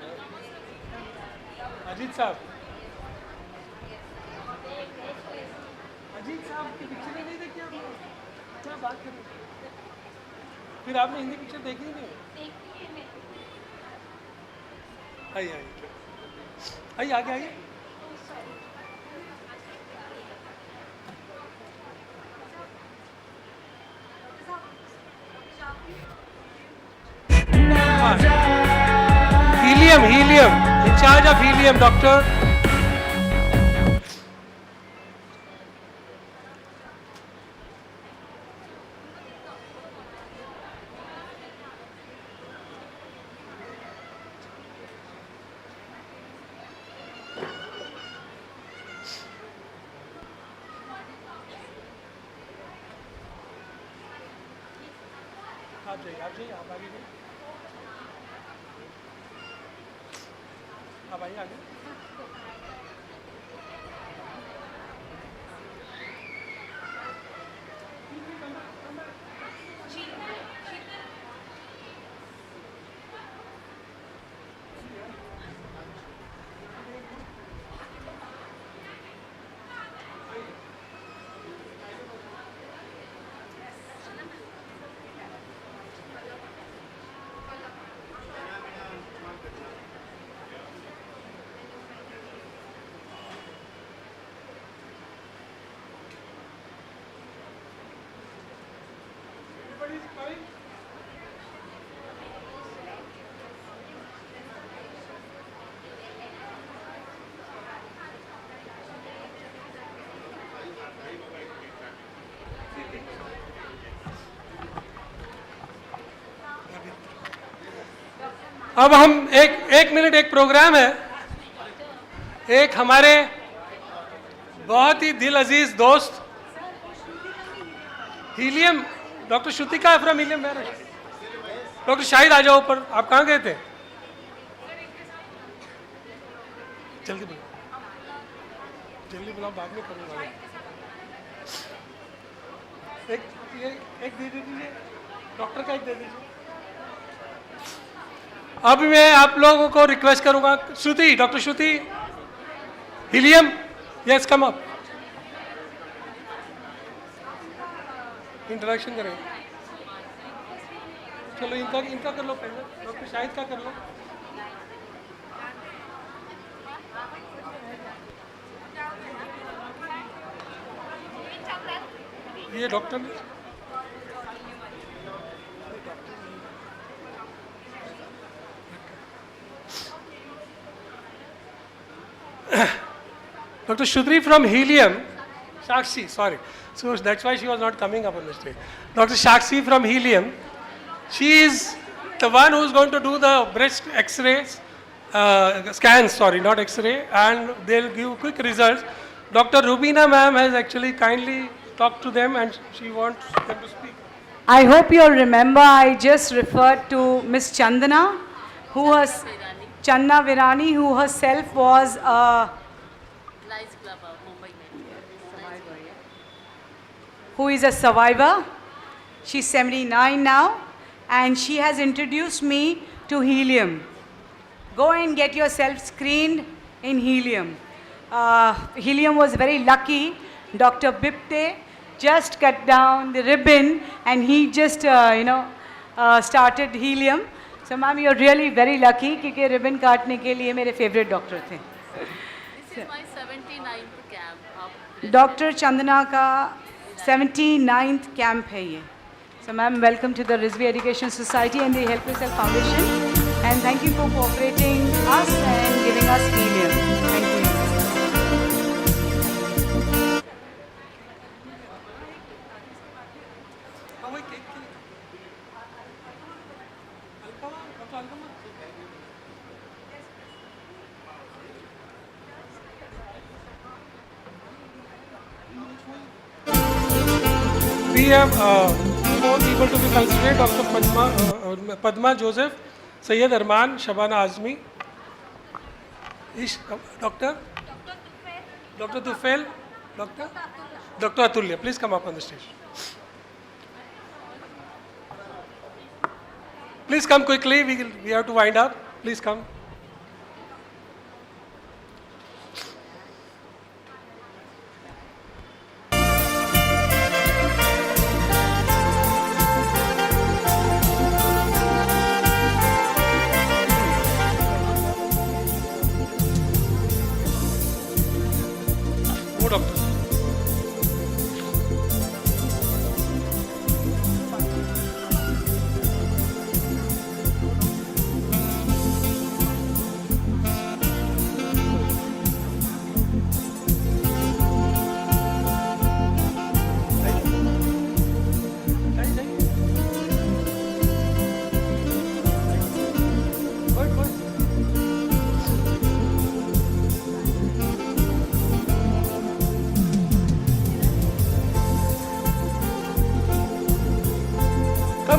अजीत साहब, अजीत साहब की पिक्चरें नहीं देखी आपने? क्या बात कर रहे हैं? फिर आपने हिंदी पिक्चर देखी ही नहीं? आइए आइए आइए, आगे आइए। Helium, in charge of helium, doctor. आप जाइए, आप आगे जाइए। आप आइए आगे। अब हम एक मिनट, एक प्रोग्राम है, एक हमारे बहुत ही दिल अजीज दोस्त Helium, doctor Shrutika from Helium. Doctor Shahid आ जाओ ऊपर। आप कहाँ गए थे? जल्दी बुलाओ, जल्दी बुलाओ, बाद में करूँगा। एक दे दीजिए, डॉक्टर का एक दे दीजिए। अब मैं आप लोगों को रिक्वेस्ट करूंगा, Shruti, doctor Shruti, Helium, yes come up, introduction करें। चलो इनका कर लो पहले, डॉक्टर शाहिद का कर लो। ये doctor Dr. Shudri from Helium, Shakshi, sorry. So that's why she was not coming up on the stage. Dr. Shakshi from Helium, she is the one who is going to do the breast X-rays, scans, sorry, not X-ray, and they'll give quick results. Dr. Rubina ma'am has actually kindly talked to them and she wants them to speak. I hope you all remember I just referred to Miss Chandana, Channa Virani, who herself was a who is a survivor. She's 79 now and she has introduced me to Helium. Go and get yourself screened in Helium. Helium was very lucky. Dr. Bipte just cut down the ribbon and he just, started Helium. So ma'am, you're really very lucky because ribbon काटने के लिए मेरे favorite doctor थे. This is my 79th camp. Dr. Chandana का 79th camp है ये. So ma'am, welcome to the Rizvi Education Society and the Help Yourself Foundation. And thank you for cooperating us and giving us Helium. Thank you. We have 4 people to be considered: Dr. Padma Joseph, Sayyid Arman, Shabana Azmi, Dr. Tufail, Dr. Atulya. Please come up on the stage. Please come quickly. We have to wind up. Please come. Go, doctor.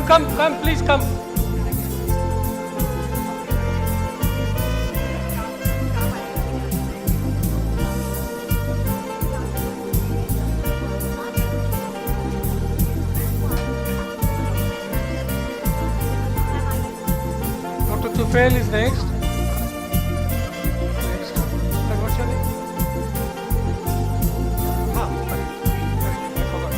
Come, please come. Dr. Tufail is next. What's your name? Sorry. I forgot.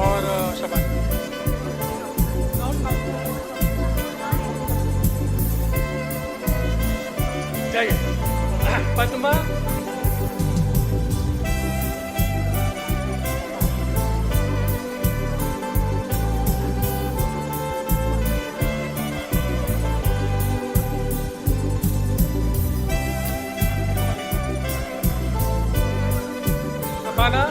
और शबान जाइए पद्मा शबाना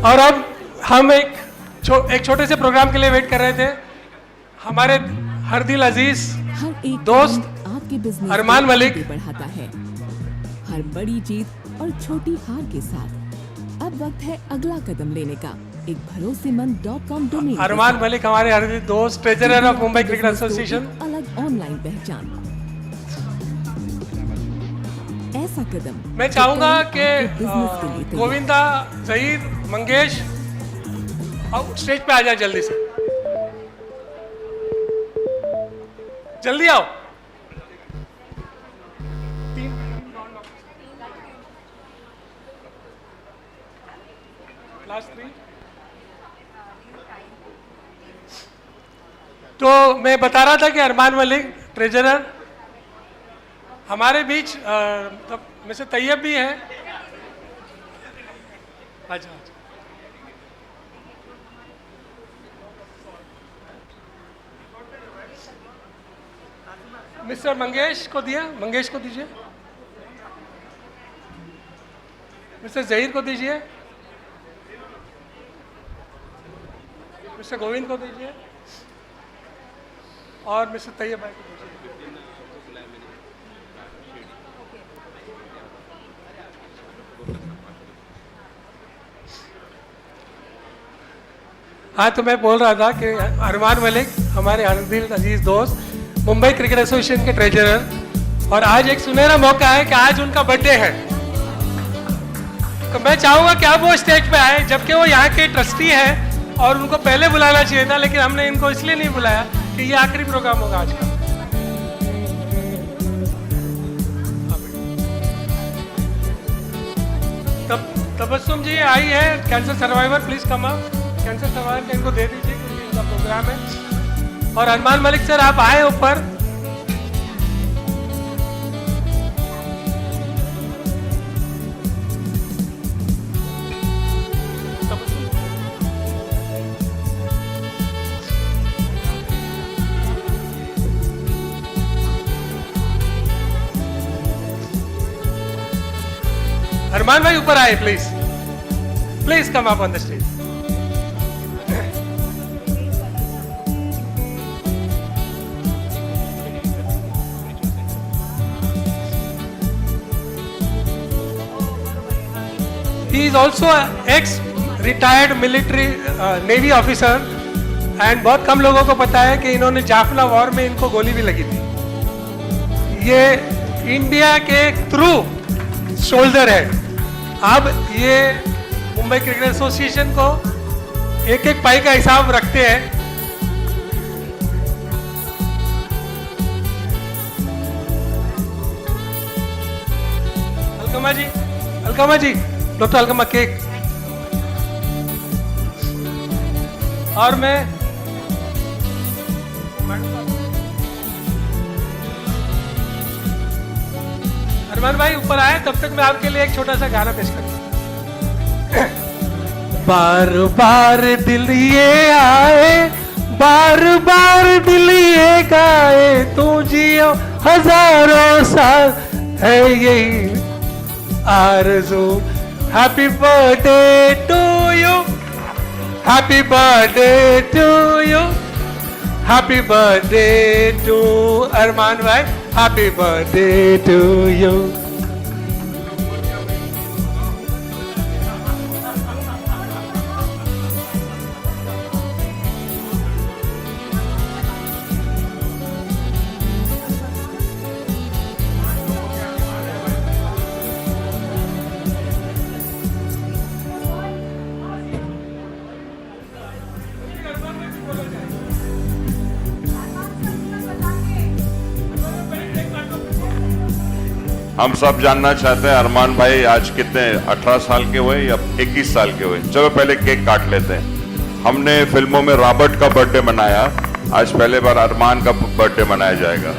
और अब हम एक छोटे से programme के लिए वेट कर रहे थे। हमारे हर दिल अजीज दोस्त आपके बिजनेस अरमान मलिक बढ़ाता है हर बड़ी जीत और छोटी हार के साथ। अब वक्त है अगला कदम लेने का। एक भरोसेमंद.com डोमेन। अरमान मलिक हमारे हर दिल दोस्त, treasurer of Mumbai cricket association. अलग ऑनलाइन पहचान। ऐसा कदम मैं चाहूंगा कि गोविंदा, जहीर, मंगेश और स्टेज पे आ जाए जल्दी से। जल्दी आओ। लास्ट 3। तो मैं बता रहा था कि अरमान मलिक ट्रेजरर हमारे बीच में से तैयब भी है। अच्छा मिस्टर मंगेश को दिया, मंगेश को दीजिए। मिस्टर जहीर को दीजिए। मिस्टर गोविंद को दीजिए और मिस्टर तैयब भाई को दीजिए। हाँ, तो मैं बोल रहा था कि अरमान मलिक हमारे हर दिल अजीज दोस्त, मुंबई क्रिकेट एसोसिएशन के ट्रेजरर, और आज एक सुनहरा मौका है कि आज उनका बर्थडे है। तो मैं चाहूंगा कि आप वो स्टेज पे आए, जबकि वो यहाँ के ट्रस्टी हैं और उनको पहले बुलाना चाहिए था, लेकिन हमने इनको इसलिए नहीं बुलाया कि ये आखिरी प्रोग्राम होगा आज का। तबस्सुम जी आई है, cancer survivor, please come up. Cancer survivor इनको दे दीजिए क्योंकि इनका प्रोग्राम है। और अरमान मलिक सर आप आए ऊपर। अरमान भाई ऊपर आए please, please come up on the stage. He is also ex-retired military Navy officer and बहुत कम लोगों को पता है कि इन्होंने जाफना वॉर में इनको गोली भी लगी थी. ये इंडिया के ट्रू शोल्डर है. अब ये मुंबई क्रिकेट एसोसिएशन को एक एक पाई का हिसाब रखते हैं. अलकमा जी, डॉक्टर अलकमा केक. और मैं अरमान भाई ऊपर आए, तब तक मैं आपके लिए एक छोटा सा गाना पेश करूंगा. बार बार दिल ये आए, बार बार दिल ये गाए, तू जियो हजारों साल है यही आरज़ू. Happy birthday to you, happy birthday to you, happy birthday to Arman भाई, हैप्पी बर्थडे टू यू. हम सब जानना चाहते हैं अरमान भाई आज कितने 18 साल के हुए या 21 साल के हुए. चलो पहले केक काट लेते हैं. हमने फिल्मों में रॉबर्ट का बर्थडे मनाया, आज पहले बार अरमान का बर्थडे मनाया जाएगा.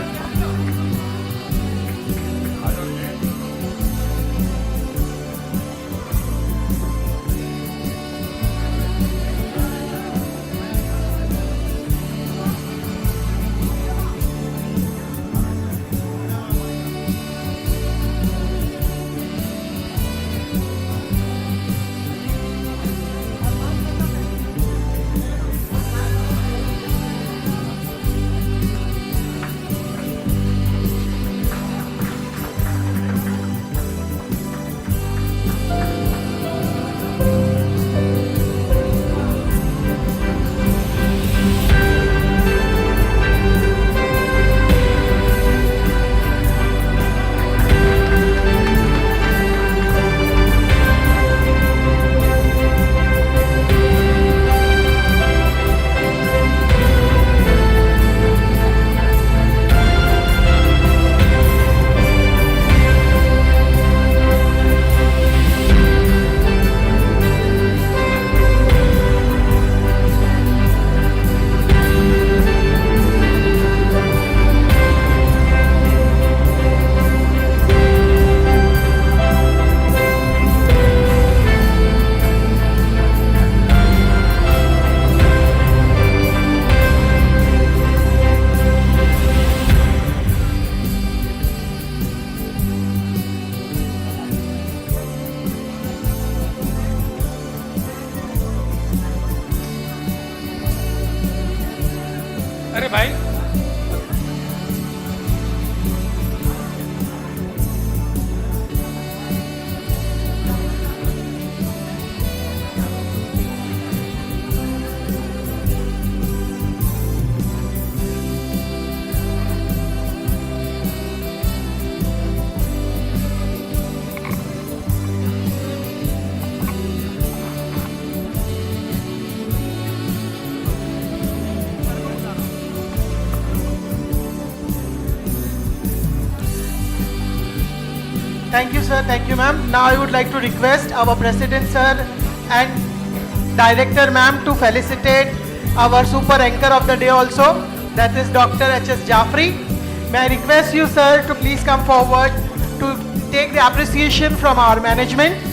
अरे भाई Thank you, sir. Thank you, ma'am. Now I would like to request our president, sir, and director, ma'am, to felicitate our super anchor of the day also, that is Dr. H.S. Jaffrey. May I request you, sir, to please come forward to take the appreciation from our management.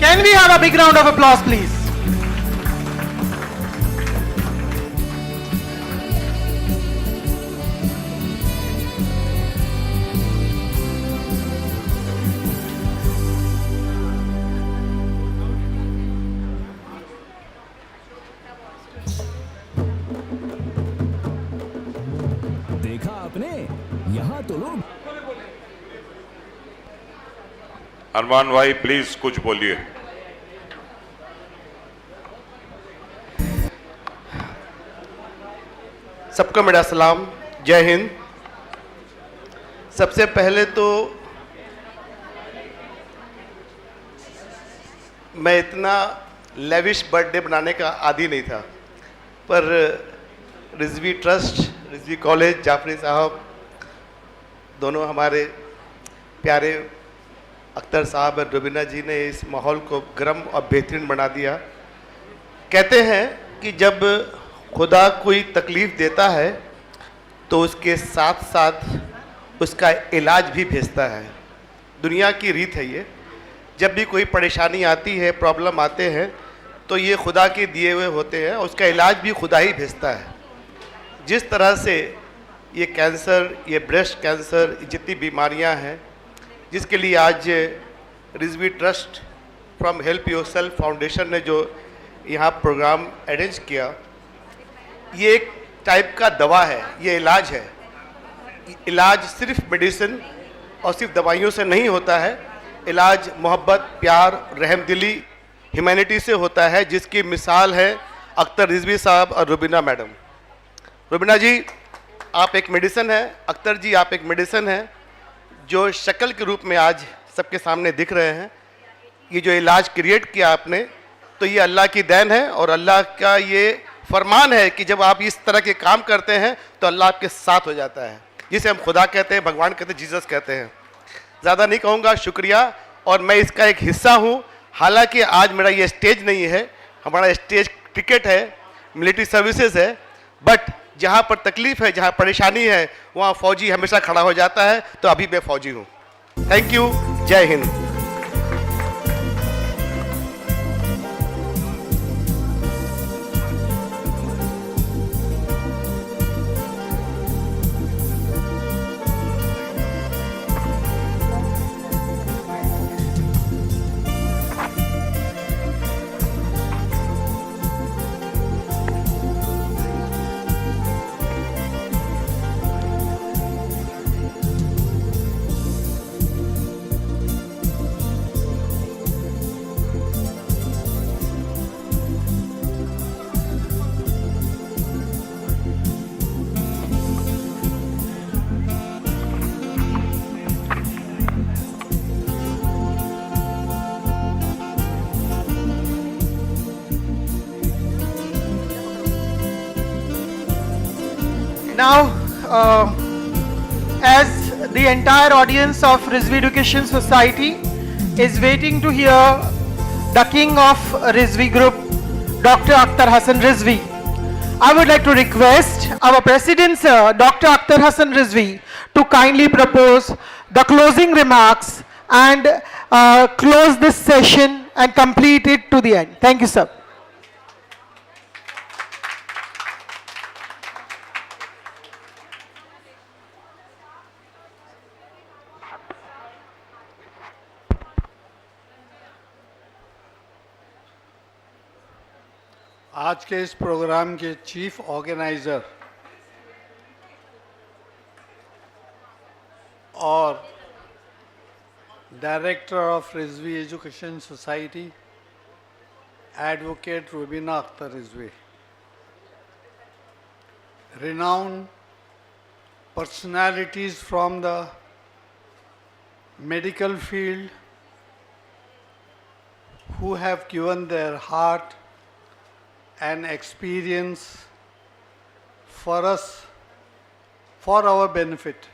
Can we have a big round of applause, please? यहाँ तो लोग अरमान भाई please कुछ बोलिए। सबको मेरा सलाम, जय हिंद। सबसे पहले तो मैं इतना लेविश बर्थडे बनाने का आदी नहीं था, पर रिजवी ट्रस्ट, रिजवी कॉलेज, जाफरी साहब दोनों हमारे प्यारे अख्तर साहब और रुबीना जी ने इस माहौल को गर्म और बेहतरीन बना दिया। कहते हैं कि जब खुदा कोई तकलीफ़ देता है तो उसके साथ साथ उसका इलाज भी भेजता है। दुनिया की रीत है ये। जब भी कोई परेशानी आती है, प्रॉब्लम आते हैं, तो ये खुदा के दिए हुए होते हैं और उसका इलाज भी खुदा ही भेजता है। जिस तरह से ये कैंसर, ये ब्रेस्ट कैंसर, जितनी बीमारियां हैं, जिसके लिए आज Rizvi trust from help yourself foundation ने जो यहाँ प्रोग्राम अरेंज किया, ये एक टाइप का दवा है, ये इलाज है। इलाज सिर्फ मेडिसिन और सिर्फ दवाइयों से नहीं होता है। इलाज मोहब्बत, प्यार, रहमदिली, ह्यूमैनिटी से होता है, जिसकी मिसाल है अख्तर रिजवी साहब और रुबीना मैडम। रुबीना जी आप एक मेडिसिन है, अख्तर जी आप एक मेडिसिन है, जो शक्ल के रूप में आज सबके सामने दिख रहे हैं। ये जो इलाज क्रिएट किया आपने, तो ये अल्लाह की देन है और अल्लाह का ये फरमान है कि जब आप इस तरह के काम करते हैं तो अल्लाह आपके साथ हो जाता है, जिसे हम खुदा कहते हैं, भगवान कहते हैं, जीसस कहते हैं। ज़्यादा नहीं कहूँगा, शुक्रिया। और मैं इसका एक हिस्सा हूँ। हालांकि आज मेरा ये स्टेज नहीं है, हमारा स्टेज क्रिकेट है, मिलिट्री सर्विसेज है, बट जहाँ पर तकलीफ़ है, जहाँ परेशानी है, वहाँ फ़ौजी हमेशा खड़ा हो जाता है, तो अभी मैं फ़ौजी हूँ। थैंक यू, जय Hind. Now, as the entire audience of Rizvi Education Society is waiting to hear the king of Rizvi Group, Dr. Akhtar Hassan Rizvi, I would like to request our President Sir, Dr. Akhtar Hassan Rizvi, to kindly propose the closing remarks and close this session and complete it to the end. Thank you, sir. आज के इस programme के chief organiser और director of Rizvi education society advocate Rubina Akhtar Rizvi, renowned personalities from the medical field who have given their heart and experience for us, for our benefit.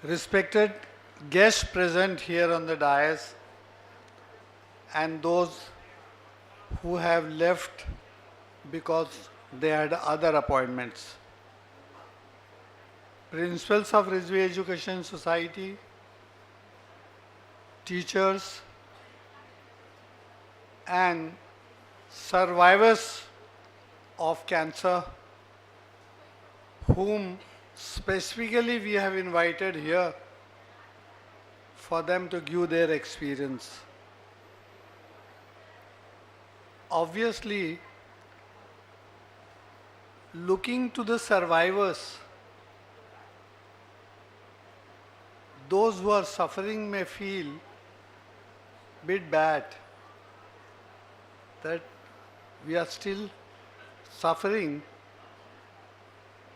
Respected guests present here on the dais and those who have left because they had other appointments. Principals of Rizvi Education Society, teachers, and survivors of cancer, whom specifically we have invited here for them to give their experience. Obviously, looking to the survivors, those who are suffering may feel bit bad that we are still suffering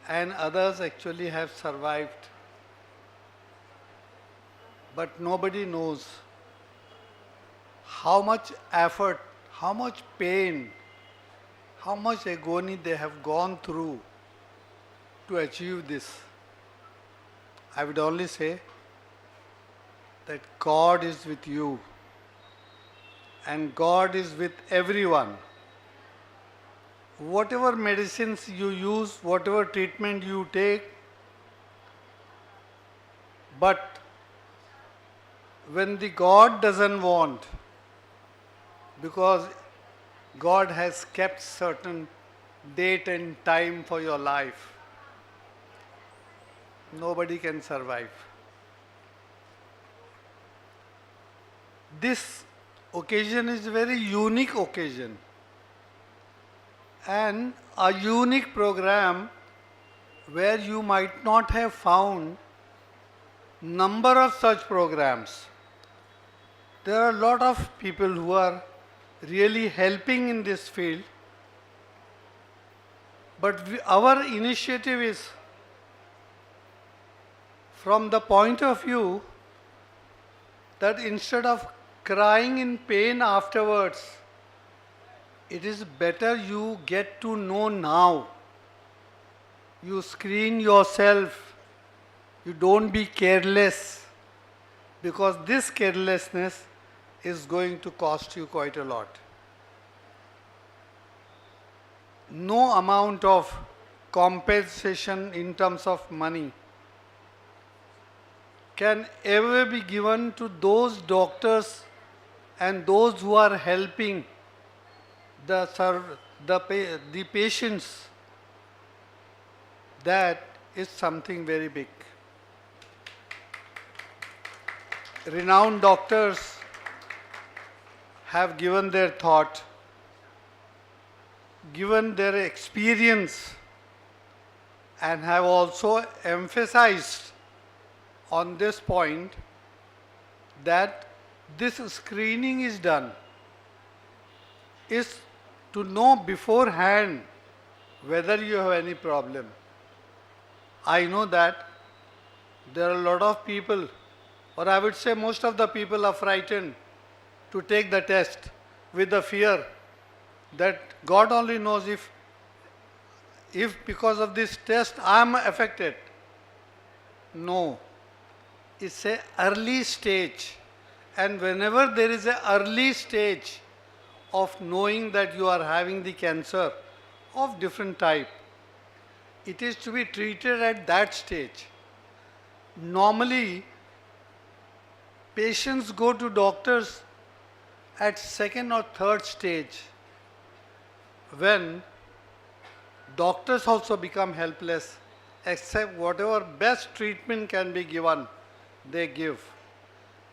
and others actually have survived. But nobody knows how much effort, how much pain, how much agony they have gone through to achieve this. I would only say that God is with you and God is with everyone. Whatever medicines you use, whatever treatment you take, but when the God doesn't want, because God has kept certain date and time for your life, nobody can survive. This occasion is a very unique occasion and a unique program where you might not have found number of such programs. There are a lot of people who are really helping in this field, but our initiative is from the point of view that instead of crying in pain afterwards, it is better you get to know now. You screen yourself. You don't be careless, because this carelessness is going to cost you quite a lot. No amount of compensation in terms of money can ever be given to those doctors and those who are helping the patients. That is something very big. Renowned doctors have given their thought, given their experience, and have also emphasized on this point that this screening is done is to know beforehand whether you have any problem. I know that there are a lot of people, or I would say most of the people are frightened to take the test with the fear that God only knows if because of this test I am affected. No, it's an early stage, and whenever there is an early stage of knowing that you are having the cancer of different type, it is to be treated at that stage. Normally, patients go to doctors at second or third stage, when doctors also become helpless, except whatever best treatment can be given, they give.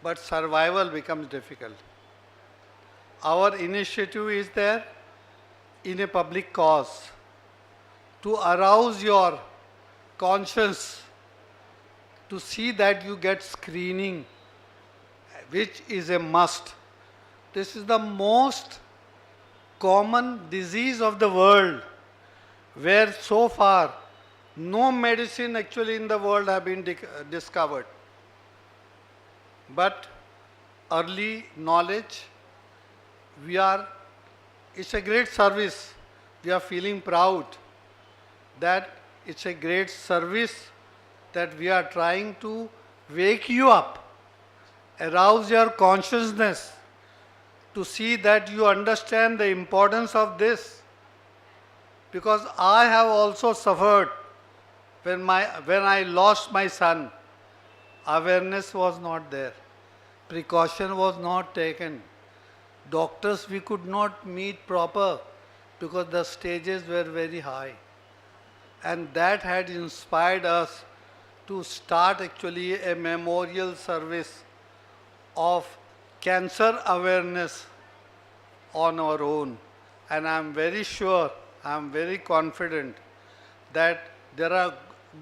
But survival becomes difficult. Our initiative is there in a public cause to arouse your conscience, to see that you get screening, which is a must. This is the most common disease of the world, where so far no medicine actually in the world have been discovered. But early knowledge, it's a great service. We are feeling proud that it's a great service that we are trying to wake you up, arouse your consciousness to see that you understand the importance of this. Because I have also suffered when I lost my son. Awareness was not there. Precaution was not taken. Doctors we could not meet proper because the stages were very high. And that had inspired us to start actually a memorial service of cancer awareness on our own. And I am very sure, I am very confident that there are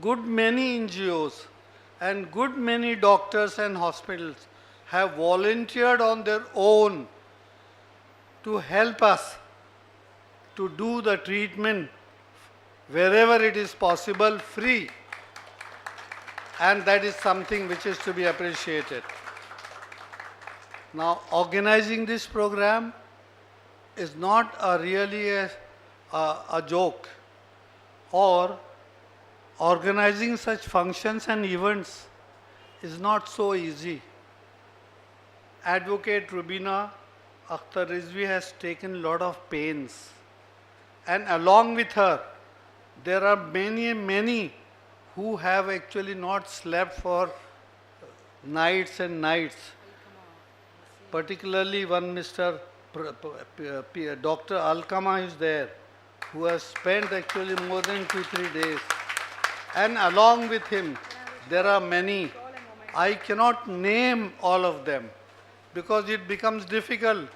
good many NGOs and good many doctors and hospitals have volunteered on their own to help us to do the treatment wherever it is possible free, and that is something which is to be appreciated. Now, organizing this program is not really a joke, or organizing such functions and events is not so easy. Advocate Rubina Akhtar Rizvi has taken a lot of pains, and along with her, there are many who have actually not slept for nights and nights. Particularly one Mr. Dr. Alkama is there, who has spent actually more than 2-3 days. And along with him, there are many. I cannot name all of them because it becomes difficult.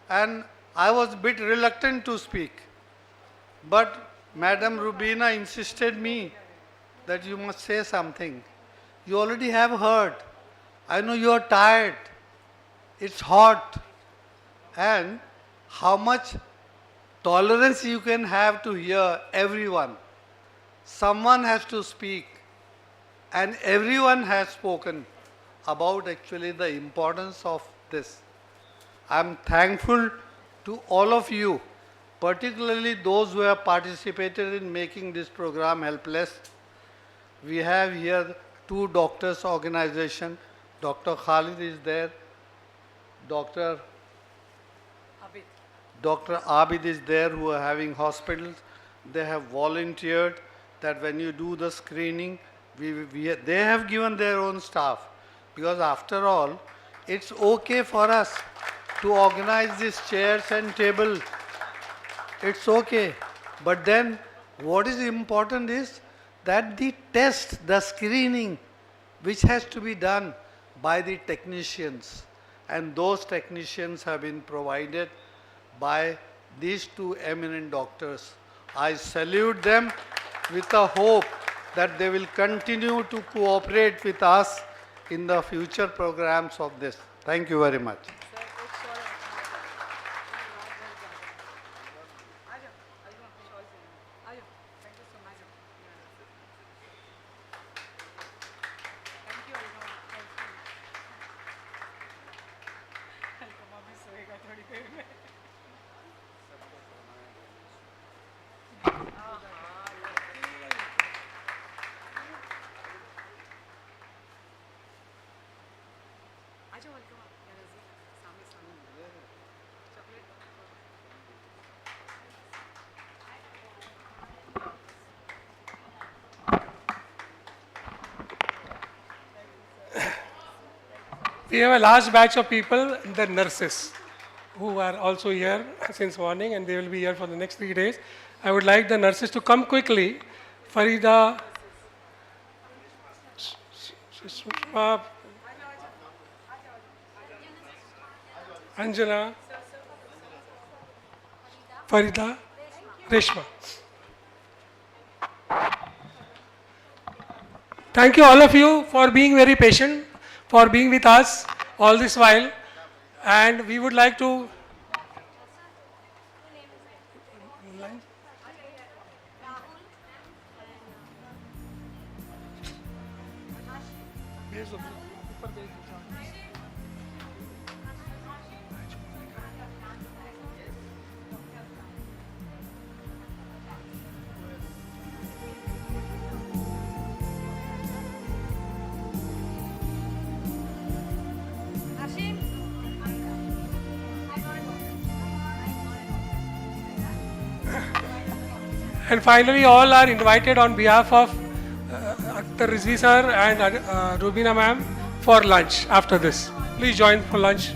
And I was a bit reluctant to speak. But Madam Rubina insisted me that you must say something. You already have heard. I know you are tired. It's hot. And how much tolerance you can have to hear everyone. Someone has to speak. And everyone has spoken about actually the importance of this. I'm thankful to all of you, particularly those who have participated in making this program helpless. We have here 2 doctors' organization. Dr. Khalid is there. Dr. Abid is there, who are having hospitals. They have volunteered that when you do the screening, they have given their own staff. Because after all, it's okay for us to organize these chairs and tables. It's okay. But then what is important is that the test, the screening, which has to be done by the technicians, and those technicians have been provided by these 2 eminent doctors. I salute them with a hope that they will continue to cooperate with us in the future programs of this. Thank you very much. We have a large batch of people, the nurses, who are also here since morning, and they will be here for the next 3 days. I would like the nurses to come quickly. Farida, Anjana, Farida, Reshma. Thank you all of you for being very patient, for being with us all this while, and we would like to and finally, all are invited on behalf of Akhtar Rizvi sir and Rubina ma'am for lunch after this. Please join for lunch.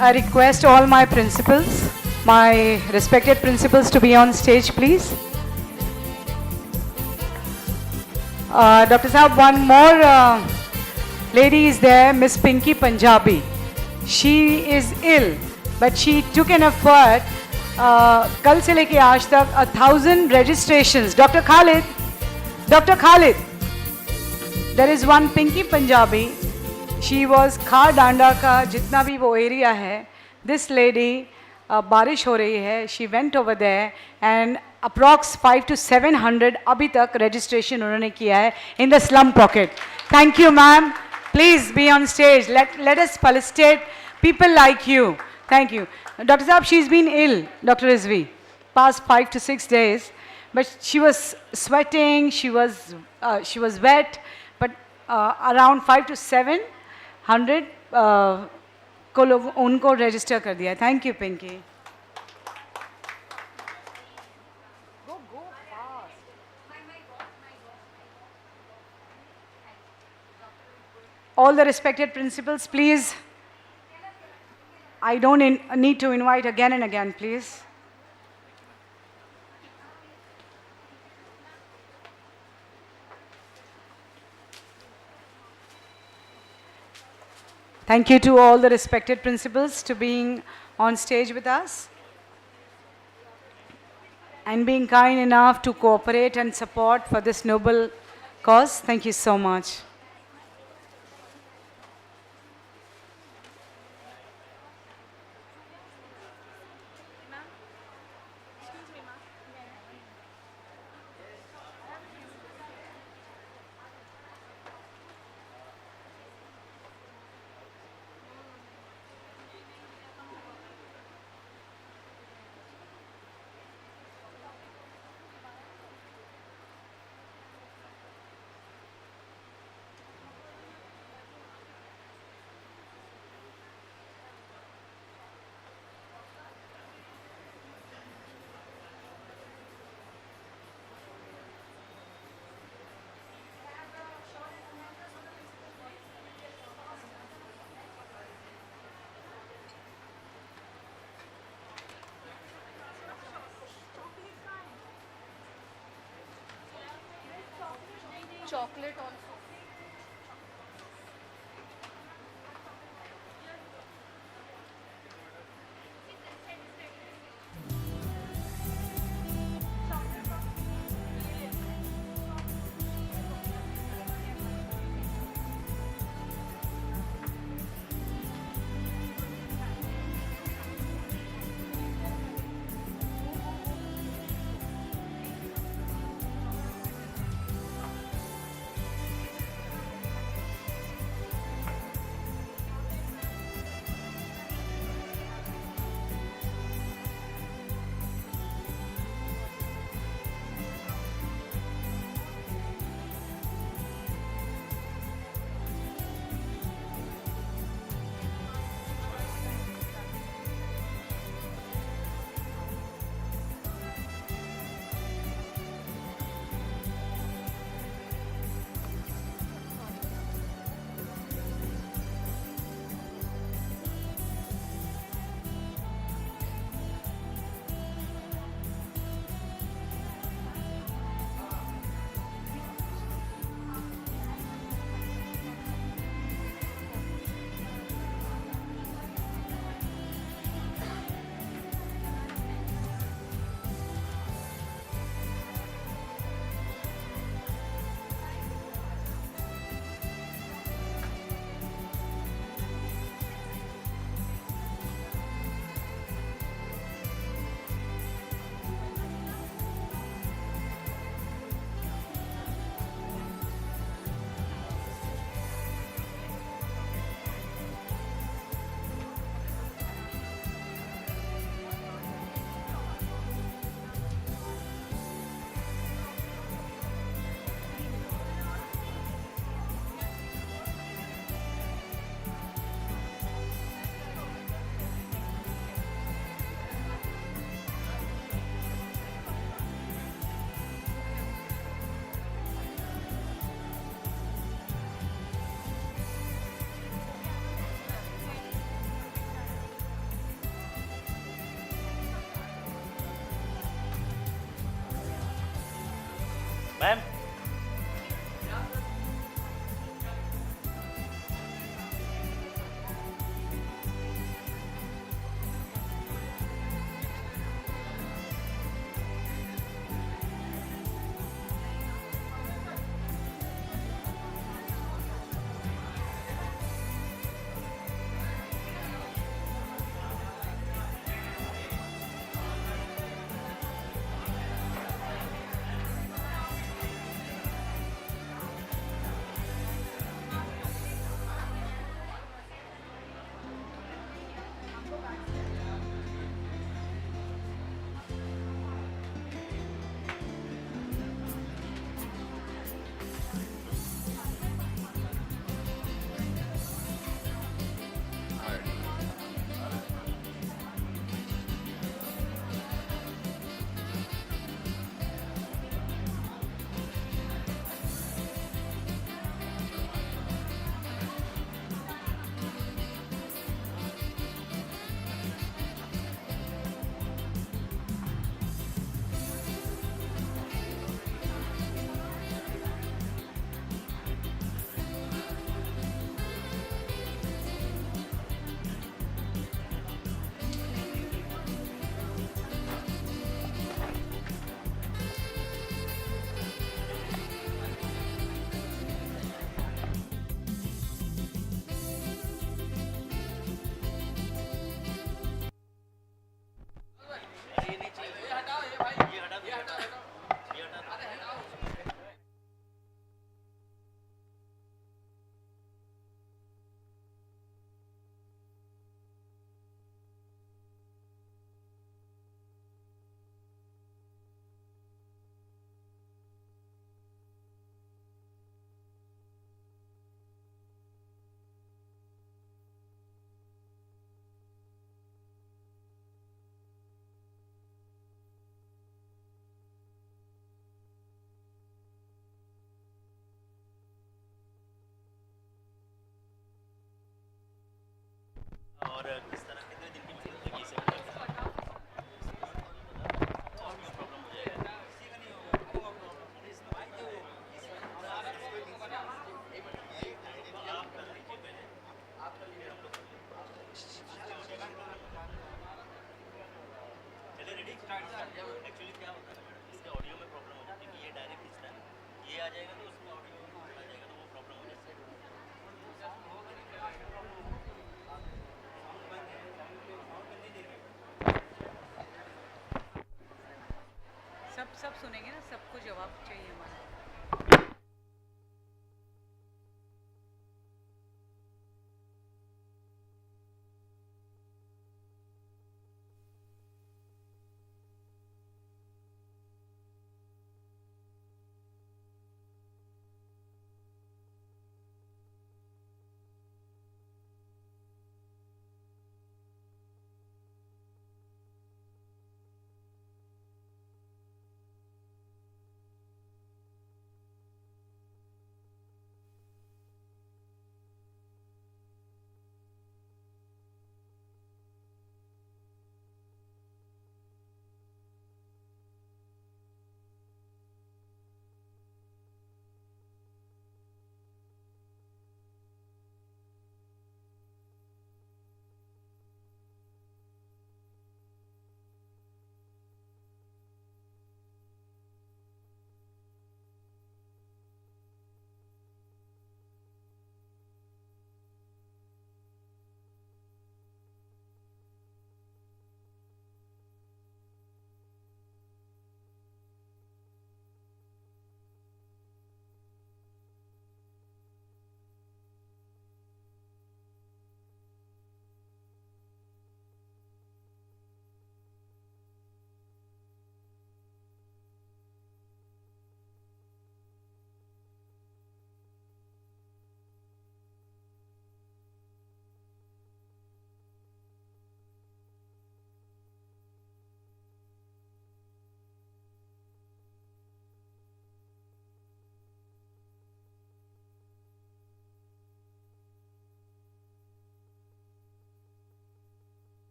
I request all my principals, my respected principals to be on stage, please. Dr. Saab, one more lady is there, Miss Pinky Punjabi. She is ill, but she took an effort. कल से लेके आज तक 1,000 registrations. Dr. Khalid, there is one Pinky Punjabi. She was Khar Danda का जितना भी वो area है. This lady, बारिश हो रही है. She went over there and approx 500 to 700 अभी तक registration उन्होंने किया है in the slum pocket. Thank you, ma'am. Please be on stage. Let us felicitate people like you. Thank you. Dr. Saab, she's been ill, Dr. Rizvi, past 5 to 6 days, but she was sweating, she was wet, but around 5 to 700 को लोग उनको register कर दिया. Thank you, Pinky. Go fast. All the respected principals, please. I don't need to invite again and again, please. Thank you to all the respected principals to being on stage with us and being kind enough to cooperate and support for this noble cause. Thank you so much. Chocolate also. Ma'am और किस तरह कितने दिन की मतलब लगी इसे problem हो जाएगा चलिए रेडी एक्चुअली क्या होता है मैडम इसके ऑडियो में प्रॉब्लम हो जाती है कि ये डायरेक्ट खींचता है ये आ जाएगा तो उसमें ऑडियो आ जाएगा तो वो प्रॉब्लम हो जाती है सब सुनेंगे ना, सबको जवाब चाहिए हमारा।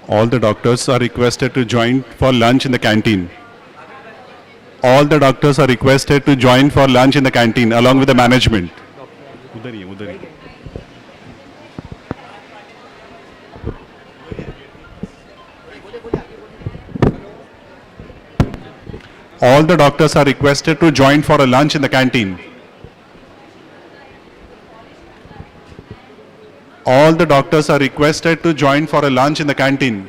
All the doctors are requested to join for lunch in the canteen. All the doctors are requested to join for lunch in the canteen along with the management. उधर ही, उधर ही. All the doctors are requested to join for a lunch in the canteen. All the doctors are requested to join for a lunch in the canteen.